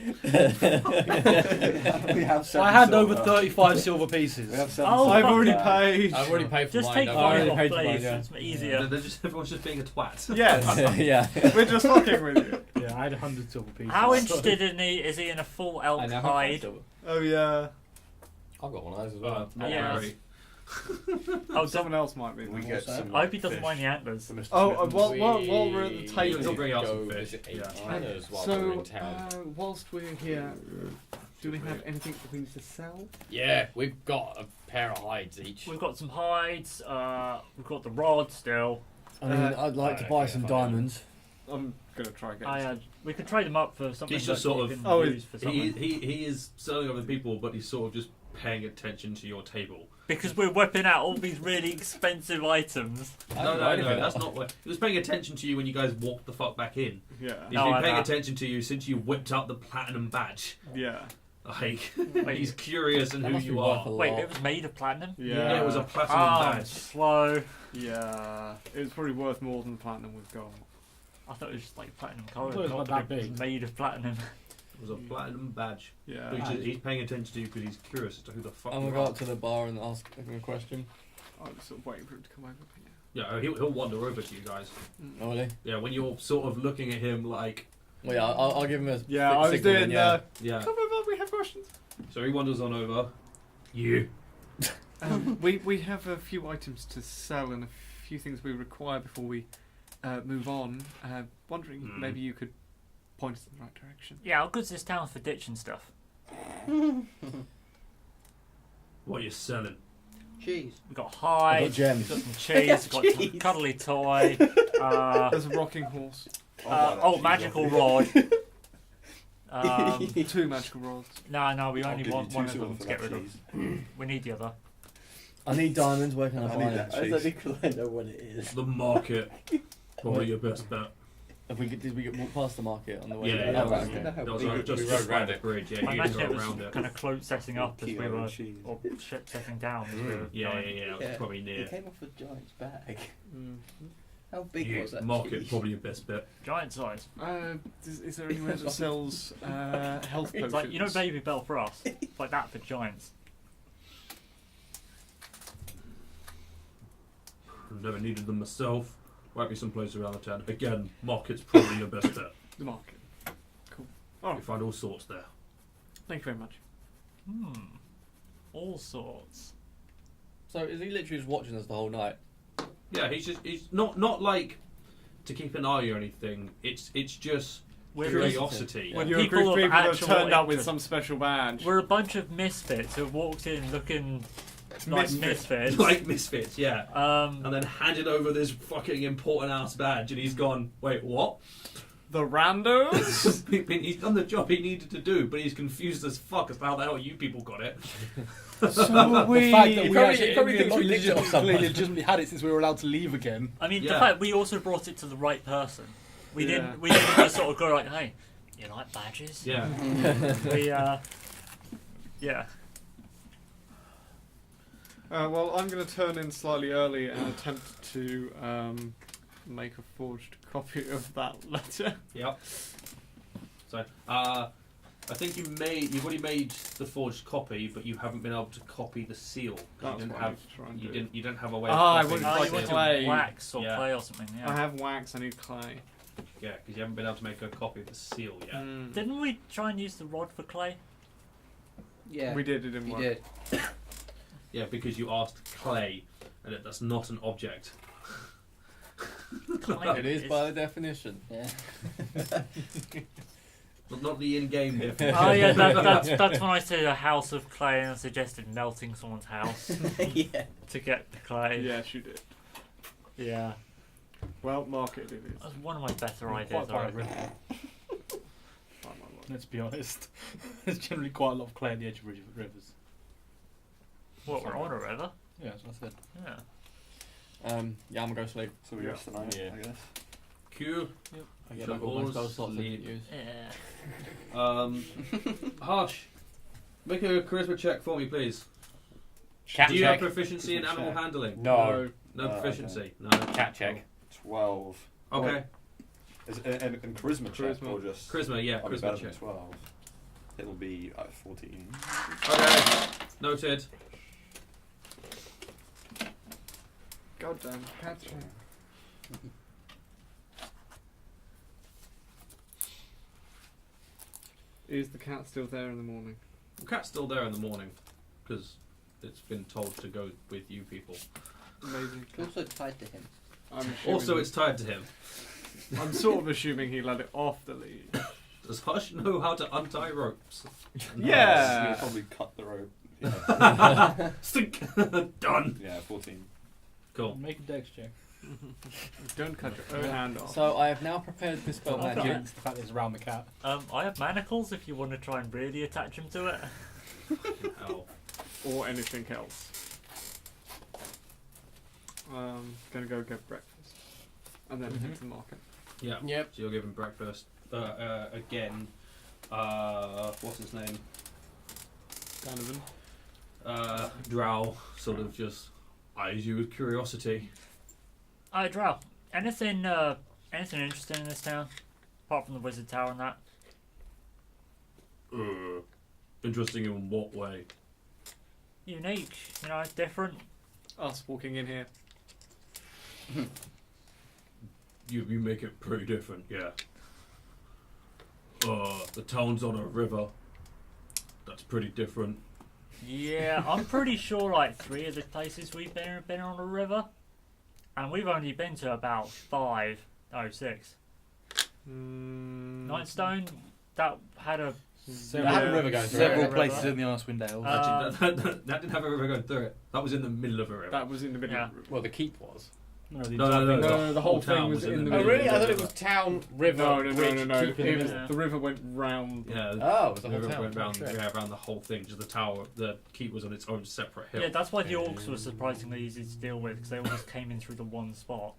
have 7 I had silver. over 35 silver pieces. We have 7 Oh, silver. I've already fuck paid. I've already paid for Just mine. take don't 5 worry. already off, paid for please. mine, yeah. It's easier. Everyone's just being a twat. Yes, Yeah. we're just fucking with you. Yeah, I had 100 silver pieces. How interested is he in a full elk I now have hide? 5 silver. Oh yeah. I've got one of those as well. Not Yeah. very. Oh, Someone else might be. We then. get What's that? some. I hope he doesn't fish mind the antlers. for Mr. Oh, Sweetness. while we're at the You'll table. bring out go some fish. visit Yeah. China's while So, we're in town. whilst we're here, do we have anything that we need to sell? Yeah, we've got a pair of hides each. We've got some hides. We've got the rod still. I mean, I'd like to okay, buy some fine. diamonds. I'm gonna try again. We could trade them up for something He's just that sort you of- can Oh, use for something. He is selling other people, but he's sort of just paying attention to your table. Because we're whipping out all these really expensive items. No, that's not what. He was paying attention to you when you guys walked the fuck back in. Yeah. He's Oh, been I paying know. attention to you since you whipped out the platinum badge. Yeah. Like, Wait, he's curious in That who must be you worth are. a Wait, lot. it was made of platinum? Yeah. Yeah, it was a platinum I'm badge. slow. Yeah. It's probably worth more than platinum we've got. I thought it was just like platinum I colour. thought it was not like that that it was big. made of platinum. It was a platinum badge. Yeah. He's paying attention to you because he's curious as to who the fuck I'm you gonna go are. up to the bar and ask him a question. I was sort of waiting for him to come over. Yeah, he'll wander over to you guys. Oh, really? Yeah, when you're sort of looking at him like, Well, yeah, I'll give him a Yeah, I was signal then, doing. yeah. yeah. Come over, we have questions. So he wanders on over. You. We have a few items to sell and a few things we require before we move on. Wondering Hmm. maybe you could point us in the right direction. Yeah, how good's this town for ditching stuff? What are you selling? Cheese. We've got I've hides, got gems. we've got some cheese, we've got a cuddly toy, There's a rocking horse. magical rod. 2 magical rods. No, we I'll only give want you one 2 of them silver to for get that rid cheese. of. We need the other. I need diamonds. Where can I I buy need them? that I cheese. don't think I know what it is. The market. Probably your best bet. Did we get walk past the market on the way? Yeah, there? yeah, Oh, right, yeah. okay. That was We- just we just rode by round the it. bridge. Yeah, I you can imagine go it was around it. kind of close setting up as we Kilo were, and cheese. or ship setting down as we were Yeah, going. it was Yeah. probably near. It came off a giant's bag. Mm. How big Yeah, was that? market cheese? probably your best bet. Giant size. Is there anywhere that sells health potions? It's like, you know Baby Bell for us? It's like that for giants. I've never needed them myself. Might be someplace around the town. Again, market's probably your best bet. The market. Cool. You find all sorts there. Thank you very much. All sorts. So is he literally just watching us the whole night? Yeah, he's not like to keep an eye or anything. It's just We're curiosity. We're You're a people group of of people that have actual turned up with interest. some special badge. We're a bunch of misfits who have walked in looking like misfits. Like misfits, yeah. Um, And then handed over this fucking important ass badge, and he's gone. Wait, what? The randos? He's done the job he needed to do, but he's confused as fuck as to how the hell you people got it. So we... The fact that He we probably, actually he probably thinks we nicked it off legitimately, someone. legitimately had it since we were allowed to leave again. I mean, the Yeah. fact we also brought it to the right person. We Yeah. didn't just sort of go like, hey, you like badges? Yeah. We yeah. well, I'm going to turn in slightly early and attempt to make a forged copy of that letter. Yep. So, I think you've already made the forged copy, but you haven't been able to copy the seal. That's You didn't what I have. need to try and You do. didn't have a way. Ah, I of copying wouldn't the like you went seal. clay. to wax or Yeah. clay or something, yeah. I have wax, I need clay. Yeah, because you haven't been able to make a copy of the seal yet. Mm. Didn't we try and use the rod for clay? Yeah. We did, it didn't You work. did. Yeah, because you asked clay, and that's not an object. Kind It of is by the definition. Yeah. Not the in-game difference. Oh yeah, that's when I said a house of clay and I suggested melting someone's house Yeah. to get the clay. Yes, you did. Yeah. Well, marketed it is. That's one of my better Quite ideas. far I of reckon. river. Let's be honest. There's generally quite a lot of clay at the edge of rivers. What, we're on a river? Yeah, that's what I said. Yeah. Yeah, I'm gonna go sleep. So we rest the night, Yeah. I guess. Q. I get Shall like all my pause, spell slots I sleep. didn't use. Yeah. Harsh. Make a charisma check for me, please. Cat Do you check. have proficiency in Charisma animal check. handling? No. No okay. proficiency. No. Cat check. 12. Okay. Is it and charisma check Charisma. or just? Charisma, yeah, I'll be charisma better check. than 12. It'll be 14. Okay. Noted. Goddamn, catch. Is the cat still there in the morning? The cat's still there in the morning because it's been told to go with you people. Amazing. Also tied to him. I'm assuming Also, it's tied to him. I'm sort of assuming he let it off the lead. Does Hush know how to untie ropes? Yeah. You'll probably cut the rope. Yeah, Stink. Done. yeah 14. Cool. Make a dex check. Don't cut your own hand off. So I have now prepared this spell Okay. magic. Against the fact that it's around the cat. I have manacles if you want to try and really attach them to it. Hell. Or anything else. Gonna go get breakfast. And then head to the market. Yeah. Yep. So you're giving breakfast again. What's his name? Donovan. Drow sort of just eyes you with curiosity. Drow. Anything interesting in this town? Apart from the wizard tower and that? Interesting in what way? Unique, different. Us walking in here. You make it pretty different, yeah. The town's on a river. That's pretty different. Yeah, I'm pretty sure like 3 of the places we've been have been on a river. And we've only been to about 5. Oh, 6. Nightstone, that had a... Several, had a river going through Several it. places in the Icewind Dales. Actually, that didn't have a river going through it. That was in the middle of a river. That was in the middle Yeah. of the room. Well, the keep was. No, the No, entire no, thing- No, the whole thing town was in the Oh, middle. really? I thought it river. was town, river, No. bridge, It keep in the was, middle. the river went round. Yeah. Oh, it was the The whole river town. went round, Oh, shit. around the whole thing. Just the tower, the keep was on its own separate hill. Yeah, that's why the orcs were surprisingly easy to deal with, because they all just came in through the one spot.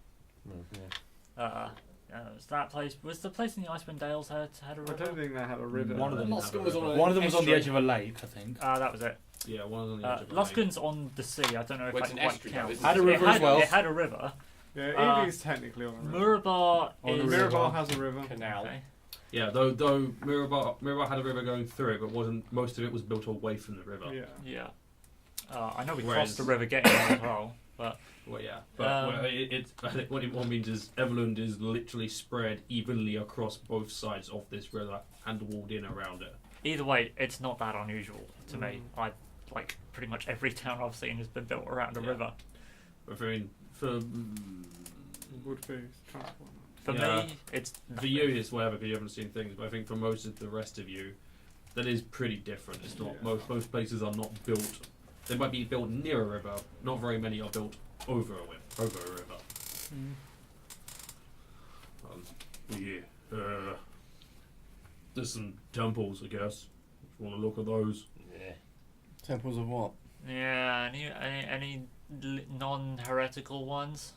Was that place? Was the place in the Icewind Dales had a I river? don't think they had a river. One of them- Luskin was on a One of them was on the estuary. edge of a lake, I think. That was it. Yeah, one of them. On the edge of a lake. Luskin's on the sea. I don't know if Well, that it's an quite estuary now, counts. isn't it? Had a river as well. It had a river. Yeah, it is technically on a river. Murabar Oh, the is... Mirabar has a river. Canal. Okay. Yeah, though Mirabar had a river going through it, but wasn't most of it was built away from the river. Yeah. Yeah. I know we Whereas- crossed the river getting there as well, but... Well, yeah, but I think what it more means is Everlund is literally spread evenly across both sides of this river and walled in around it. Either way, it's not that unusual to me. Like pretty much every town I've seen has been built around a Yeah. river. But I mean, for Would be transport. For Yeah. me, it's for you it's whatever because you haven't seen things. But I think for most of the rest of you, that is pretty different. It's not Yeah. most places are not built. They might be built near a river. Not very many are built over a river. Yeah. There's some temples, I guess. If you want to look at those. Yeah. Temples of what? yeah. Any non-heretical ones?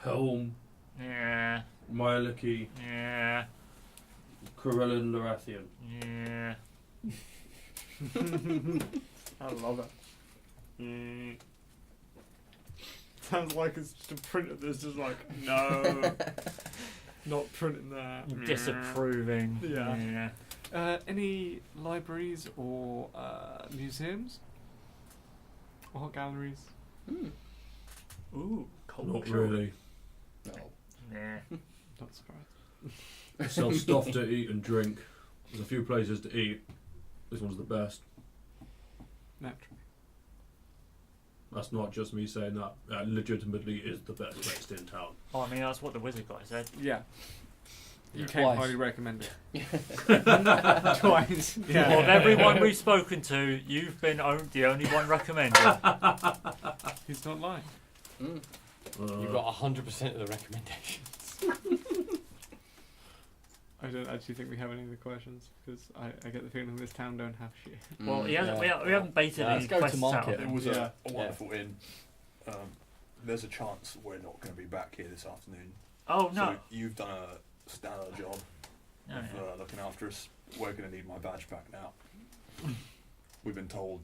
Helm, Yeah. Myliki, Yeah. Corellin, Lorathian. Yeah. I love it. Sounds like it's just a printer that's just like, no, not printing that. Disapproving. Yeah. Yeah. Any libraries or museums? Or art galleries? Ooh. Not really. No. Yeah. Not surprised. They sell stuff to eat and drink. There's a few places to eat. This one's the best. Naturally. That's not just me saying that. That legitimately is the best place in town. Oh, I mean, that's what the wizard guy said. Yeah. You Twice. can't highly recommend it. Twice. Of Yeah. everyone we've spoken to, you've been the only one recommended. He's not lying. Mm. You've got 100% of the recommendations. I don't actually think we have any of the questions because I get the feeling this town don't have shit. Well, he hasn't, yeah. we haven't baited Yeah, any let's go to quests out market. of It him. was Yeah. a wonderful inn. There's a chance we're not going to be back here this afternoon. Oh, no. So you've done a stellar job Oh, of yeah. looking after us. We're going to need my badge back now. We've been told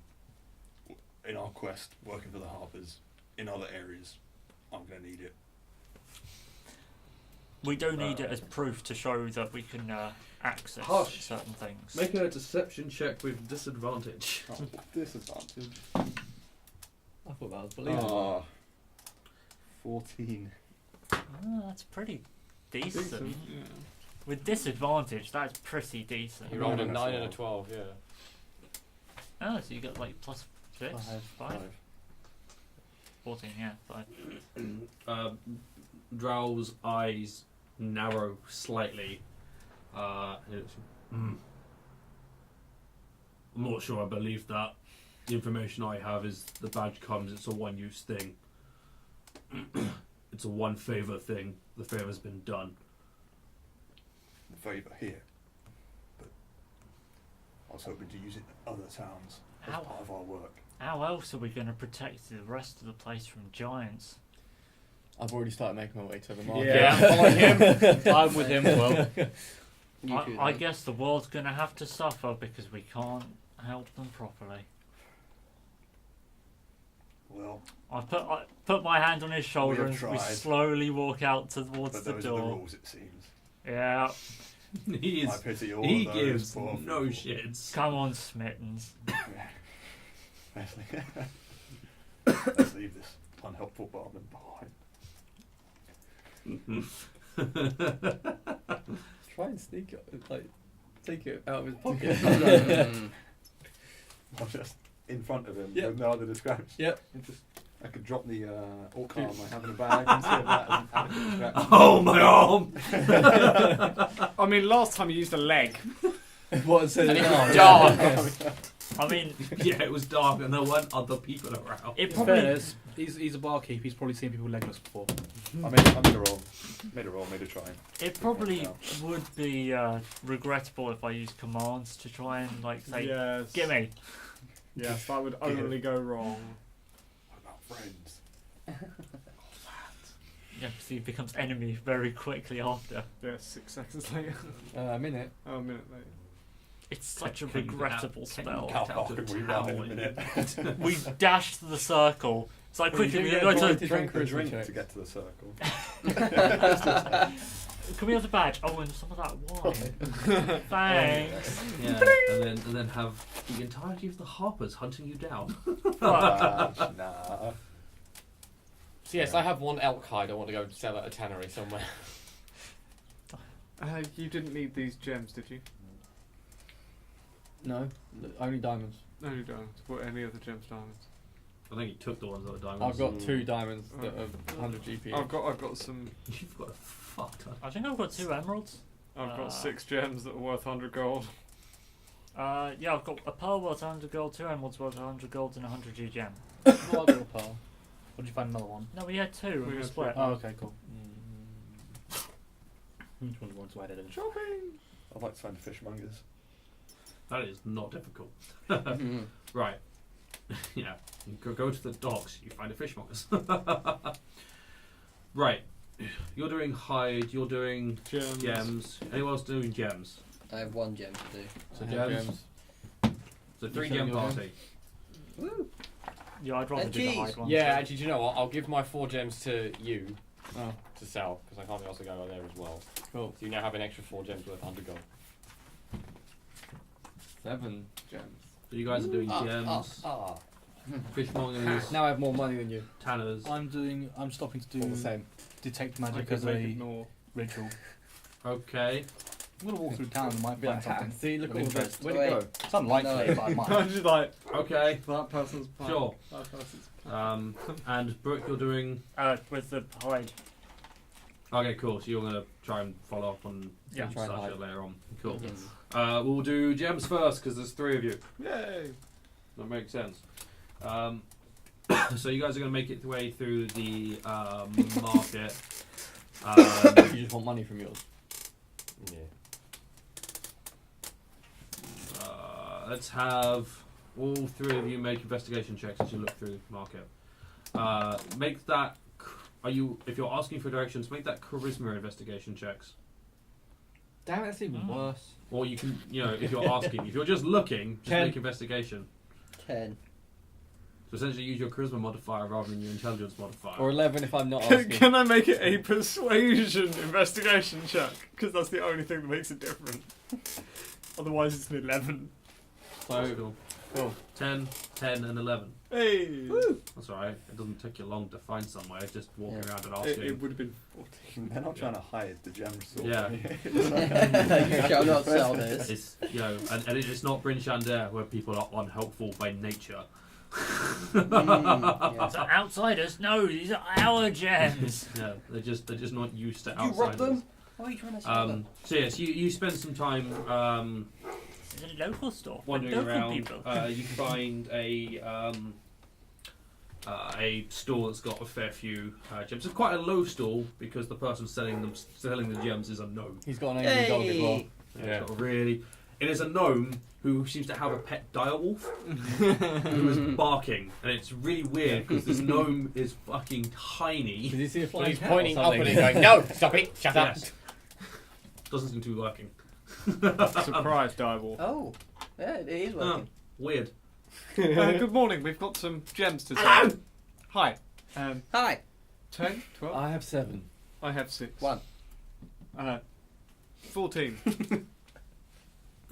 in our quest, working for the Harpers, in other areas, I'm going to need it. We do need it as proof to show that we can access Hush. certain things. Make a deception check with disadvantage. Oh, disadvantage. I thought that was believable. 14. Oh, that's pretty decent. Decent, yeah. With disadvantage, that's pretty decent. You rolled a 9 and a 9 and a 12, yeah. Oh, so you got like plus 6? 5? 14, yeah, 5. Drow's eyes narrow slightly. I'm not sure I believe that. The information I have is the badge comes, it's a one-use thing. It's a one-favour thing. The favour's been done. The favour here. But I was hoping to use it in other towns as Ow. part of our work. How else are we going to protect the rest of the place from giants? I've already started making my way to the market. Yeah, I'm following him. I'm with him. Well, I guess the world's going to have to suffer because we can't help them properly. Well, I put my hand on his shoulder have and we tried. slowly walk out towards but the those are the door. rules, it seems. Yeah, He I is. pity all He of those gives poor no people. shits. come on, Smittens. Let's leave this unhelpful barman behind. Try and sneak it, like, take it out of his pocket. I'm just in front of him Yep. with no other distraction. Yep. I could drop the orc arm I have in the bag and see if that as an adequate distraction. Oh, my arm! I mean, last time you used a leg. What says And it now? was dark. I mean, Yeah, it was dark and there weren't other people around. it in probably fairness, he's a barkeep. He's probably seen people legless before. I made a roll. Made a try. it probably would be regrettable if I used commands to try and like say, Yes. "Gimme." Yes, that would only go wrong. What about friends? Yeah, because he becomes enemy very quickly after. Yeah, 6 seconds later. A minute. Oh, a minute later. It's such a Can you regrettable get spell. How out far of can we town? run in a minute? We dash to the circle. It's like Well, you quickly. do We get go a to. to Drink drink a drink check. to get to the circle. Can we have the badge? Oh, and some of that wine. Thanks. Yeah, and then have the entirety of the Harpers hunting you down. Nah. So yes, I have one elk hide I want to go sell at a tannery somewhere. You didn't need these gems, did you? No, only diamonds. No, you don't. What any of the gems diamonds? I think he took the ones that were diamonds. I've got 2 diamonds that are 100 GP. I've got some. You've got a fuck ton. I think I've got 2 emeralds. I've got 6 gems that are worth 100 gold. Yeah, I've got a pearl worth 100 gold, 2 emeralds worth 100 gold, and 100 G gem. Well, I've got a pearl. Or did you find another one? No, we had 2 and We we had split. Oh, okay, cool. Which one do you want to add in? Shopping! I'd like to find the fishmongers. That is not difficult. Mhm. Right. Yeah. You go to the docks, you find a fishmongers. Right. You're doing hide, you're doing Gems. gems. Anyone else doing gems? I have 1 gem to do. So I have gems. So 3 You gem selling your party. Woo! Yeah, I'd rather And do the cheese. hide one. Yeah, actually, do you know what? I'll give my 4 gems to you Oh, to sell because I can't also go there as well. cool. So you now have an extra 4 gems worth 100 gold. 7 gems. So you guys are doing gems, Ah. fishmongers, Now I have more money than you. tanners. I'm stopping to All do the same. detect I magic could as make a it more. ritual. Okay. I'm gonna walk through town and might Be find like, something. see, look of at all interest. this. Where'd it go? It's unlikely, No. but I I'm might. just like, Okay. that person's plan. Sure. That person's And Brooke, you're doing. With the hide. Okay, cool. So you're going to try and follow up on Yeah. Try and Sasha hide. later on. Cool. Yes. We'll do gems first because there's 3 of you. Yay! That makes sense. So you guys are going to make it way through the market. You just want money from yours. Yeah. Let's have all 3 of you make investigation checks as you look through the market. Make that. If you're asking for directions, make that charisma investigation checks. Damn, that's even worse. Or you can, if you're asking, if you're just looking, just 10. make investigation. 10. So essentially, use your charisma modifier rather than your intelligence modifier. Or 11 if I'm not asking. Can I make it a persuasion investigation check? Because that's the only thing that makes it different. Otherwise, it's an 11. So Cool. 10, 10, and 11. Hey! That's alright. It doesn't take you long to find somewhere. Just walking Yeah. around and asking. It would have been 14. They're not trying to hide the gem sword. Yeah. You shall not sell this. It's and it's not Bryn Shander where people are unhelpful by nature. Yeah. So outsiders? No, these are our gems. Yeah, they're just not used to You outsiders. rob them? Why are you trying to sell them? So yes, you spend some time It's a local store. for wandering local around. people. You find a store that's got a fair few gems. It's quite a low stall because the person selling the gems is a gnome. He's got an angry dog as well. Hey! Yeah. It's got it is a gnome who seems to have a pet direwolf who is barking, and it's really weird because this gnome is fucking tiny. Did you see a So flying he's cat or pointing up at something? it going, no, stop it, shut up. Yes. Doesn't seem to be working. Surprise, Direwolf. Oh, yeah, it is Oh, working. weird. Good morning, we've got some gems to sell. Hello! Hi. Hi. 10, 12? I have 7. I have 6. 1. 14.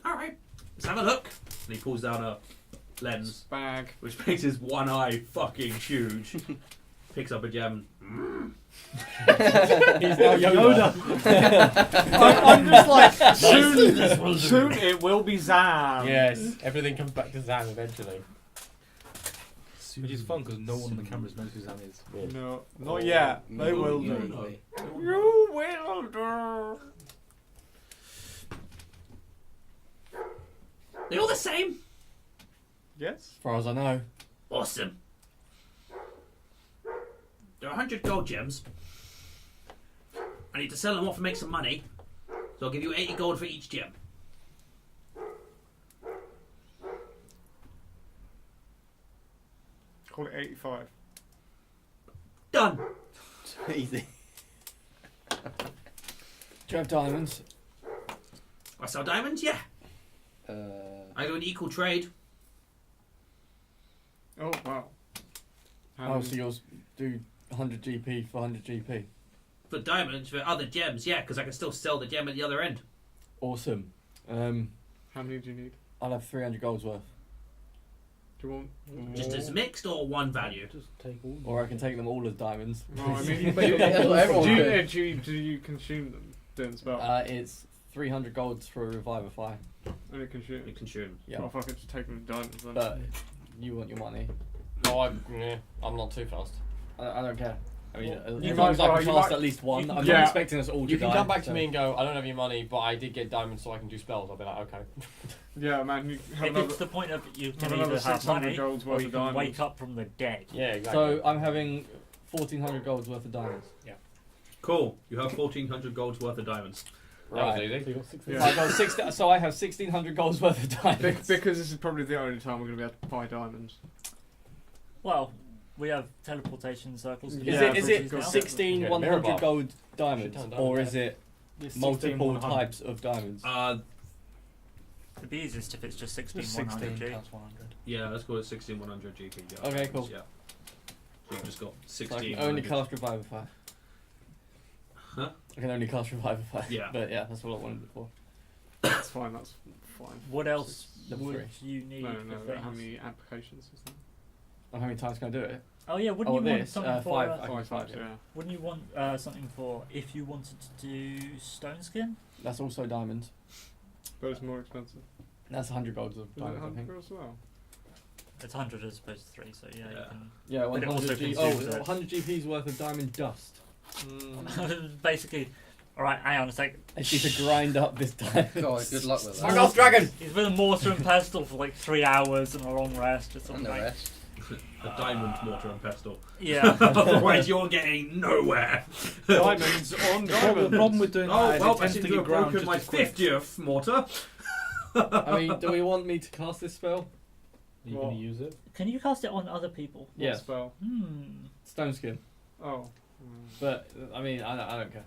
Alright, let's have a look. And he pulls down a lens, Bag. which makes his one eye fucking huge. Picks up a gem. He's now Yoda. I'm just like, soon it will be Zam. Yes, everything comes back to Zan eventually. Which is fun because no one on the cameras knows who Zam is. No, not yet. They will do. Uniquely. You will do. They're all the same. Yes? As far as I know. Awesome. There are 100 gold gems. I need to sell them off and make some money. So I'll give you 80 gold for each gem. Call it 85. Done. Easy. Do you have diamonds? I sell diamonds, yeah. Uh, I do an equal trade. Oh, wow. Oh, so yours do 100 GP for 100 GP. For diamonds, for other gems, yeah, because I can still sell the gem at the other end. Awesome. How many do you need? I'll have 300 golds worth. Do you want Just as mixed or one value? Just take all. Or I can take them all as diamonds. No, I mean, That's what everyone could. do you consume them doing spell? It's 300 golds for a revivify. Only consume. You consume. Yeah. Well, if I could just take them as diamonds then. But you want your money. No, I'm not too fast. I don't care. I mean, as You long as might- I can you cast might- at least one. I'm yeah. not expecting us all to You can die, come back to so- me and go, I don't have your money, but I did get diamonds so I can do spells. I'll be like, okay. Yeah, man, you have If another, it's the point of you have can another either have 600 money golds or worth you of can diamonds. wake up from the dead. Yeah, exactly. So I'm having 1,400 golds worth of diamonds. Cool. You have 1,400 golds worth of diamonds. that was Right. easy. Yeah. I got 60, so I have 1,600 golds worth of diamonds. Because this is probably the only time we're going to be able to buy diamonds. Well, we have teleportation circles. Yeah, Is it got 16 Yeah, mirror 100 bar. gold diamonds, Should turn down or there. is it It's multiple 16, 100. types of diamonds? It'd be easiest if it's just 16 Just 100 16 G. plus 100. Yeah, let's call it 1,100 GP. Yeah. Okay, cool. Yeah. So you've just got So I 16. can only cast Revivify. Huh? I can only cast Revivify. Yeah. But yeah, that's what I wanted it for. That's fine, that's fine. What else Level would 3. you need No, for how things? many applications is that? Oh, how many times can I do it? Oh yeah, wouldn't Oh, you want this, something for? 5. I can Five five, times, yeah. Wouldn't you want something for if you wanted to do stone skin? That's also diamonds. But it's more expensive. That's 100 golds of Is it diamonds, I 100 think. as well? It's 100 as opposed to 3, so yeah, you Yeah. can. Yeah, But it 100 also G. consumes Oh, it. 100 GP's worth of diamond dust. Basically, alright, hang on a sec. I need to grind up this time. God, good luck with My that. God's dragon! He's with a mortar and pestle for like 3 hours and a long rest or And something. the rest. A diamond mortar and pestle. Yeah. Otherwise, you're getting nowhere. Diamonds on The diamonds. problem with doing Oh that is well, it I tends seem to to get have ground broken just my as quick. 50th mortar. I mean, do we want me to cast this spell? Are you What? going to use it? Can you cast it on other people? What Yeah. spell? Stone skin. Oh. But, I mean, I don't care.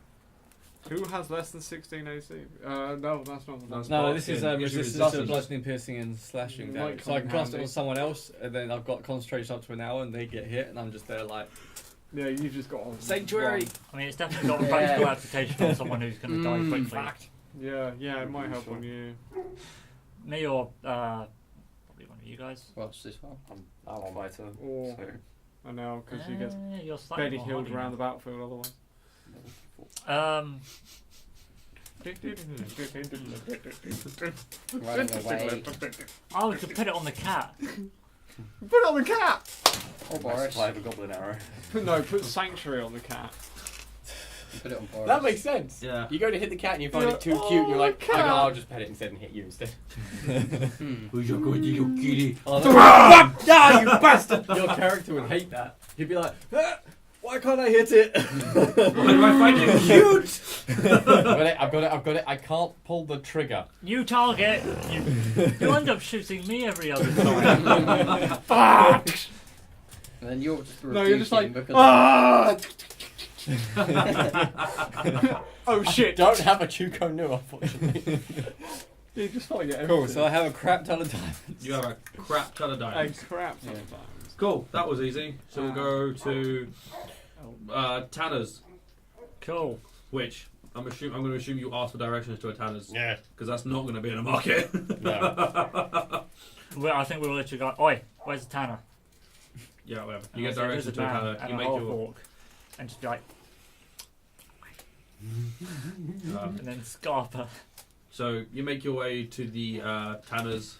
Who has less than 16 AC? No, that's not the That's No, Spark this is skin. Gives you resistance to resistance. bludgeoning, piercing, and slashing Might damage. So come I in can cast it handy. on someone else, and then I've got concentration up to an hour, and they get hit, and I'm just there like Yeah, you've just got on sanctuary. I mean, it's definitely got a practical application on someone who's going to die quickly. Fact. Yeah, it might help on you. Me or probably one of you guys. What's this one? I'm a fighter. Or, So, I know, because you get You're slightly Betty more healed hardy around the now. battlefield otherwise. Running away. Oh, we could put it on the cat. Put it on the cat! Or I Boris. supply of a goblin arrow. No, put Sanctuary on the cat. Put it on Boris. That makes sense. Yeah. You go to hit the cat and you find Yeah. it too cute and you're like, Oh, I know, cat. I'll just pet it instead and hit you instead. Who's your good little kitty? Oh, Ah, you bastard! your character would hate that. He'd be like, "Ah, why can't I hit it? Why do I find it cute? I've got it. I can't pull the trigger. You target. You end up shooting me every other time. And then you're just No, you're just like, because ah! Oh shit! Don't have a Chuko Nu, unfortunately. You just want to get Cool, everything. so I have a crap ton of diamonds. You have a crap ton of diamonds. crap Yeah. sometimes. Cool, that was easy. So we'll go to Tanner's, Cool. which I'm going to assume you asked for directions to a Tanner's, Yeah. because that's not going to be in a market. No. Well, I think we'll literally go, oi, where's the tanner? Yeah, whatever. And You I'll get say, directions "There's to a man Tanner. and You a make half your orc," and just be like, um, and then Scarpa. so you make your way to the Tanner's.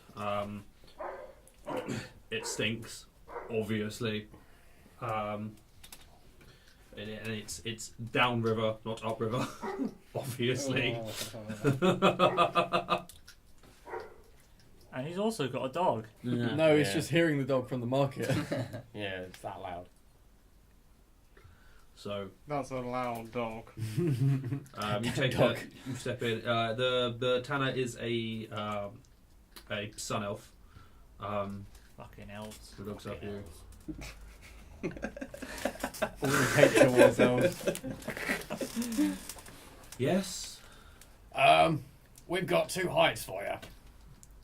It stinks, obviously. And it's downriver, not upriver, obviously. And he's also got a dog. No, it's Yeah. just hearing the dog from the market. Yeah, it's that loud. So That's a loud dog. you take Dog. you step in. The Tanner is a sun elf. Fucking elves. Who looks up you? All the hate towards elves. Yes. We've got 2 hides for you.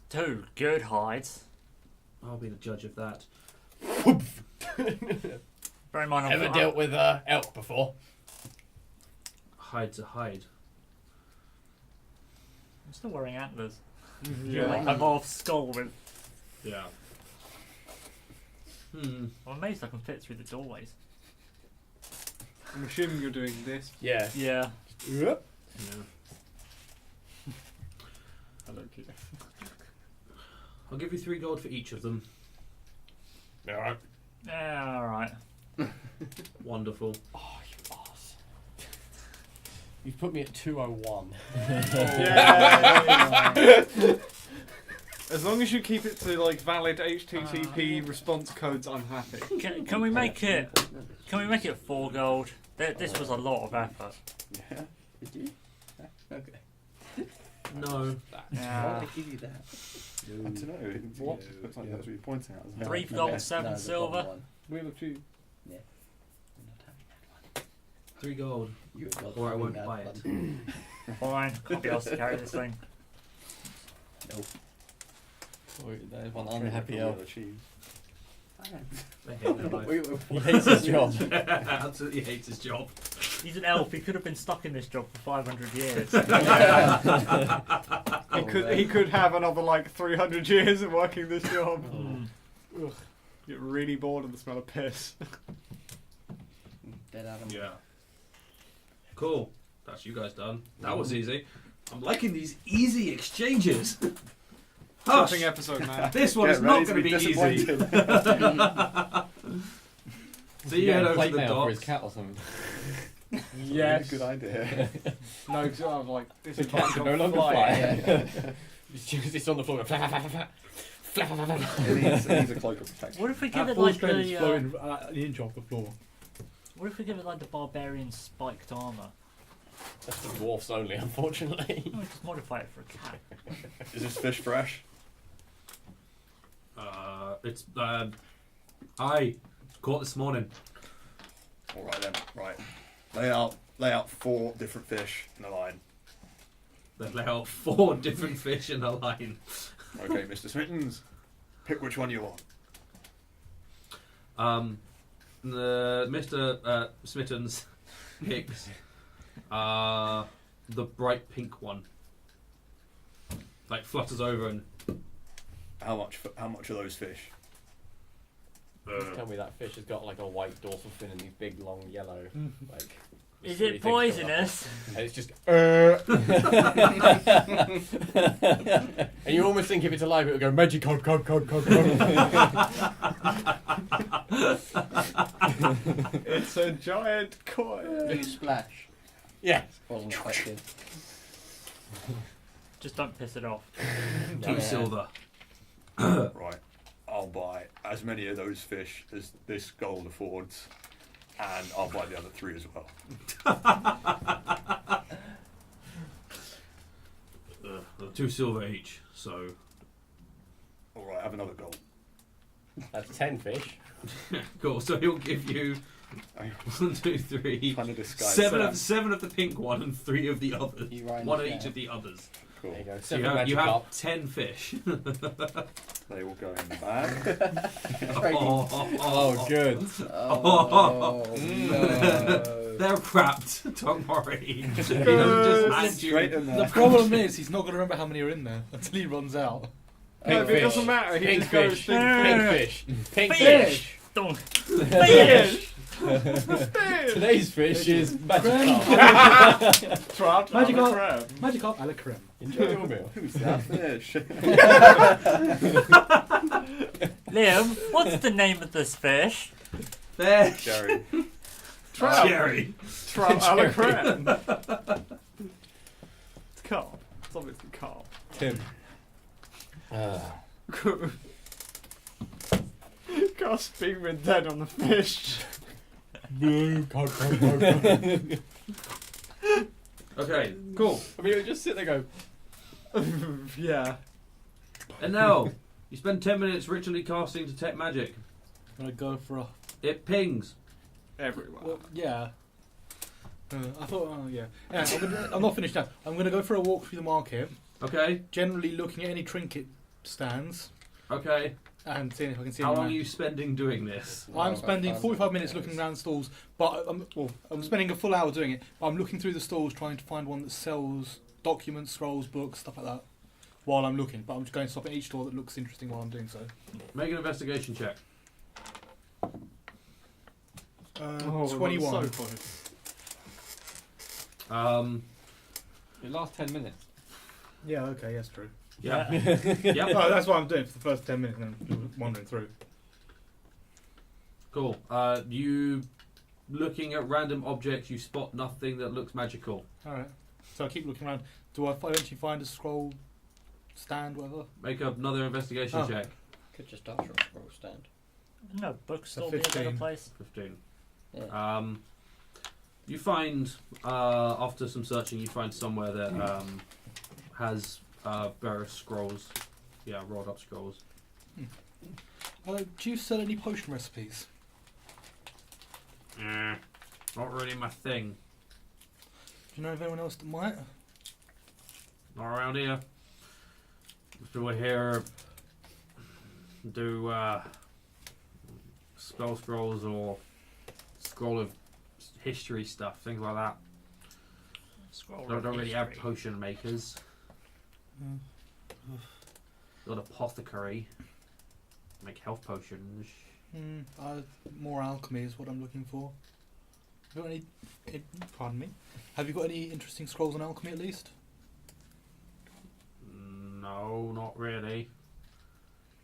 2 good hides. I'll be the judge of that. Bear in mind, Ever dealt with elk before? Hide's a hide. I'm still wearing antlers. Yeah. Like a half skull with. Yeah. I'm amazed I can fit through the doorways. I'm assuming you're doing this. Yeah. Yeah. Yeah. I don't care. I'll give you 3 gold for each of them. Alright. Yeah, alright. Wonderful. Oh, you ass. You've put me at 201. As long as you keep it to like valid HTTP response codes, I'm happy. Can we make it? Can we make it 4 gold? This was a lot of effort. Yeah. Did you? Okay. No. Why Yeah. would I give you that? I don't know. What? Looks like that's what you're pointing at. Isn't it? 3 No, gold, no, 7 the silver. bottom one. Wheel of Cheese. We're not having that 3 gold. one. You would not Or I having won't that buy one. it. Fine. Can't be asked to carry this thing. Nope. There's one I'll trade unhappy it for elf. the cheese. They hate their life. He hates his job. Absolutely hates his job. He's an elf. He could have been stuck in this job for 500 years. He could have another like 300 years of working this job. Ugh. Get really bored of the smell of piss. Dead animal. Yeah. Cool. That's you guys done. That was easy. I'm liking these easy exchanges. Hush. Nothing episode, man. This one Get is not ready going to be easy. disappointed. So you head over plate to the mail for his docks. cat or something. Yes. Good idea. No, because I was like, this The is cat not can gonna no longer fly. fly. It's on the floor. Flap, flap, flap, flap, flap, flap, flap, flap. It needs a cloak of protection. What if we give At it full like strength, it's the? floating an inch off the floor. What if we give it like the barbarian spiked armor? That's for dwarfs only, unfortunately. Oh, just modify it for a cat. Is this fish fresh? It's I caught this morning. All right then. Right. Lay out 4 different fish in a line. They lay out 4 different fish in a line. Okay, Mr. Smittens, pick which one you want. Mr. Smittens picks the bright pink one. Like flutters over and How much are those fish? Just tell me that fish has got like a white dorsal fin and these big long yellow like. Is three it things coming up. poisonous? And it's just. And you almost think if it's alive, it would go Magikarp, cod. It's a giant koi. Do you splash? Yeah. Wasn't affected. Just don't piss it off. 2 silver. Right. I'll buy as many of those fish as this gold affords, and I'll buy the other 3 as well. 2 silver each. So All right, have another gold. That's 10 fish. cool. So he'll give you 1, 2, 3, Trying to disguise 7 of the pink one and 3 of the others. You write 1 of it each down. of the others. Cool. There you go. So you 7 have Magikarp. 10 fish. They will go in the bag. Oh, good. Oh, no. They're wrapped. Don't worry. He doesn't just hand Straight you. in The there. problem is he's not going to remember how many are in there until he runs out. No, Pink but it fish. doesn't matter. He Pink just goes fish. thing, Pink fish. Pink Fish. fish. Don't. fish. Today's fish is Magikarp. Trout, Magikarp. crab. Magikarp a la creme. Enjoy your meal. Who's that fish? Liam, what's the name of this fish? Fish. Jerry. Trout. Jerry. Trout a la creme. It's carp. It's obviously carp. Tim. Can't speak with dead on the fish. Okay, cool. I mean, just sit there and go, Yeah. And now, you spend 10 minutes ritually casting Detect Magic. I'm going to go for a... It pings. Everywhere. Well, yeah. I thought, yeah. Yeah, I'm not finished now. I'm going to go for a walk through the market, Okay, generally looking at any trinket stands okay. and seeing if I can see How any long are man- you spending doing this? I'm spending 45 minutes looking around stalls, but I'm spending a full hour doing it. But I'm looking through the stalls trying to find one that sells documents, scrolls, books, stuff like that. While I'm looking, but I'm just going to stop at each store that looks interesting while I'm doing so. Make an investigation check. 21. So close. it lasts 10 minutes. Yeah, okay, that's true. Yeah. Yeah. Yep. Oh, that's what I'm doing for the first 10 minutes and then wandering through. Cool. You looking at random objects, you spot nothing that looks magical. Alright. So I keep looking around. Do I eventually find a scroll stand, whatever? Make another investigation Oh. check. Could just ask for a scroll stand. No, bookstore So be a better 15. place. 15. Yeah. You find, after some searching, you find somewhere that has various scrolls. Yeah, rolled up scrolls. Do you sell any potion recipes? Not really my thing. Do you know of anyone else that might? Not around here. Do we here do spell scrolls or scroll of history stuff, things like that. Scroll Don't of really have history. potion makers. Got apothecary. Make health potions. More alchemy is what I'm looking for. Have you got any? Pardon me. Have you got any interesting scrolls on alchemy at least? No, not really.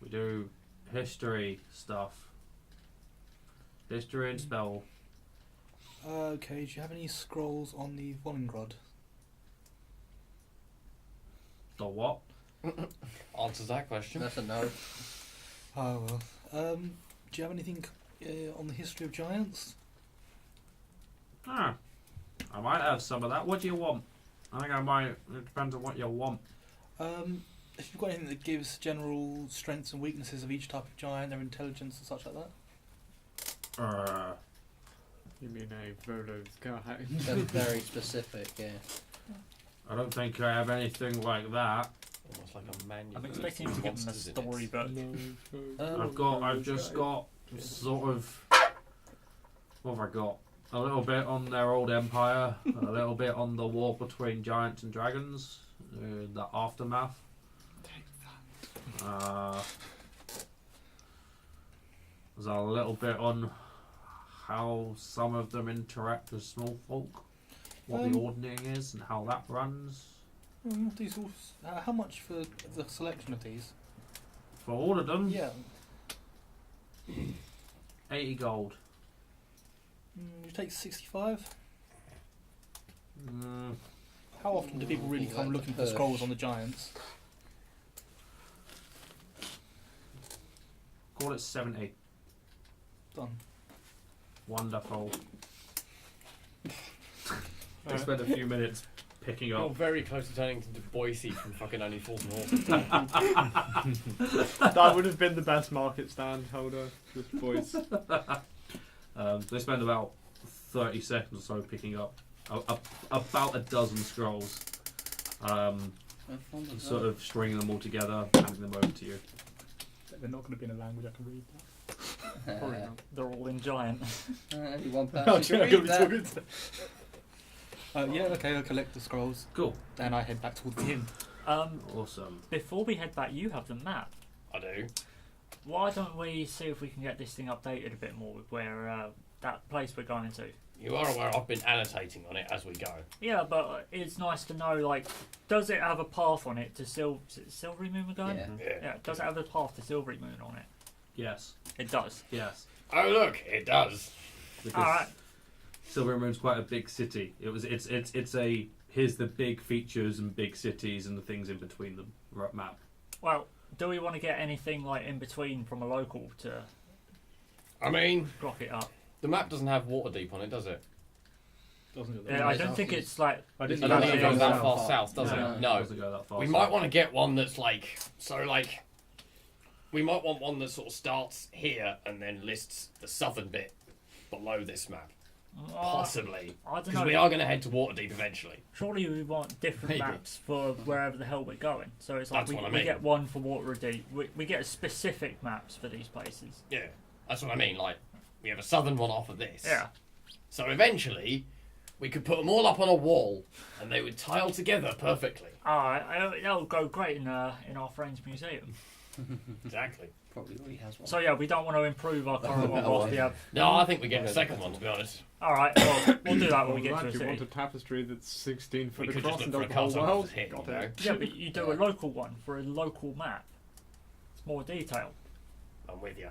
We do history stuff. History and spell. Okay, do you have any scrolls on the Vollengrod? The what? Answers that question. That's a no. Oh well. Do you have anything on the history of giants? Ah, I might have some of that. What do you want? I think I might. It depends on what you want. If you've got anything that gives general strengths and weaknesses of each type of giant, their intelligence and such like that. You mean a Volo's guy? That's very specific, yeah. I don't think I have anything like that. Almost like a manual. I'm expecting him to give them a Monsters in it. storybook. I've just got sort of. What have I got? A little bit on their old empire, a little bit on the war between giants and dragons, the aftermath. Take that. There's a little bit on how some of them interact with small folk, what the ordering is, and how that runs. These all, how much for the selection of these? For all of them, Yeah. 80 gold. You take 65. Mm, How often do people really come looking for scrolls on the giants? call it 70. Done. Wonderful. I spent a few minutes picking You're up. very close to turning into Boise from fucking Only Fools and Horses. That would have been the best market stand holder. This voice. They spend about 30 seconds or so picking up about a dozen scrolls, sort of stringing them all together, handing them over to you. They're not going to be in a language I can read. Probably not. They're all in giant. Only one person can read that. Yeah, okay, I'll collect the scrolls. Cool. Then I head back towards the inn. Awesome. Before we head back, you have the map. I do. Why don't we see if we can get this thing updated a bit more with where that place we're going to? You are aware I've been annotating on it as we go. Yeah, but it's nice to know, like, does it have a path on it to Silvery Moon we're going? Yeah. Yeah, does it have a path to Silvery Moon on it? Yes. It does. Yes. Oh look, it does. Because Alright. Silver Moon's quite a big city. It's a here's the big features and big cities and the things in between them map. Well, do we want to get anything, like, in between from a local to I mean, block it up? the map doesn't have Waterdeep on it, does it? Doesn't Yeah, I don't think it's, like... I It didn't doesn't know go that that was far south. south, does No. it? No. Doesn't go that far. We south. might want to get one that's like we might want one that sort of starts here and then lists the southern bit below this map, possibly, I don't because know. we are going to head to Waterdeep eventually. Surely we want different Maybe. maps for wherever the hell we're going. So it's like That's we, what I we mean. get one for Waterdeep. We get specific maps for these places. Yeah, that's what I mean. Like we have a southern one off of this. Yeah. So eventually, we could put them all up on a wall, and they would tile together perfectly. That'll go great in our friend's museum. Exactly. Probably already has one. So yeah, we don't want to improve our current one whilst we have. No, I think we get a second one. To be honest, All right, well we'll do that when we get to Glad a you want a city. tapestry that's 16 we foot could across just and look for does a the whole custom world. hit. Got You know? it. Yeah, but you do a local one for a local map. It's more detail. I'm with you.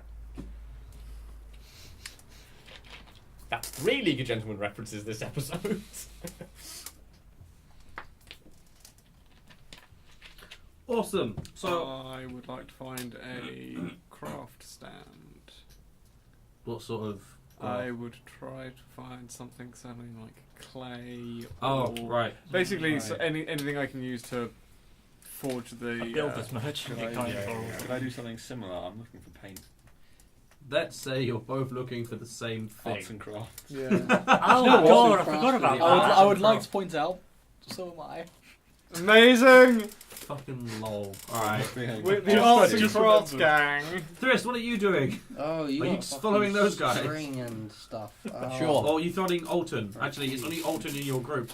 That's 3 League of Gentlemen references this episode. Awesome. So I would like to find a craft stand. what sort of? I would try to find something selling like clay. Oh or right. Basically, so Right. anything I can use to forge the. A builder's merchant. Could Kind of I, could I do something similar? I'm looking for paint, Let's say you're both looking for the same thing. arts and crafts. Yeah. Oh know what? god, I forgot about I that. I would like to point out, so am I. Amazing! Fucking lol. All right. We're the Just arts and just crafts remember. gang. Thrist, what are you doing? Oh, you Are you got just fucking following those guys? String and stuff. Oh. Sure. Oh, you're following Alton. Actually, it's only Alton in your group.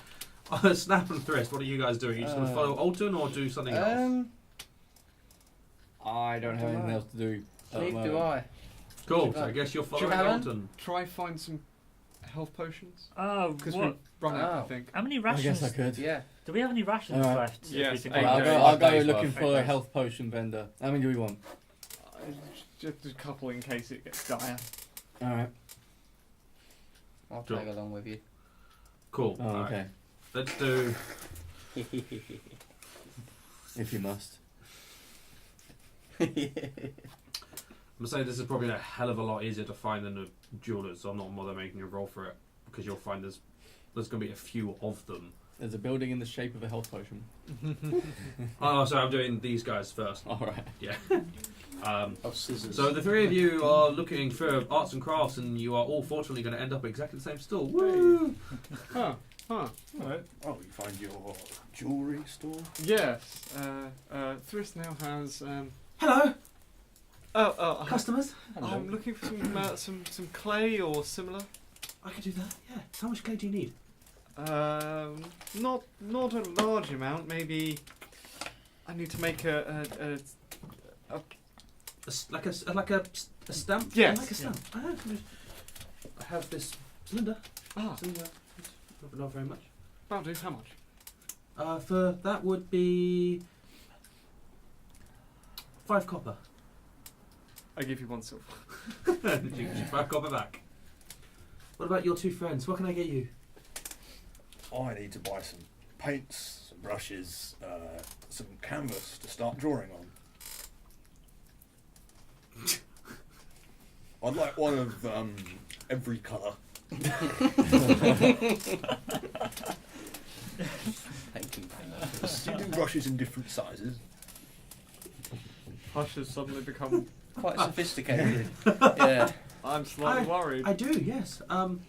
Snap and Thrist, what are you guys doing? Are you just going to follow Alton or do something else? I don't have anything else to do. at the Neither do moment. I. Cool. So I guess you're following Alan? Alton. Try find some health potions. Oh, Because what? we've run out, I Oh. think. How many I rations? guess I could. Yeah. Do we have any rations Alright. left? Yes, If we eight can I'll go- days. go, I'll go Days looking worth. for a health potion vendor. How many do we want? Just a couple in case it gets dire. Alright. I'll Sure. tag along with you. Cool. Oh, Alright. okay. Let's do. If you must. I'm gonna say this is probably a hell of a lot easier to find than the jewelers, so I'm not bother making a roll for it because you'll find there's gonna be a few of them. There's a building in the shape of a health potion. Oh, sorry, I'm doing these guys first. Alright. Yeah. Of scissors. So the three of you are looking for arts and crafts, and you are all fortunately going to end up at exactly the same stall. Woo! Huh. Alright. Oh, you find your jewellery store? Yes. Thrist now has. Hello, Oh, customers. I'm looking for some clay or similar. I can do that. Yeah. How much clay do you need? Not a large amount. Maybe I need to make a Like a stamp. Yes. Like a stamp. I have this cylinder. Cylinder. Not very much. That'll do. How much? For that would be 5 copper. I give you 1 silver. You get 5 copper back. What about your 2 friends? What can I get you? I need to buy some paints, some brushes, some canvas to start drawing on. I'd like one of every colour. Thank you. Do you do brushes in different sizes? Hush has suddenly become. Quite sophisticated. Yeah. I'm slightly worried. I do, yes. Hush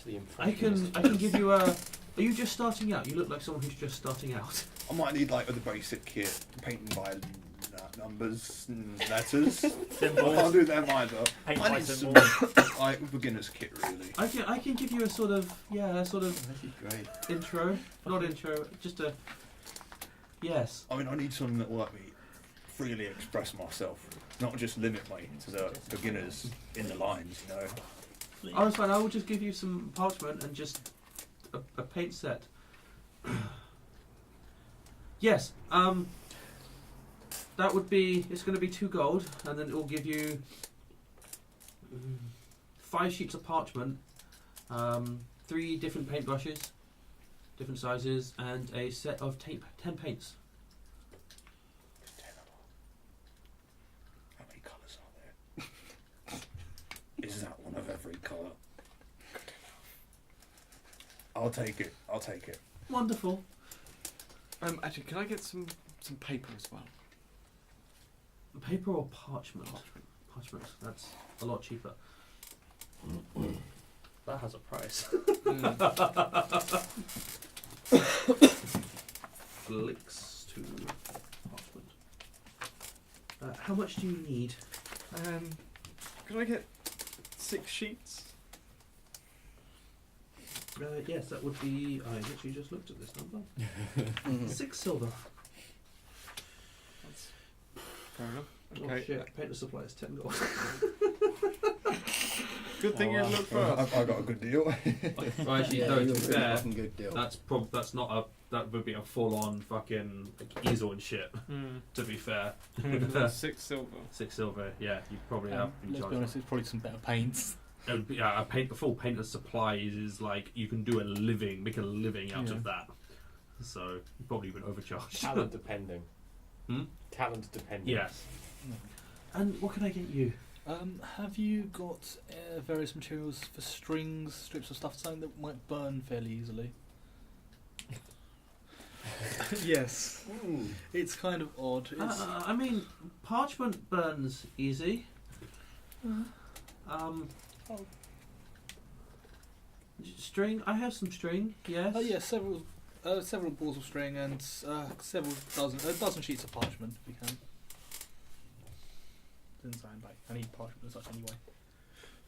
the I can give you a. Are you just starting out? You look like someone who's just starting out. I might need like the basic kit, painting by numbers and letters. I can't do them either. Paint I by need some symbol. like beginner's kit really. I can give you a sort of That'd be great. intro, not intro, just a. Yes. I mean, I need something that will let me freely express myself, not just limit me to the beginners in the lines, you know. Oh, it's fine. I will just give you some parchment and just a paint set. Yes. That would be. It's going to be 2 gold, and then it will give you 5 sheets of parchment, 3 different paintbrushes, different sizes, and a set of 10 paints. How many colours are there? Is that one of every colour? Good enough. I'll take it. Wonderful. Actually, can I get some paper as well? Paper or parchment? Parchment. That's a lot cheaper. That has a price. Flicks to parchment. How much do you need? Can I get 6 sheets? Yes, that would be. I literally just looked at this number. 6 silver. That's fair enough. Oh Okay. shit! Painter supply is 10 gold. Good thing you looked first. I got a good deal. Well, actually, Yeah, no. To you're be a pretty fair, fucking good deal. that's not a. That would be a full-on fucking like, easel and shit. To be fair, 6 silver. 6 silver. Yeah, you probably have. been Let's be charged honest, it's probably some better paints. It would be, a full painter supply is like you can do make a living out of that. So you've probably been overcharged. Talent depending. Hmm? Talent depending. Yes. And what can I get you? Have you got various materials for strings, strips of stuff, something that might burn fairly easily? Yes. It's kind of odd. It's, I mean, parchment burns easy. String. I have some string. Yes. oh yeah, several balls of string and a dozen sheets of parchment if you can. Doesn't sound like I need parchment and such anyway.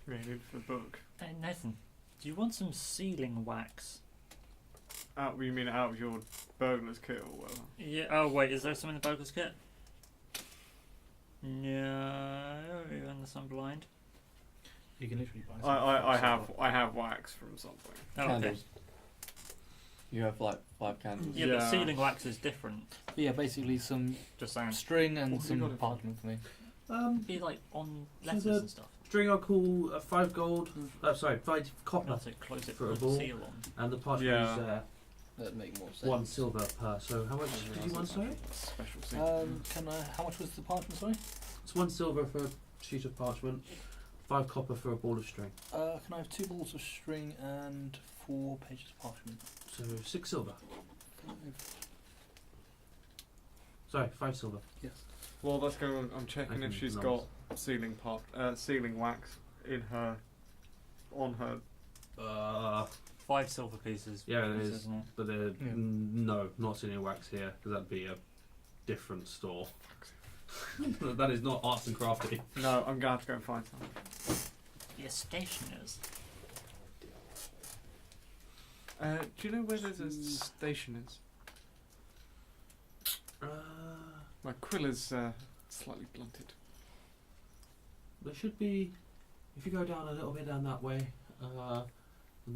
Really good for the book. Hey, Nathan, do you want some sealing wax? You mean out of your burglar's kit or whatever? Yeah. Oh wait, is there some in the burglar's kit? No, unless I'm blind. You can literally buy some. I have wax from something. Oh, okay. Candles. You have like 5 candles. Yeah, but Yeah. sealing wax is different. Yeah, basically some Just saying. string and What have you got some it parchment for me. Be like on So letters the- and stuff. string I'll call 5 gold. Sorry, 5 copper. Not to close it For a with ball. the seal on. And the parchment Yeah. is That'd make more sense. 1 silver per. So how much did you want, sorry? Special thing. How much was the parchment, sorry? It's 1 silver for a sheet of parchment, 5 copper for a ball of string. Can I have 2 balls of string and 4 pages of parchment? So 6 silver. Sorry, 5 silver. Yes. Well, let's go. I'm checking if she's got sealing wax in her, on her. 5 silver pieces. Yeah, it is. Isn't it? But no, not sealing wax here, because that'd be a different store. That is not arts and crafty. No, I'm gonna have to go and find some. The stationers. Do you know where there's a stationer's? My quill is slightly blunted. There should be, if you go down a little bit down that way, and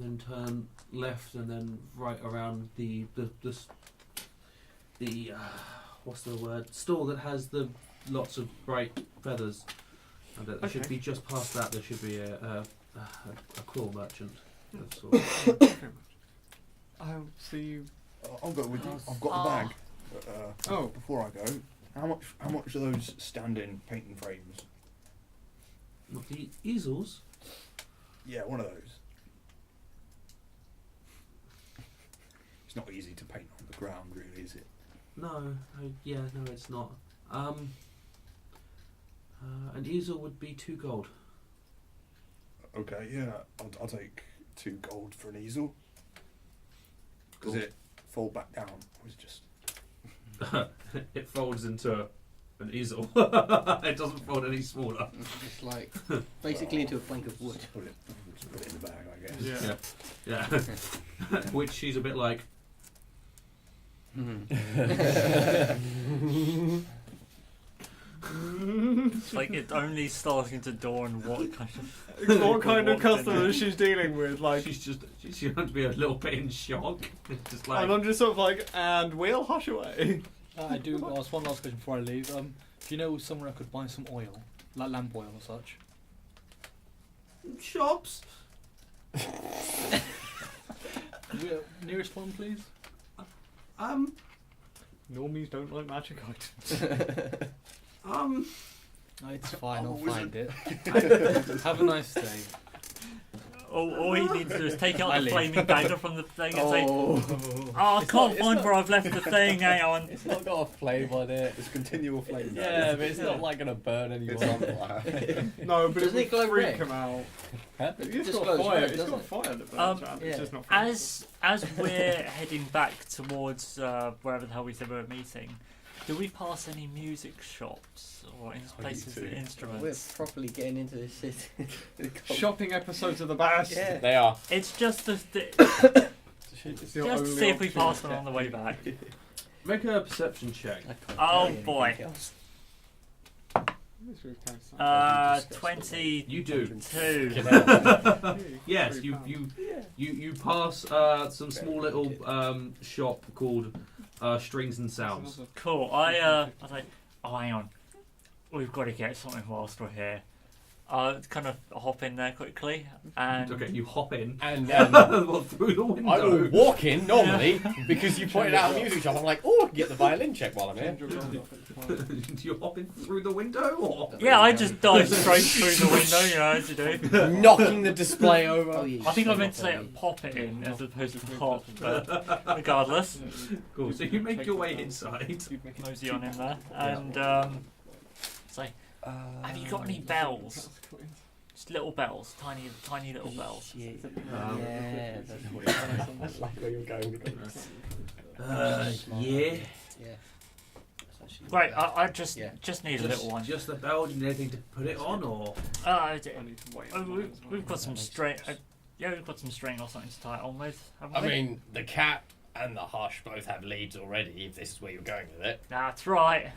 then turn left and then right around the what's the word? Stall that has the lots of bright feathers. And there should be just past that. There should be a quill merchant. Of sorts. Thank you very much. I'll see you. I'll go with you. I've got the bag. But, before I go, how much are those standing painting frames? What, the easels? Yeah, one of those. It's not easy to paint on the ground, really, is it? No, no, it's not. An easel would be 2 gold. Okay, yeah, I'll take 2 gold for an easel. Does Cool. it fold back down? Or is it just... It folds into an easel. It doesn't fold any smaller. Just like basically into a plank of wood. Just put it in the bag, I guess. Yeah. Which she's a bit like. It's like it's only starting to dawn what kind of What kind of walked in customer there. is she dealing with? Like, She's going to be a little bit in shock. Just like. and I'm just sort of like, and we'll hush away. I do ask one last question before I leave. Do you know somewhere I could buy some oil, like lamp oil or such? Shops. Nearest one, please. Normies don't like magic items. It's fine. I'll I'm a find it. Have a nice day. All you need to do is take out I the leave. flaming dagger from the thing and say, I It's can't not- find it's where I've left the thing, hang on. It's not got a flame on it. It's continual flame. Yeah, but it's not like gonna burn anymore. No, but Doesn't it it glow would freak red? him out. Huh? It's just got glows fire. red, It's doesn't got it? fire that burns around. yeah. It's just not. As we're heading back towards wherever the hell we said we were meeting, do we pass any music shops or places too. with We're instruments? properly getting into this city. Shopping episodes of the best. Yeah. They are. It's just It's your just only see if we option. pass them on the way back. Make a perception check. I can't Oh, carry boy. anything else. 22. You do. Yes, you pass some small little shop called Strings and Sounds. Cool. I was like, oh, hang on. We've got to get something whilst we're here. Kind of hop in there quickly and Okay, you hop in And well, through the window. I will walk in normally because you pointed out a music shop. I'm like, oh, I can get the violin check while I'm here. Do you hop in through the window? Or? yeah, I just dive straight through the window, you know, as you do. Knocking the display over. Oh, yeah, I think I you meant to say should pop it in as opposed to pop, but regardless, Cool. So you make your way inside. mosey on in there and say, have you got any bells? Just little bells, tiny little bells. Yeah, That's like where you're going. Yeah. yeah. Right, I just Yeah. need a little one. Just the bell. Do you need anything to put it on, or? We've got some string. Yeah, we've got some string or something to tie it on with, haven't I we? mean, the cat and the hush both have leads already, if this is where you're going with it. That's right.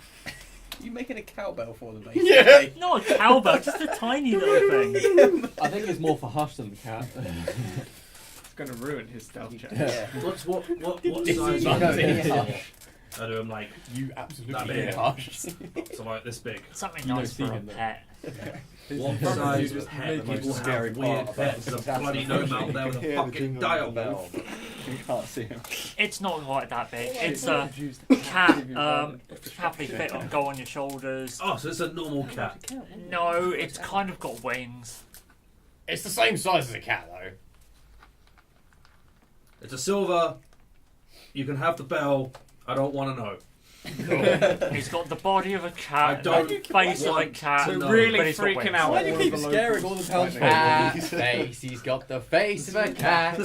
You making a cowbell for them, basically? Yeah. Not a cowbell, just a tiny little thing. I think it's more for Hush than the cat. It's going to ruin his stealth check. Yeah. What This size? is are not they? it. I do them like You That absolutely big yeah. hush. so like this big. Something You know nice for a Stephen, though. pet. What From size you of just pet make people it have scary weird part pets? about There's a bloody gnome out there with a fucking dire wolf. You can't see him. It's not quite that big. It's a cat. Happily fit and go on your shoulders. Oh, so it's a normal cat. No, it's kind of got wings. It's the same size as a cat, though. It's a silver. You can have the bell. I don't want to know. He's got the body of a I cat, don't the face of a want cat, to So know. really but he's got freaking wings. out. Why do you all keep of the scaring locals all the right townsfolk? now. Face. He's got the face of a cat.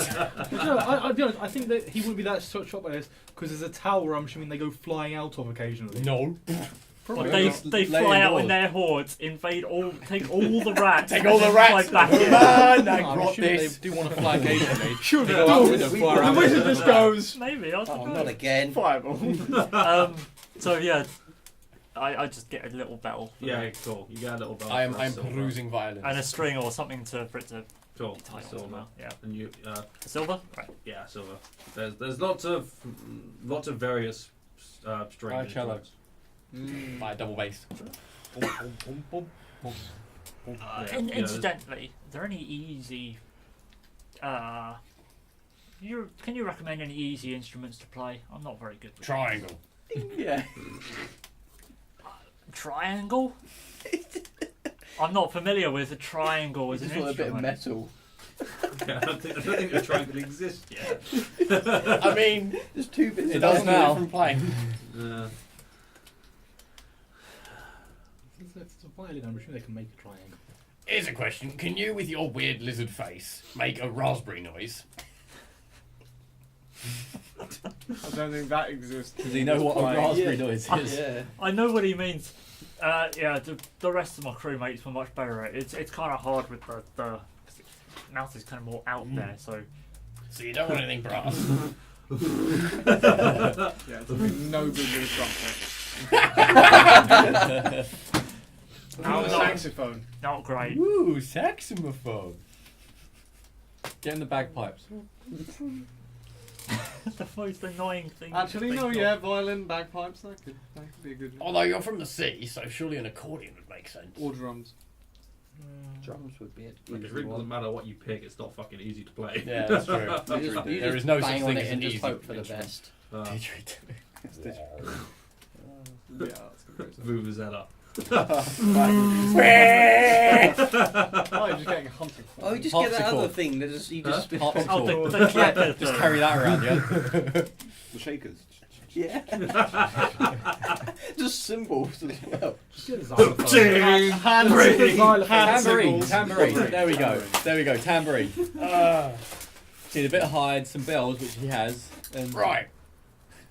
No, I'll be honest. I think that he wouldn't be that shocked by this because there's a tower. I'm assuming they go flying out of occasionally. No. But Probably they fly out in their hordes, invade take all the rats, Take and all the then rats. fly back in. Man, I No, I'm got assuming this. they do want to fly occasionally. Sure, They go out with them, fly the around wizard with just them. goes Maybe I don't Oh, know. not again. fireball. So yeah, I just get a little bell Yeah, cool. You get a little bell. I'm for a silver. bruising violence. and a string or something for it to Cool. tie on Silver. somehow. Yeah, And you, silver. Right. yeah, silver. There's lots of various string cello. instruments. By a double bass. Incidentally, are there any easy? Can you recommend any easy instruments to play? I'm not very good with Triangle. Yeah. Triangle? I'm not familiar with a triangle You as an just want a bit of instrument. metal. Yeah, I don't think the triangle exists yet. I mean, There's two bits. it of does metal. now from playing. It's a violin. I'm assuming they can make a triangle. Here's a question: can you, with your weird lizard face, make a raspberry noise? I don't think that exists. Does he know what a raspberry noise is? Yeah. I know what he means. Yeah, the rest of my crewmates were much better at it. It's kind of hard with the mouth is kind of more out there, so So you don't want anything brass. Yeah, it's no good with a trumpet. No, Saxophone. not great. Ooh, saxophone. Get in the bagpipes. The most annoying thing. to Actually, think no, of. yeah, violin, bagpipes, that could be a good. Although you're from the sea, so surely an accordion would make sense. Or drums. Drums would be it. Like, it really doesn't matter what you pick, it's not fucking easy to play. Yeah, that's true. You just, you There just is no such bang thing on as it an and just easy hope for the instrument. best. Yeah, that's good. Vuvuzela. Oh, you're just getting a hunting. Oh, you just get that other Harpsichord. thing that just you just Harpsichord. Oh, the clacker Just thing. carry that around, yeah. The shakers. yeah. Just cymbals as well. Tambourine. Tambourine. There we go. There we go. Tambourine. Need a bit of hide, some bells, which he has. And Right.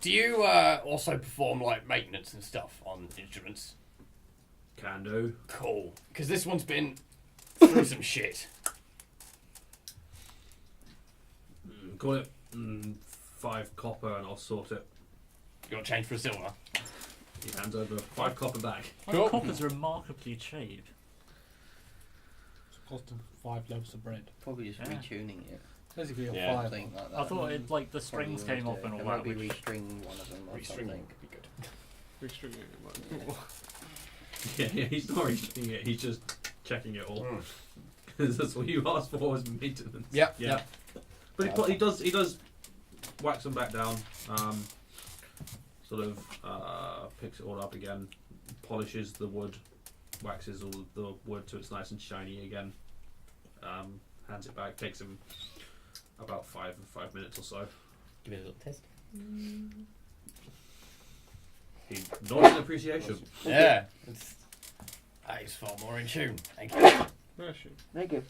Do you also perform like maintenance and stuff on instruments? Can do. Cool. Because this one's been through some shit. Call it 5 copper and I'll sort it. You got change for a silver. He hands over 5 copper back. Cool. Copper's remarkably cheap. It's the cost of 5 loaves of bread. Probably just Yeah. retuning it. Basically a Yeah. fire. Something like that. I thought it like the strings Probably came worth off it. and all It that. might be Which, restring one of them or Restring something. would be good. Restringing it might be more. Yeah, he's not reaching it, he's just checking it all. Mm. Because that's what you asked for was maintenance. Yep. Yeah. But he does wax them back down, sort of picks it all up again, polishes the wood, waxes all the wood so it's nice and shiny again, hands it back, takes him about 5 minutes or so. Give it a little test. He nods in appreciation. Yeah. That is far more in tune. Thank you. Where is she? Thank you.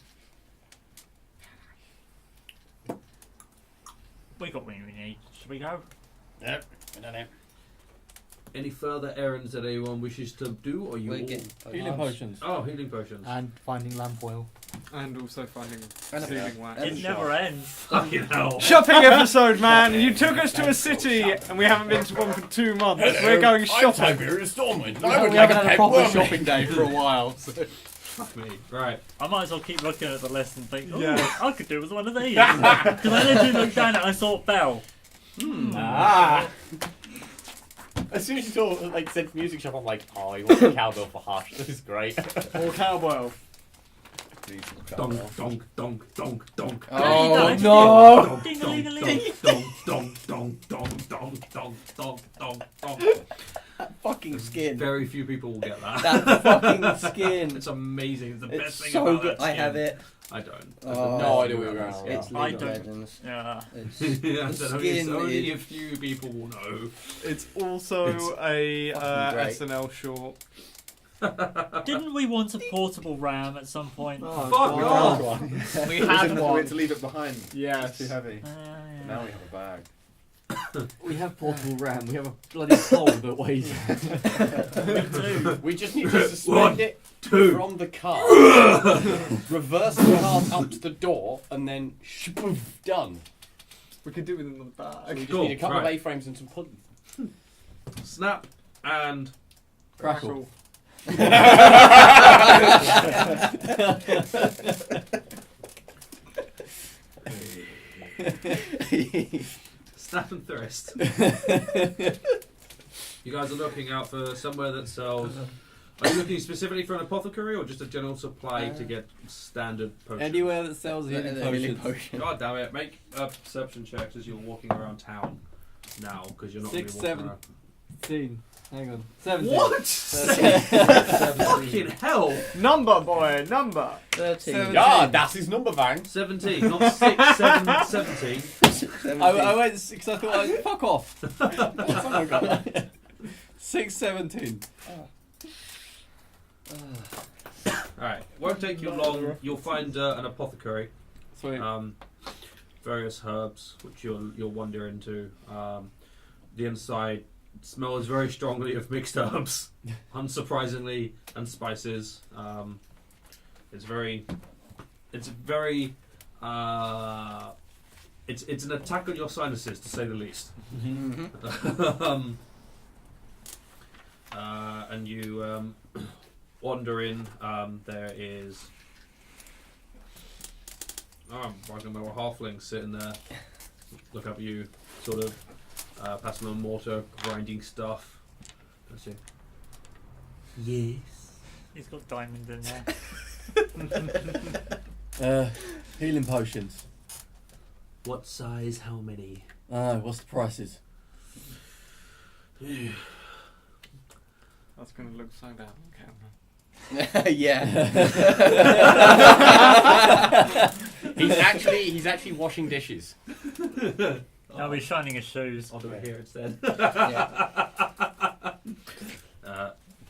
we got what we need. Should we go? Yep. We're done it. Any further errands that anyone wishes to do, or you We're all... getting healing potions. Oh, healing potions. And finding lamp oil. And also finding And a- sealing wax. and It never ends. Fucking hell. Shopping episode, man! You took us to a city and we haven't been to one for 2 months. We're going I'm shopping. Tiberius Stormwind. We I would haven't like a had a pet proper worm. shopping day for a while. So. Fuck me. Right. I might as well keep looking at the list and think, oh, Yeah. I could do with one of these. Because I literally looked down and I saw Bell. Ah. As soon as you saw said music shop, I'm like, oh, he wants a cowbell for Hush. This is great. Or cowbell. Donk, donk, donk, donk, donk. Oh, no. Donk, Ding, donk, ding, ding. donk, donk, donk, donk, donk, donk, donk, donk, donk. that fucking skin. Very few people will get that. That fucking skin. It's amazing. It's the best It's thing so about good. that I skin. have it. I don't. Oh, No idea what you're going on. It's I League of don't. Legends. Yeah. It's, Yeah, I the don't know, skin it's only is a few people will know. It's also a fucking great. SNL short. Didn't we want a portable RAM at some point? Oh, Fuck God. off! We We had had one. to leave it behind. Yes. It's too heavy. Yeah. Now we have a bag. We have portable RAM. We have a bloody pole that weighs. We do. We just need to suspend One, it two. from the car, reverse the car up to the door, and then shpoof, done. We could do it in the So we bag. just Cool, need a couple right. of A-frames and some pudding. Snap and Crackle. snap and thrust. You guys are looking out for somewhere that sells. Are you looking specifically for an apothecary or just a general supply to get standard potions? Anywhere that sells healing Healing potions. potion. God damn it! Make a perception checks as you're walking around town now, because you're not going to 6, be walking 7. around. 17. Hang on. 17. What? 13. Fucking hell! Number, boy, number. 13. Yeah, that's his number, Bang. 17, not 6, 7, 17. 17. I went 6. I thought, fuck off. Someone got that. 6, 17. Alright, won't take you long. You'll find an apothecary. Sweet. Various herbs which you'll wander into. The inside smells very strongly of mixed herbs, unsurprisingly, and spices. It's an attack on your sinuses, to say the least. Mhm. And you wander in. There is. Oh, I can remember a halfling sitting there. Look up at you, sort of passing on mortar, grinding stuff. That's it. Yes. He's got diamond in there. Healing potions. What size? How many? What's the prices? That's going to look so bad on camera. Yeah. He's actually washing dishes. Now he's shining his shoes. I'll do it here instead. Yeah.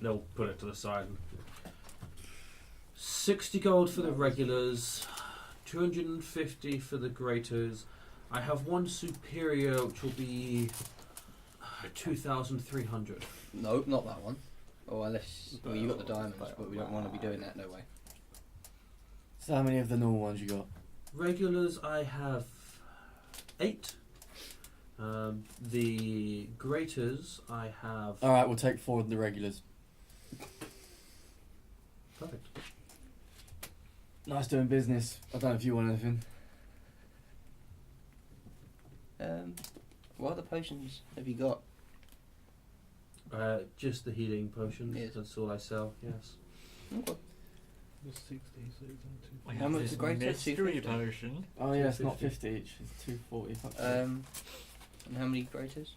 They'll put it to the side. 60 gold for the regulars, 250 for the graters. I have one superior which will be 2,300. No, not that one. Oh, unless well, you got the diamonds, but we don't want to be doing that. No way. So how many of the normal ones you got? Regulars, I have 8. The graters, I have. Alright, we'll take 4 of the regulars. Perfect. Nice doing business. I don't know if you want anything. What other potions have you got? Just the healing potions. Yes. That's all I sell. Yes. Okay. We How have much this is greater? mystery 250? potion. Oh yeah, it's not 50 each. It's 240. Fuck yeah. And how many graters?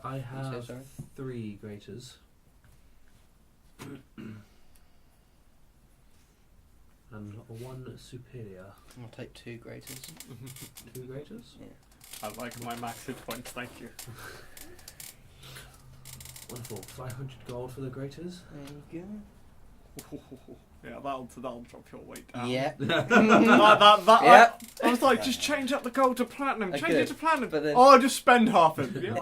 I have sorry? 3 graters. And 1 superior. I'll take 2 graters. 2 graters? I like my max hit points, thank you. Wonderful. 500 gold for the graters. There you go. Yeah, that'll drop your weight down. Yeah. that, Yep. I was like, just change up the gold to platinum. I Change it could, to platinum. but then- Oh, I'll just spend half of it. Yeah.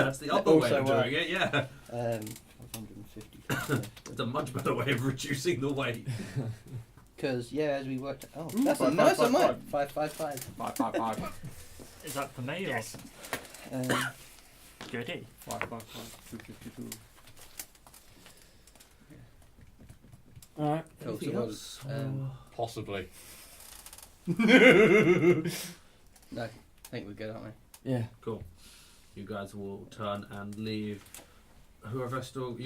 That's the other way also of doing it, yeah. 550. It's a much better way of reducing the weight. Because yeah, as we worked. Oh, Ooh, that's a five, nice five, amount. five. 555. 555. Is that for me or goody? 555. Alright. Cool, Anything so else? Possibly. No, I think we're good, aren't we? Yeah. Cool. You guys will turn and leave Whoever you're still I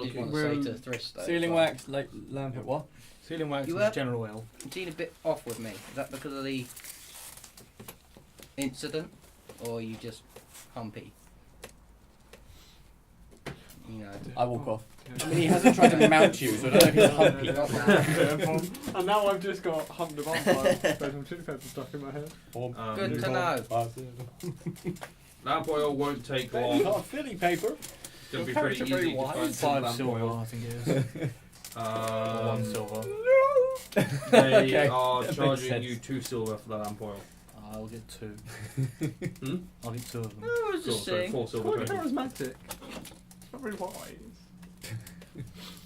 did looking. want to say to Thrish though. Ceiling but wax, like lamp. What? Ceiling wax You is were- general oil. You seem a bit off with me. Is that because of the incident, or are you just humpy? You know. I walk off. I mean, he hasn't tried to mount you, so I don't know if he's humpy. Not that. And now I've just got humped above by special chili pepper stuck in my head. Good to know. Lamp oil won't take Maybe long. not filling paper. It's going to be Your pretty character very easy to find wise. some 5 lamp silver, oil. I think it is. Or 1 silver. They Okay, are that makes charging sense. you 2 silver for the lamp oil. I'll get 2. Hmm? I'll get 2 of them. I was Cool, just so saying. 4 silver Quite total. charismatic. It's not very wise.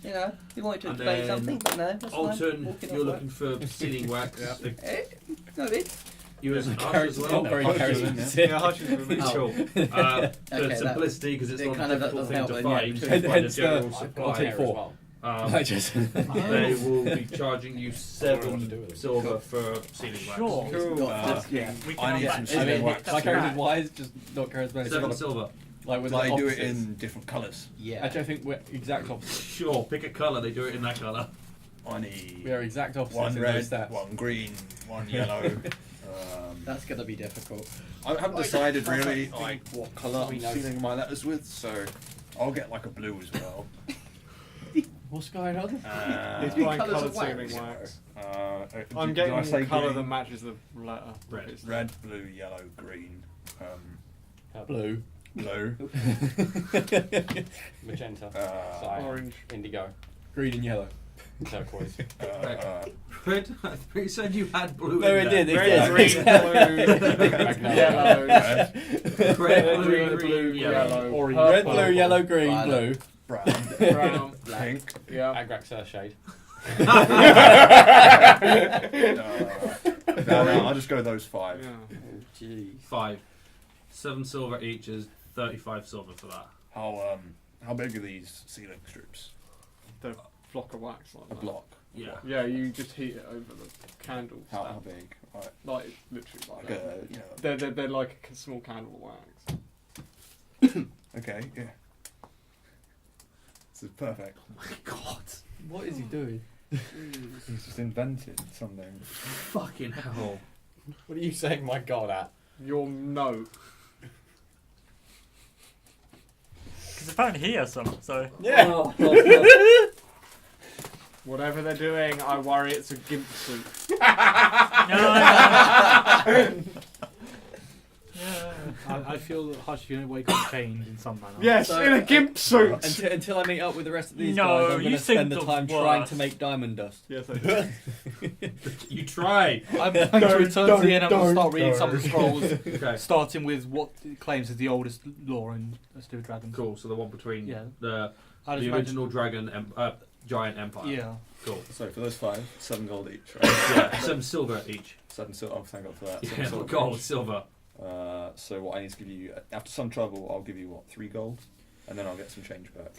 You know, you wanted to And explain then something, but no, that's fine. Alton, Walking you're off looking for ceiling wax. Eh? No, it. You as Not us as well. very Hutch, charismatic. Yeah, Hutch is with me. Oh. Sure. Okay, For that- simplicity, because it's it not kind a of difficult doesn't thing help to then, yeah, find. you You couldn't can find a Hence the- general I'll supply. take 4. Um, just. they will be charging you What do we 7 do with it? silver for ceiling wax. Sure. Cool. Yeah, we can I need unpack some it. ceiling wax. My character's wise, just not charismatic. 7 silver. Like with Like the do it opposites. in different colours. Yeah. Actually, I think we're exact opposites. Sure, pick a colour, they do it in that colour. I need We are exact opposites one in red, those stats. one green, one yellow. That's gonna be difficult. I haven't decided really like what colour We I'm know. sealing my letters with, so I'll get like a blue as well. What's going on? He's Three buying colours coloured of wax. ceiling wax. did I'm I getting say a colour green? that matches the letter. Red. It's Red, blue, yellow, green, Blue. blue, Magenta. uh, orange. Indigo. Green and yellow. Turquoise. Red, I think you said you had blue No, in it there. did. Red, green, blue, yellow. Red, blue, Red, green, yellow. orange, Red, purple, blue, yellow, green, Violet. blue. brown, brown, pink. yeah. Agrax shade. No, I'll just go those 5. Yeah. Jeez. 5. 7 silver each is 35 silver for that. How big are these ceiling strips? The block of wax like A that. block. Yeah. Yeah, you just heat it over the candle. How big? Right. Like literally like Like that. a, you know. They're like a small candle of wax. Okay. Yeah. This is perfect. Oh my god. What is he doing? He's just invented something. Fucking hell. What are you saying, my god, at? Your note. Because apparently he has some, so. Yeah. Whatever they're doing, I worry it's a gimp suit. I feel that Hush is going to wake up chained in some manner. Yes, So, in a gimp suit. Until I meet up with the rest of these No, guys, I'm you going to seem spend the the time trying worst. to make diamond dust. Yes, I do. You try. I'm going to return to the end and I'll start reading some of the scrolls, Okay. starting with what it claims is the oldest law in Let's Do Dragons. Cool. So the one between Yeah. the I just original dragon giant empire. Yeah. Cool. So for those 5, 7 gold each. Right? Yeah. 7 silver each. 7 silver. Oh, thank God for that. 7 Yeah. silver Gold, each. silver. So what I need to give you after some trouble, I'll give you what 3 gold, and then I'll get some change back.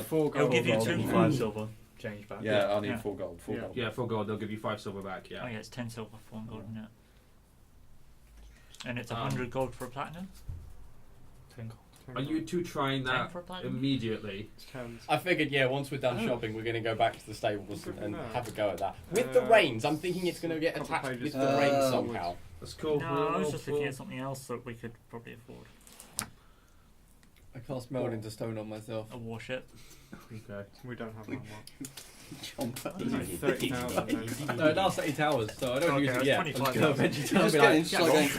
4 He'll gold. give you gold. 5 silver change back. Yeah, I'll need Yeah. 4 gold. 4 Yeah. gold. Yeah, for gold they'll give you 5 silver back. Yeah. Oh yeah, it's 10 silver for 1 gold, isn't it? And it's Um, 100 gold for a platinum? 10 gold. Are you two trying 10 that for a platinum? immediately? I figured, yeah, once we're done Oh. shopping, we're going to go back to the stables and No. have a go at that. With the reins, I'm thinking it's going to get Couple attached pages with the reins down. somehow. That's cool. No, I was just looking at something else that we could probably afford. I cast meld into stone on myself. A warship. Okay. We don't have that much. 30,000. 30,000. No, it lasts 8 hours, so I don't Okay, use it's it yet. 25 I'm gonna eventually tell Just me getting like, struggling.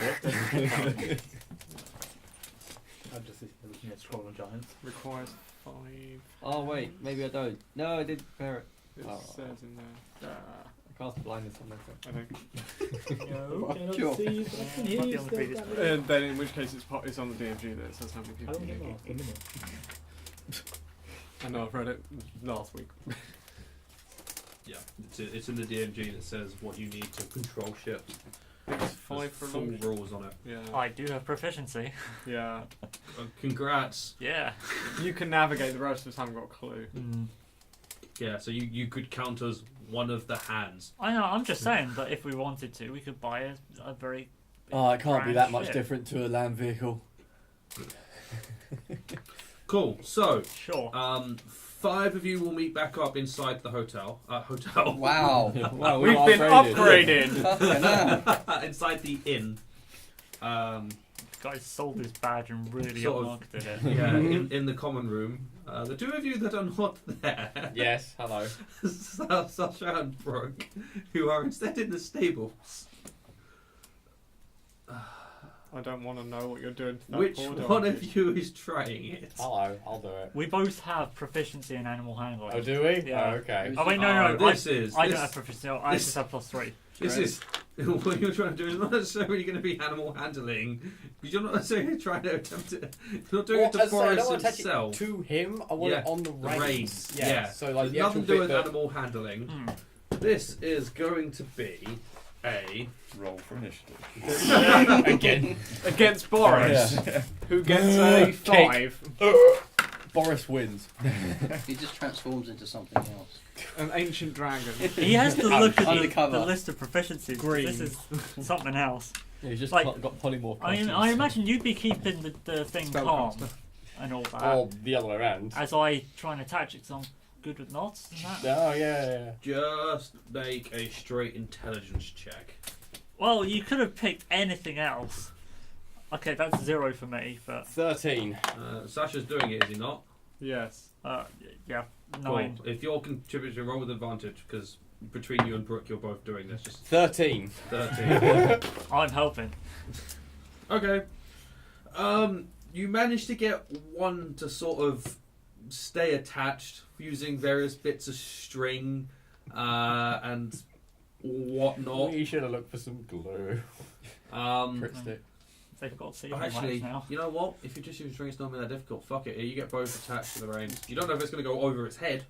I'm just looking at Scroll and Giants. Requires 5. oh wait, maybe I don't. No, I did prepare it. It Oh. says in there. I cast blindness on myself. I think. No, Sure. might be on the previous page. And then in which case it's on the DMG that it says how many people you need. I know, I've read it last week. Yeah. It's in the DMG that says what you need to control ships. It's There's 5 for full long. rules on it. Yeah. I do have proficiency. Yeah. Congrats. Yeah. You can navigate, the rest of us haven't got a clue. Yeah. So you could count as one of the hands. I know, I'm just saying that if we wanted to, we could buy a very Oh, it can't be grand that much ship. different to a land vehicle. Cool. So, Sure. 5 of you will meet back up inside the hotel. Hotel. Wow. Wow, We've been upgraded. Fucking hell. Inside the inn. Guy sold his badge and really Sort of. marketed it. Yeah, in the common room. The 2 of you that are not there, Yes, hello. Sasha and Brooke, who are instead in the stables. I don't want to know what you're doing. To that Which poor one dog. of you is trying it? Hello, I'll do it. We both have proficiency in animal handling. Oh, do we? Yeah. Oh, okay. Oh wait, no. This I is don't have proficiency. I this- just have +3. This is what you're trying to do is not necessarily going to be animal handling, because you're not necessarily trying to attempt it. You're not doing it to As I say, I Boris don't want to attach himself. it to him. I want Yeah, it on the The reins. reins. Yeah. So like There's the nothing actual to do bit with that... animal handling. Hmm. This is going to be a Roll for initiative. Again. Against Boris, who gets a 5. Boris wins. He just transforms into something else. An ancient dragon. He has to look at Undercover. the list of proficiencies. Green. This is something else. Yeah, he's just Like, got polymorph. I imagine you'd be keeping the thing calm Spellcaster. and all that. Or the other way around. As I try and attach it, because I'm good with knots and that. Oh, yeah. just make a straight intelligence check. Well, you could have picked anything else. Okay, that's 0 for me, but 13. Sasha's doing it, is he not? Yes. yeah, Cool. 9. If you're contributing, roll with advantage, because between you and Brooke, you're both doing this. Just 13. 13. I'm helping. Okay. You managed to get one to sort of stay attached using various bits of string and whatnot. We should have looked for some glue. Prick stick. They've got to see Actually, now. you know what? If you just use string, it's not that difficult. Fuck it. You get both attached to the reins. You don't know if it's going to go over its head,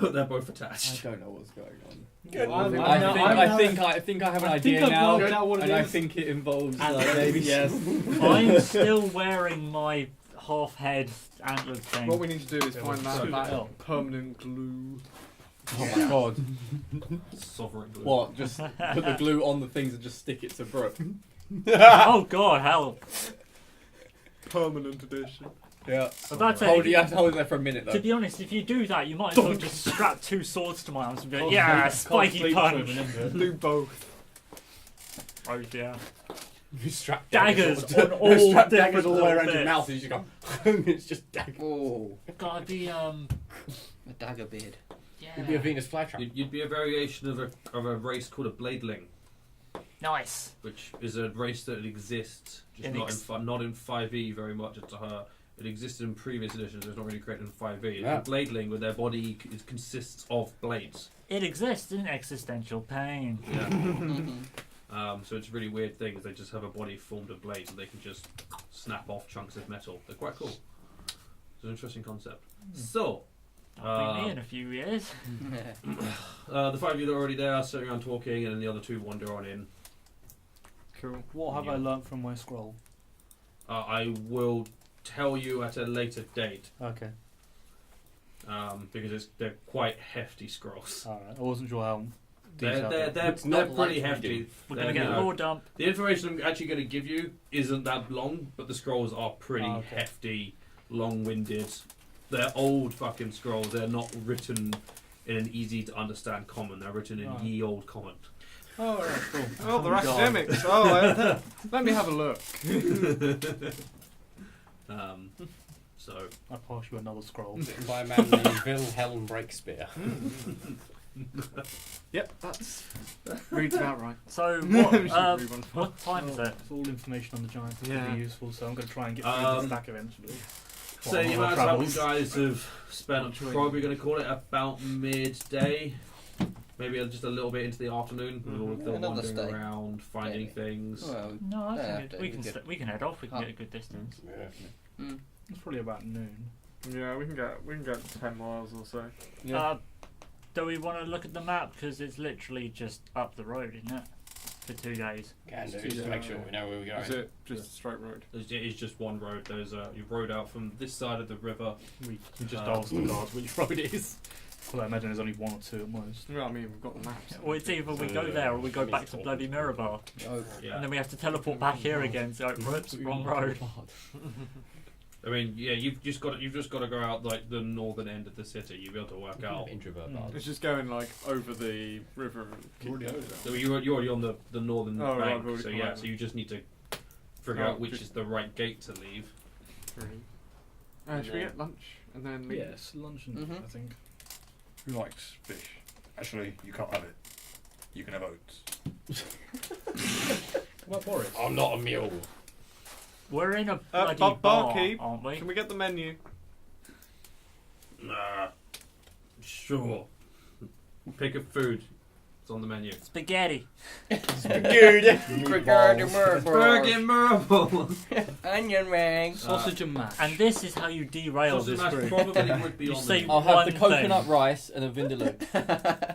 but they're both I attached. don't know what's going on. Good. I think I have an idea I've now, worked out what it and I is. think it involves Antlers, yes. I'm still wearing my half-head antlered thing. What we need to do is find so- that permanent glue. Oh my god! Sovereign glue. What? Just put the glue on the things and just stick it to Brooke. Oh god, help. Permanent edition. Yeah. But that's Hold it. it. You have to hold it there for a minute though. To be honest, if you do that, you might as well just strap 2 swords to my arms and be like, yeah, spiky punch. Do both. Oh yeah. You strap Daggers daggers on all strap different daggers all the way little around your bits. mouth, and you just go. It's just daggers. Oh, Gotta be a dagger beard. yeah. It'd be a Venus flytrap. You'd be a variation of a race called a bladeling, Nice. which is a race that exists, just In not in 5e very much. To her, it existed in previous editions. It's not really created in 5e. Yeah. It's a bladeling, where their body consists of blades. It exists in existential pain. Yeah. So it's a really weird thing. They just have a body formed of blades, and they can just snap off chunks of metal. They're quite cool. It's an interesting concept. So. That'll be me in a few years. The 5 of you that are already there are sitting around talking, and then the other 2 wander on in. Cool. What have Yeah. I learnt from my scroll? I will tell you at a later date, Okay. because they're quite hefty scrolls. Alright. I wasn't sure how They're detailed. It's they're not pretty like hefty. We're They're, gonna get you a know, lore dump. the information I'm actually going to give you isn't that long, but the scrolls are pretty Oh, okay. hefty, long-winded. They're old fucking scrolls. They're not written in an easy to understand common. They're written in Right. ye old common. Oh, right, cool. Oh, they're God. academics. Let me have a look. So I pass you another scroll. Written by a man named Wilhelm Breakspear. Yep, that's reads about right. So We what? should read one. What time is it? It's all information on the giants. It's Yeah. really useful, so I'm going to try and get through Um, this back eventually. So While the my amount of time you travels. guys have spent, I'm probably going to call it about midday, maybe just a little bit into the afternoon. With all of the Another wandering stay. around, finding Maybe. things. Well, No, I Yeah, think yeah, we can we could- we can head off. We can Oh. get a good distance. Yeah. It's probably about noon. Yeah, we can get 10 miles or so. Do we want to look at the map because it's literally just up the road, isn't it? For 2 days. Can do, just to make sure we know where we're going. Is it just a straight road? It is just one road. There's you rode out from this side of the river. We just Uh, asked the guards which road it is. Well, I imagine there's only 1 or 2 at most. Yeah, I mean, we've got the maps. Or it's either we go there or we go back to bloody Mirabar. oh, Yeah. And then we have to teleport back here again, so whoops, wrong road. I mean, yeah, you've just got to go out like the northern end of the city. You'll be able to work out. Introvert. It's just going like over the river. So you're already on the northern Oh, right, bank. I've already So come yeah, out. so you just need to figure Oh, out which just- is the right gate to leave. Should we get lunch and then leave? Yes, lunch and Mhm. I think. Who likes fish? Actually, you can't have it. You can have oats. What about Boris? I'm not a mule. We're in a bloody bar, barkeep, aren't we? Can we get the menu? Nah. Sure. Pick a food. It's on the menu. Spaghetti. Burger marble. Onion rings. Sausage and mash. And this is how you derail Sausage this mash group. probably would be You on say the I'll have the one coconut thing. rice and a vindaloo.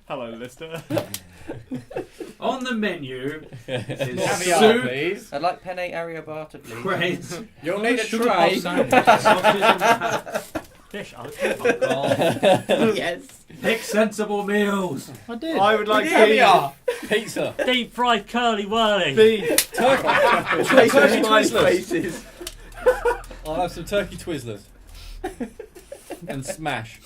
Hello, Lister. On the menu is Caviar, soup, please. I'd like penne arrabbiata, please. craze, You'll need a Sugar tray. puff sandwich. sausage and mash. Fish. Oh, Yes. pick sensible meals. I did. I would like Caviar. Pizza. Deep fried curly whirly. beef. Turkey Faces, Twizzlers. faces. I'll have some turkey Twizzlers. And smash.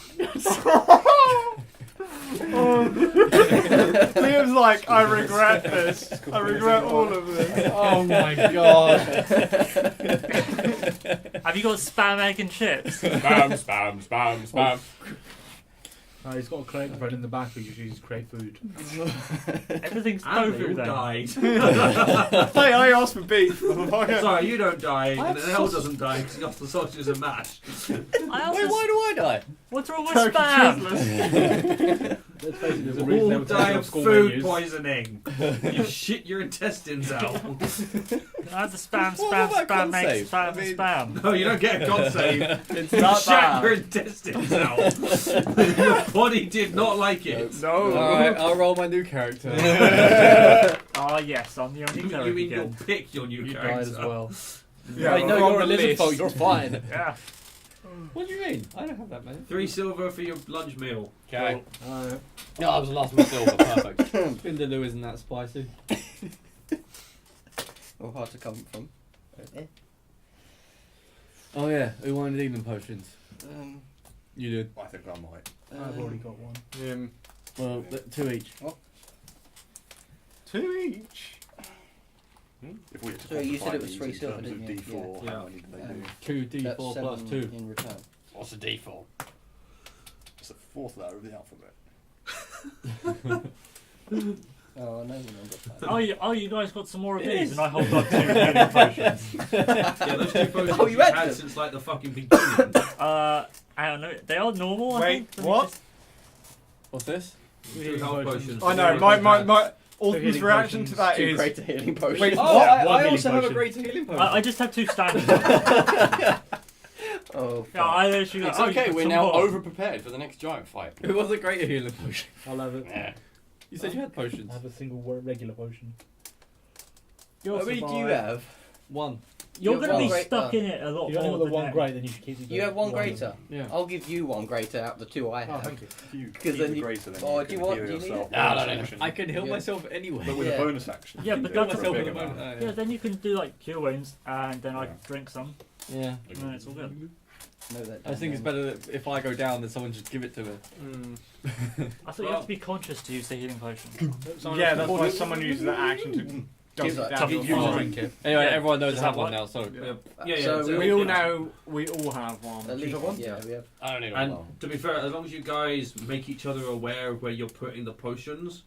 Liam's like, I regret this. I regret all of this. Oh my god. Have you got spam, egg, and chips? Spam. He's got a crate bread in the back. He just uses crate food. Everything's And they tofu all then. died. Hey, I asked for beef. motherfucker. Sorry, you don't die. I have And L doesn't die because he got the sausages and mash. I also Wait, why do I die? What's wrong with Turkey spam? Twizzlers. Let's face it, there's a You reason they all were die taken of off school food menus. poisoning. You shit your intestines out. I have the spam, What spam, about spam, makes Consave? spam, I mean- spam. No, you don't get a God save. It's You not shat bad. your intestines out. Your body did not like it. Alright, I'll roll my new character. Ah, yes, I'm the only You cleric mean you'll again. pick your new You character? died as well. Yeah, Wait, no, on you're a the lizard list. folk. You're fine. Yeah. What do you mean? I don't have that many. 3 silver for your lunch meal. Okay. Uh, No, I was the last one silver. Perfect. Vindaloo isn't that spicy. Or hard to come from. Oh yeah, who wanted healing potions? Um, You did. I think I might. I've already got one. Well, 2 each. 2 each. If we had to So you said quantify it was these 3 in silver, terms of didn't you? D4, Yeah. how many do they do? 2d4 that's plus 7 2. in return. What's a D4? It's the 4th letter of the alphabet. Oh, I know you remember that. You guys got some more of It these, is. and I hold up 2 healing potions. Yeah, those 2 potions Oh, you you've had had them? since like the fucking beginning. I don't know. They are normal. I Wait, think. Let me what? just- What's this? 2 health potions. I know, my Ultima's healing reaction to potions. that 2 is... greater healing potions. Wait, Oh, what? I One also healing have a potion. greater healing potion. I just have 2 standard. Oh, Yeah, I literally It's go, okay, you we're got now some more. over prepared for the next giant fight. Who was a greater healing potion? I'll have it. Yeah. You said you had potions. I have a single regular potion. How many do you have? 1. You're You have going to be one stuck greater. in it a lot You only more got the than one them. great, then you should keep the You have one of them. greater. Yeah. I'll give you one greater out of the 2 I Oh, have. thank you. If you 'Cause keep then the you- greater, then Oh, you do you can want- heal do you need yourself. it? No, bonus no, no, no. action. I can heal Yeah. myself anyway. But with Yeah. a bonus action, Yeah, you but can that's do myself a at big the amount. moment. Yeah, then you can do like cure wounds, and then I Yeah. drink some, Yeah. and then it's all good. Know that I think it's better that if I go down, then someone just give it to me. I thought you have to be conscious to use the healing potion. Yeah, that's why someone uses that action to dump it down Give your you throat. drink it. Anyway, Yeah. everyone knows Does I have that one work? now, so. Yeah, So so We all know, we all have one. At least one? Yeah, we have. I don't need a And roll. to be fair, as long as you guys make each other aware of where you're putting the potions,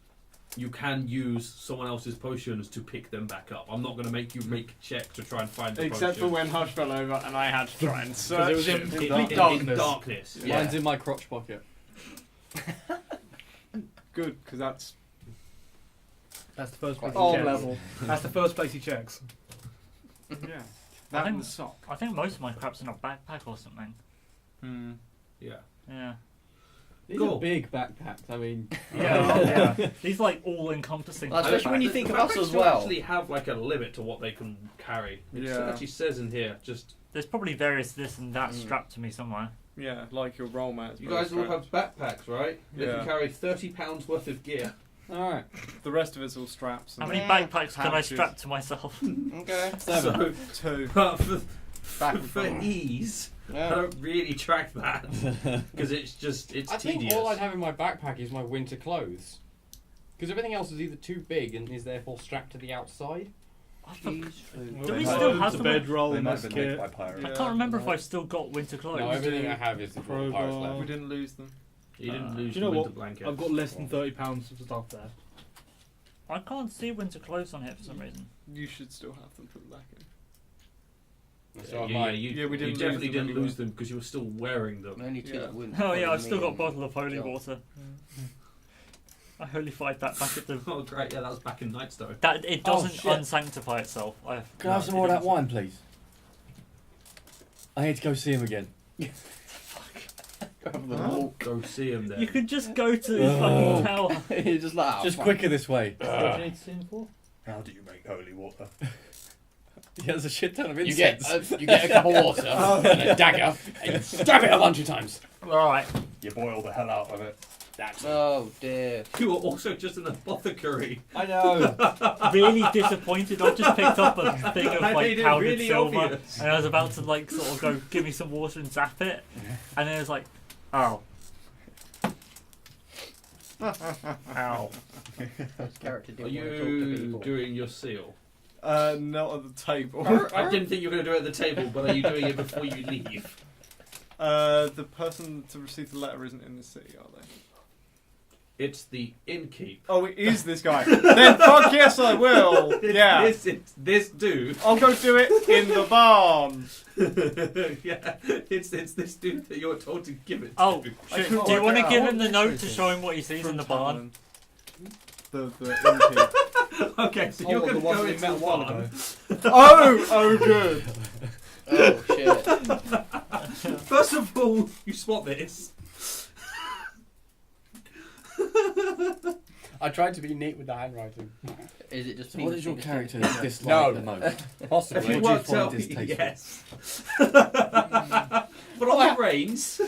you can use someone else's potions to pick them back up. I'm not going to make you make a check to try and find the Except for potion. when Hush fell over and I had to try and search it was in him. complete in darkness. darkness. Yeah. Mine's in my crotch pocket. Good, because that's That's the first place. all he checks. level. That's the first place he checks. Yeah. I That think- and the sock. I think most of my crap's in a backpack or something. Yeah. Yeah. These Cool. are big backpacks. I mean, Yeah. These like all-encompassing. Well, especially when you The think of us backpacks as do well. actually have like a limit to what they can carry. It Yeah. actually says in here, just There's probably various this and that Mm. strapped to me somewhere. Yeah, like your roll mats. you guys all have backpacks, right? They Yeah. can carry 30 pounds worth of gear. alright. The rest of it's all straps. How And many Yeah. backpacks can I Pouches. strap to myself? Okay. 7. So, two. but Back and for front. ease, I Yeah. don't really track that because it's I tedious. think all I'd have in my backpack is my winter clothes. Because everything else is either too big and is therefore strapped to the outside. Cheese, food. Do we Well, still the have them? bedroll, They might have mess been made kit. by pirates. I can't remember if I've still got winter clothes. No, everything I have is the Pirates crowbar. left. We didn't lose them. You didn't lose Do you know your winter what? blanket. I've got less than £30 of stuff there. I can't see winter clothes on here for some reason. You should still have them. Put them back in. So yeah, mine. you, Yeah, we didn't you definitely lose them didn't anyway. lose them because you were still wearing them. Only two Yeah. that wouldn't. Oh yeah, follow I've still me got a and bottle of holy Josh. water. I holified that back at the. Oh great, yeah, that was back in Nightstone. That it Oh, doesn't shit. unsanctify itself. Can I have some more of that wine, please? I need to go see him again. Go see him there. You could just go to his fucking tower. You're just like, Just quicker this way. What do you need to see him for? How do you make holy water? He has a shit ton of You get incense. you get a cup of water and a dagger and you stab it a bunch of times. Alright. You boil the hell out of it. That's oh dear. You were also just an apothecary. I know. Really disappointed. I just picked up a thing of I like made it powdered really silver, obvious. and I was about to like sort of go give me some water and zap it, and then it was like, oh, ow. This character Are didn't want to talk to you people. doing your seal? Not at the table. I didn't think you were going to do it at the table, but are you doing it before you leave? The person to receive the letter isn't in the city, are they? It's the innkeep. Oh, it is this guy. Then fuck yes, I will. Yeah. It's this dude. I'll go do it in the barn. Yeah, it's this dude that you're told to give it to. Oh, I shit, can't do you work want to out give what him the this note is. to show him what he sees in the barn? The innkeep. Okay, so you're going to go into the barn. Oh, good. Oh shit. First of all, you spot this. I tried to be neat with the handwriting. Is it just? So what is your character dislike No. the most? If Possibly. you Would you worked find out, distasteful? yes. But on the reins,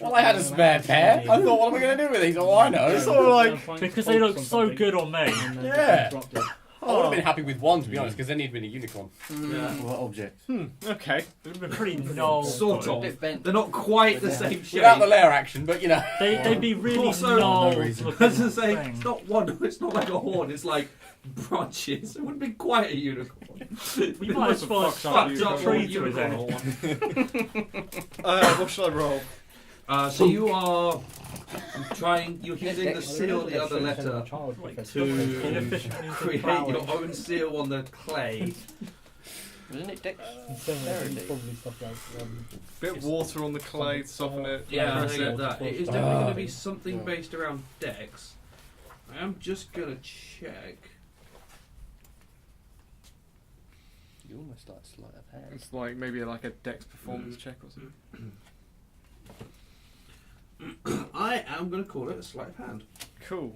Well, I had a spare pair. I thought, what am I going to do with these? Oh, I know. Sort of like Because they look so good on me. Yeah. I would have been happy with one, to be honest, because then he'd been a unicorn. yeah. What object? okay. It would have been pretty null. Sort A of. bit bent. They're not quite the same shape. Without the layer action, but you know. They'd be really Also- null. No reason. looking As I say, thing. it's not one. It's not like a horn. It's like branches. It wouldn't be quite a unicorn. You might as well Fucked up fucked up unicorn. tree to his head. What should I roll? So you are trying. You're using the seal, the other letter, to Inefficiently create plowing. your own seal on the clay. Isn't it Bit of water on the clay to soften it. Yeah, I press get it. that. It is definitely going to be something based around Dex. I am just going to check. You almost like sleight of hand. It's like maybe like a Dex performance check or something. I am going to call it a sleight of hand. Cool.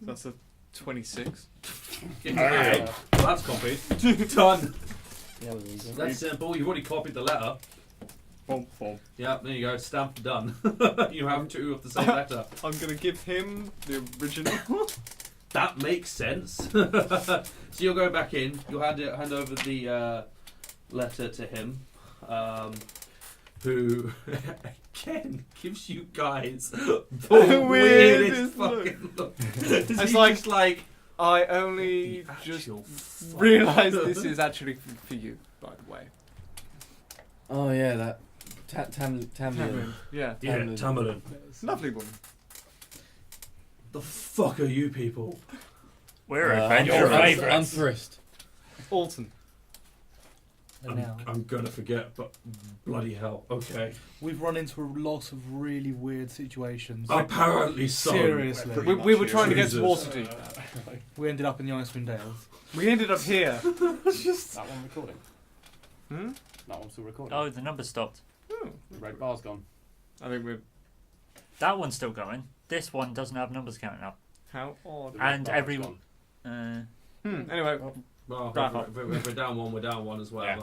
That's a 26. Okay. Well, that's copied. Done. Yeah, that was easy. That's simple. You've already copied the letter. Boom, boom. Yeah, there you go. Stamped. Done. You have two of the same letter. I'm gonna give him the original. That makes sense. So you'll go back in. You'll hand over the letter to him, who again gives you guys the weirdest Weirdest look. fucking look. It's like- just like I only just actual fuck. realised this is actually for you, by the way. Oh yeah, that Tamlin. Yeah. Yeah, Tamlin. Tamerlan. Lovely woman. The fuck are you people? We're Your adventurous. favourites. Unforest. Alton. I'm gonna forget, but bloody hell. Okay. We've run into a lot of really weird situations. Apparently so. Seriously. Pretty We were much, trying to get to Jesus. Waterdeep. We ended up in the Icewind Dales. We ended up here. That one recording. Hmm? That one's still recording. Oh, the number stopped. The red bar's gone. I think we're... That one's still going. This one doesn't have numbers counting up. How odd. The red And bar's every- gone. Anyway, Well, Wrap if we're down one, we're down one as well. Yeah.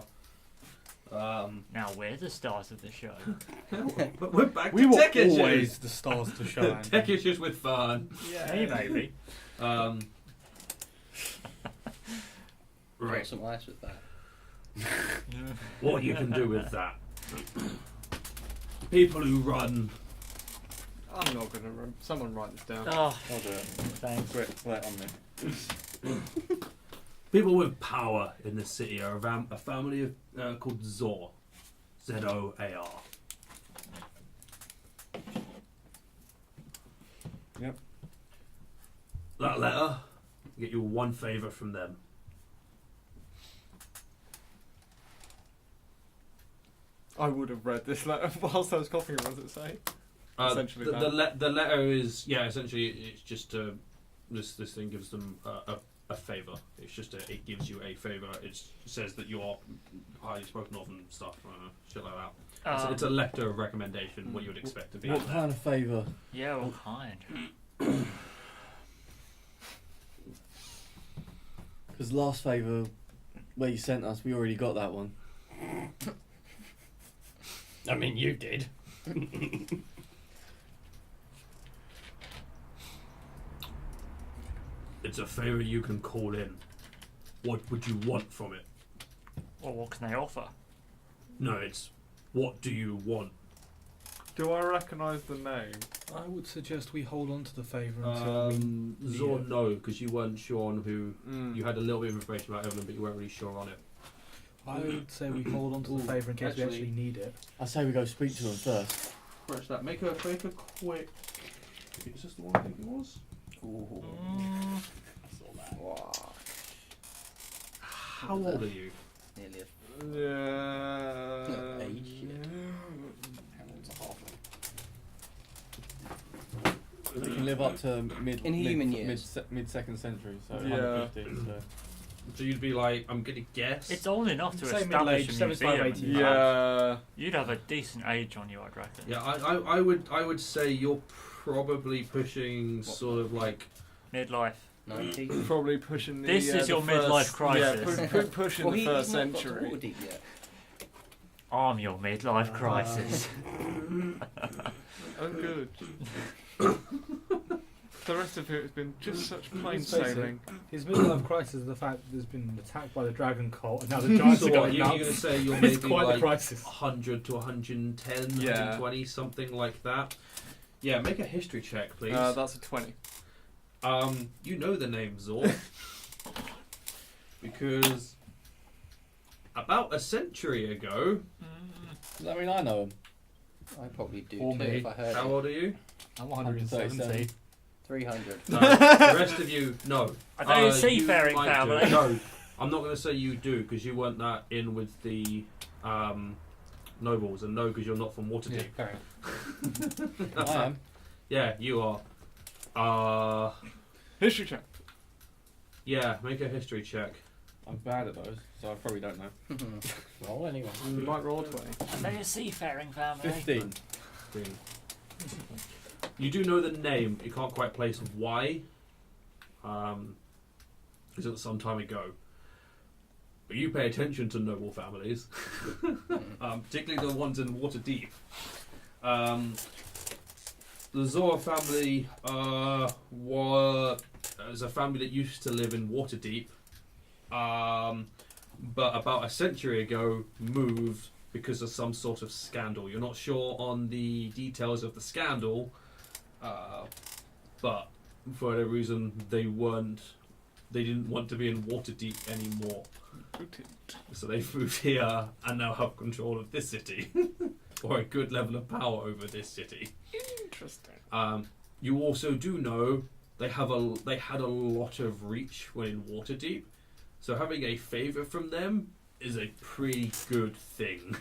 Now we're the stars of the show. But we're back We to were tech issues. always the stars to show. Tech issues with FURN. Hey, maybe. Right. Got some ice with that. What you can do with that? People who run. I'm not gonna. Someone write this down. Oh, I'll do it. thanks. Quick, lay it on me. People with power in the city are a family of, called Zor. Z-O-A-R. Yep. That letter, get you one favour from them. I would have read this letter whilst I was copying it. What does it say? Essentially the letter is, essentially it's just this thing gives them a favour. It's just it gives you a favour. It says that you are highly spoken of and stuff, shit like that. It's a letter of recommendation, what you would expect to be. What kind of favour? Yeah, all kind. Because last favour where you sent us, we already got that one. I mean, you did. It's a favour you can call in. What would you want from it? Well, what can they offer? No, it's what do you want? Do I recognise the name? I would suggest we hold on to the favour until Zor, no, because you weren't sure on who. Mm. You had a little bit of information about Everlund, but you weren't really sure on it. I would say we hold on to the favour in case we actually need it. I say we go speak to them first. Scratch that. Make a quick. Is this the one I think it was? Ooh. Wow. How old are you? Nearly a Yeah. age yet. How old's a halfling? We can live up to human years. mid second century, so Yeah. 150. So. So you'd be like, I'm gonna guess. It's old enough to Say establish middle-aged, a museum. 75, and 80. that. Yeah. You'd have a decent age on you, I'd reckon. Yeah, I would say you're probably pushing sort of like. Midlife. 90. Probably pushing the. This is the your first, midlife crisis. Yeah, pushing Well, the first he's not got to century. Waterdeep yet. I'm your midlife crisis. Oh, good. The rest of it has been just such plain Let's face it, sailing. His midlife crisis is the fact that there's been attacked by the dragon cult and now the giants So are what, going you're nuts. going to say you're It's maybe quite like a crisis. 100 to 110, Yeah. 120, something like that. Yeah, make a history check, please. That's a 20. You know the name Zor. Because about a century ago, Does that mean I know him? I probably do Or too me. if I heard how it. old are you? I'm 170. 137. 300. No, the rest of you, no. Are they a You seafaring might do. family? No, I'm not going to say you do because you weren't that in with the nobles, and no, because you're not from Waterdeep. fair enough. I am. Yeah, you are. History check. Yeah, make a history check. I'm bad at those, so I probably don't know. Roll anyway. You might roll 20. Are they a seafaring family? 15. You do know the name. You can't quite place why. Because it was some time ago. But you pay attention to noble families, particularly the ones in Waterdeep. The Zor family was a family that used to live in Waterdeep, but about a century ago moved because of some sort of scandal. You're not sure on the details of the scandal, but for whatever reason they didn't want to be in Waterdeep anymore. So they moved here and now have control of this city, or a good level of power over this city. Interesting. You also do know they had a lot of reach when in Waterdeep, so having a favour from them is a pretty good thing.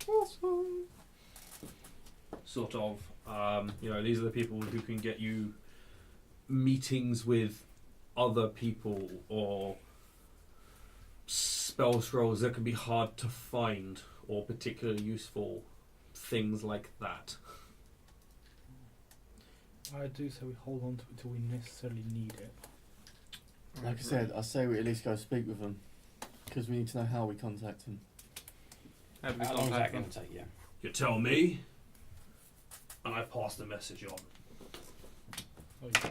Awesome. Sort of, these are the people who can get you meetings with other people or spell scrolls that can be hard to find or particularly useful, things like that. I do say we hold on to it until we necessarily need it. Like I said, I say we at least go speak with them, because we need to know how we contact them. How do we How long is that contact going them? to take you? You tell me, and I pass the message on. Oh, yeah.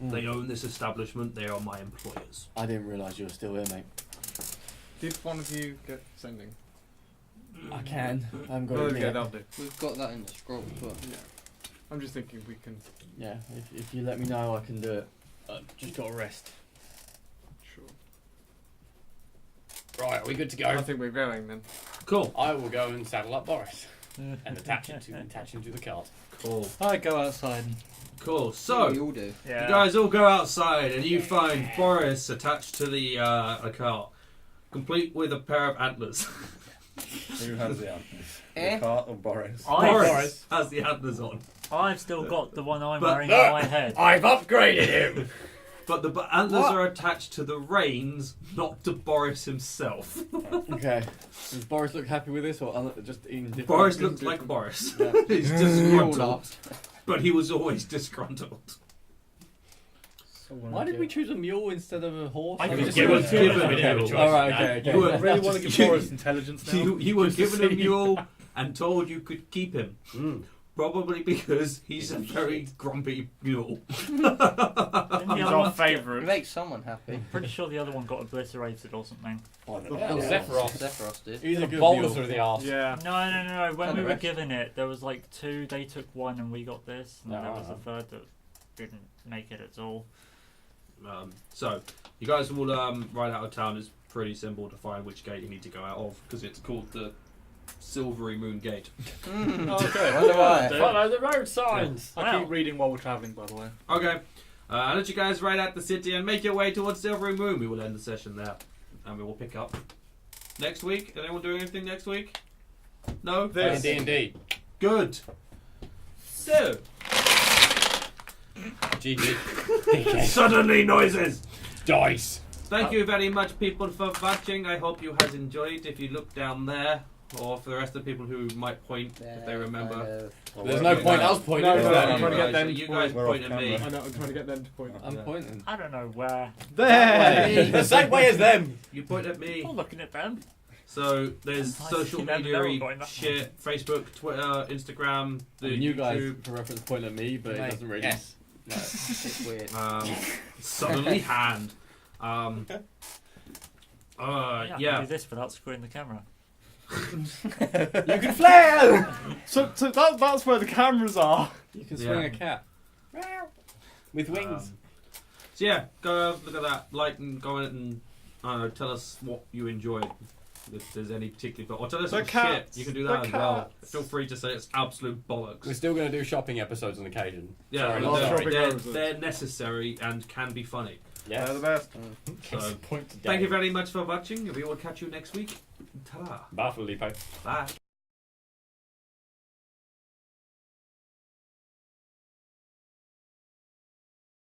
They own this establishment. They are my employers. I didn't realise you were still here, mate. Did one of you get sending? I can. I haven't got Oh, it okay, yet. that'll do. We've got that in the scroll, but Yeah. I'm just thinking we can. Yeah, if you let me know, I can do it. Just got to rest. Sure. Right, are we good to I go? think we're going then. Cool. I will go and saddle up Boris and attach him to the cart. Cool. I go outside. Cool. So we all do. Yeah. you guys all go outside, and you find Boris attached to the a cart, complete with a pair of antlers. Who has the antlers? Eh? The cart or Boris? Boris has the antlers on, I've still got the one I'm But- wearing on my head. I've upgraded him! but the antlers are attached to the reins, not to Boris himself. Okay. Does Boris look happy with this, or just in different? Boris looks like Boris. Yeah. He's You all disgruntled, laughed. but he was always disgruntled. Why did we choose a mule instead of a horse? I Or was just- given- given given we didn't have a a choice. mule. All right, No. okay, okay. You were- I really want to give You- Boris intelligence now. You were Just to given a see. mule and told you could keep him. Mm. Probably because he's a very grumpy mule. Didn't the He's other our one- It favourite. makes someone happy. Pretty sure the other one got obliterated or something. Oh, Yeah. Sephiroth. Sephiroth did. He's a good Bolus mule. through the arse. Yeah. No. When And we the were rest. given it, there was like 2. They took 1 and we got this. And there was a Ah. third that didn't make it at all. So, you guys will ride out of town. It's pretty simple to find which gate you need to go out of because it's called the Silvery Moon Gate. Okay. Wonder why. Follow the road signs! I Wow. keep reading while we're travelling, by the way. Okay. I'll let you guys ride out the city and make your way towards Silvery Moon. We will end the session there. And we will pick up next week. Anyone doing anything next week? No? This. D&D. Good. So, GG. suddenly noises! Dice. Thank you very much, people, for watching. I hope you has enjoyed. If you look down there, or for the rest of the people who might point if they remember. There's no point else pointing. No, is no, there? I'm trying to get them you to guys point. point at We're me. off I know. I'm trying to get them to point. I'm pointing. I don't know where. There. The same way as them. You point at me. I'm looking at them. So there's I social see them, they're all media going that shit, Facebook, Twitter, Instagram, the The new guys, YouTube. for reference, point at me, but it doesn't really. Yes. No. It's weird. Suddenly hand. I yeah. can do this without screwing the camera. You can flare. So that's where the cameras are. You can swing Yeah. a cat with wings. So yeah, go look at that, like and comment and I don't know, tell us what you enjoyed. If there's any particular, or tell us The some cats, shit. You can do the that as well. cats. Feel free to say it's absolute bollocks. We're still going to do shopping episodes on occasion. Yeah, Sorry, they're, not sorry. sorry. they're necessary and can be funny. Yes. They're the best. So, Point today. thank you very much for watching. We will catch you next week. Ta-da. Bye, Felipe. Bye.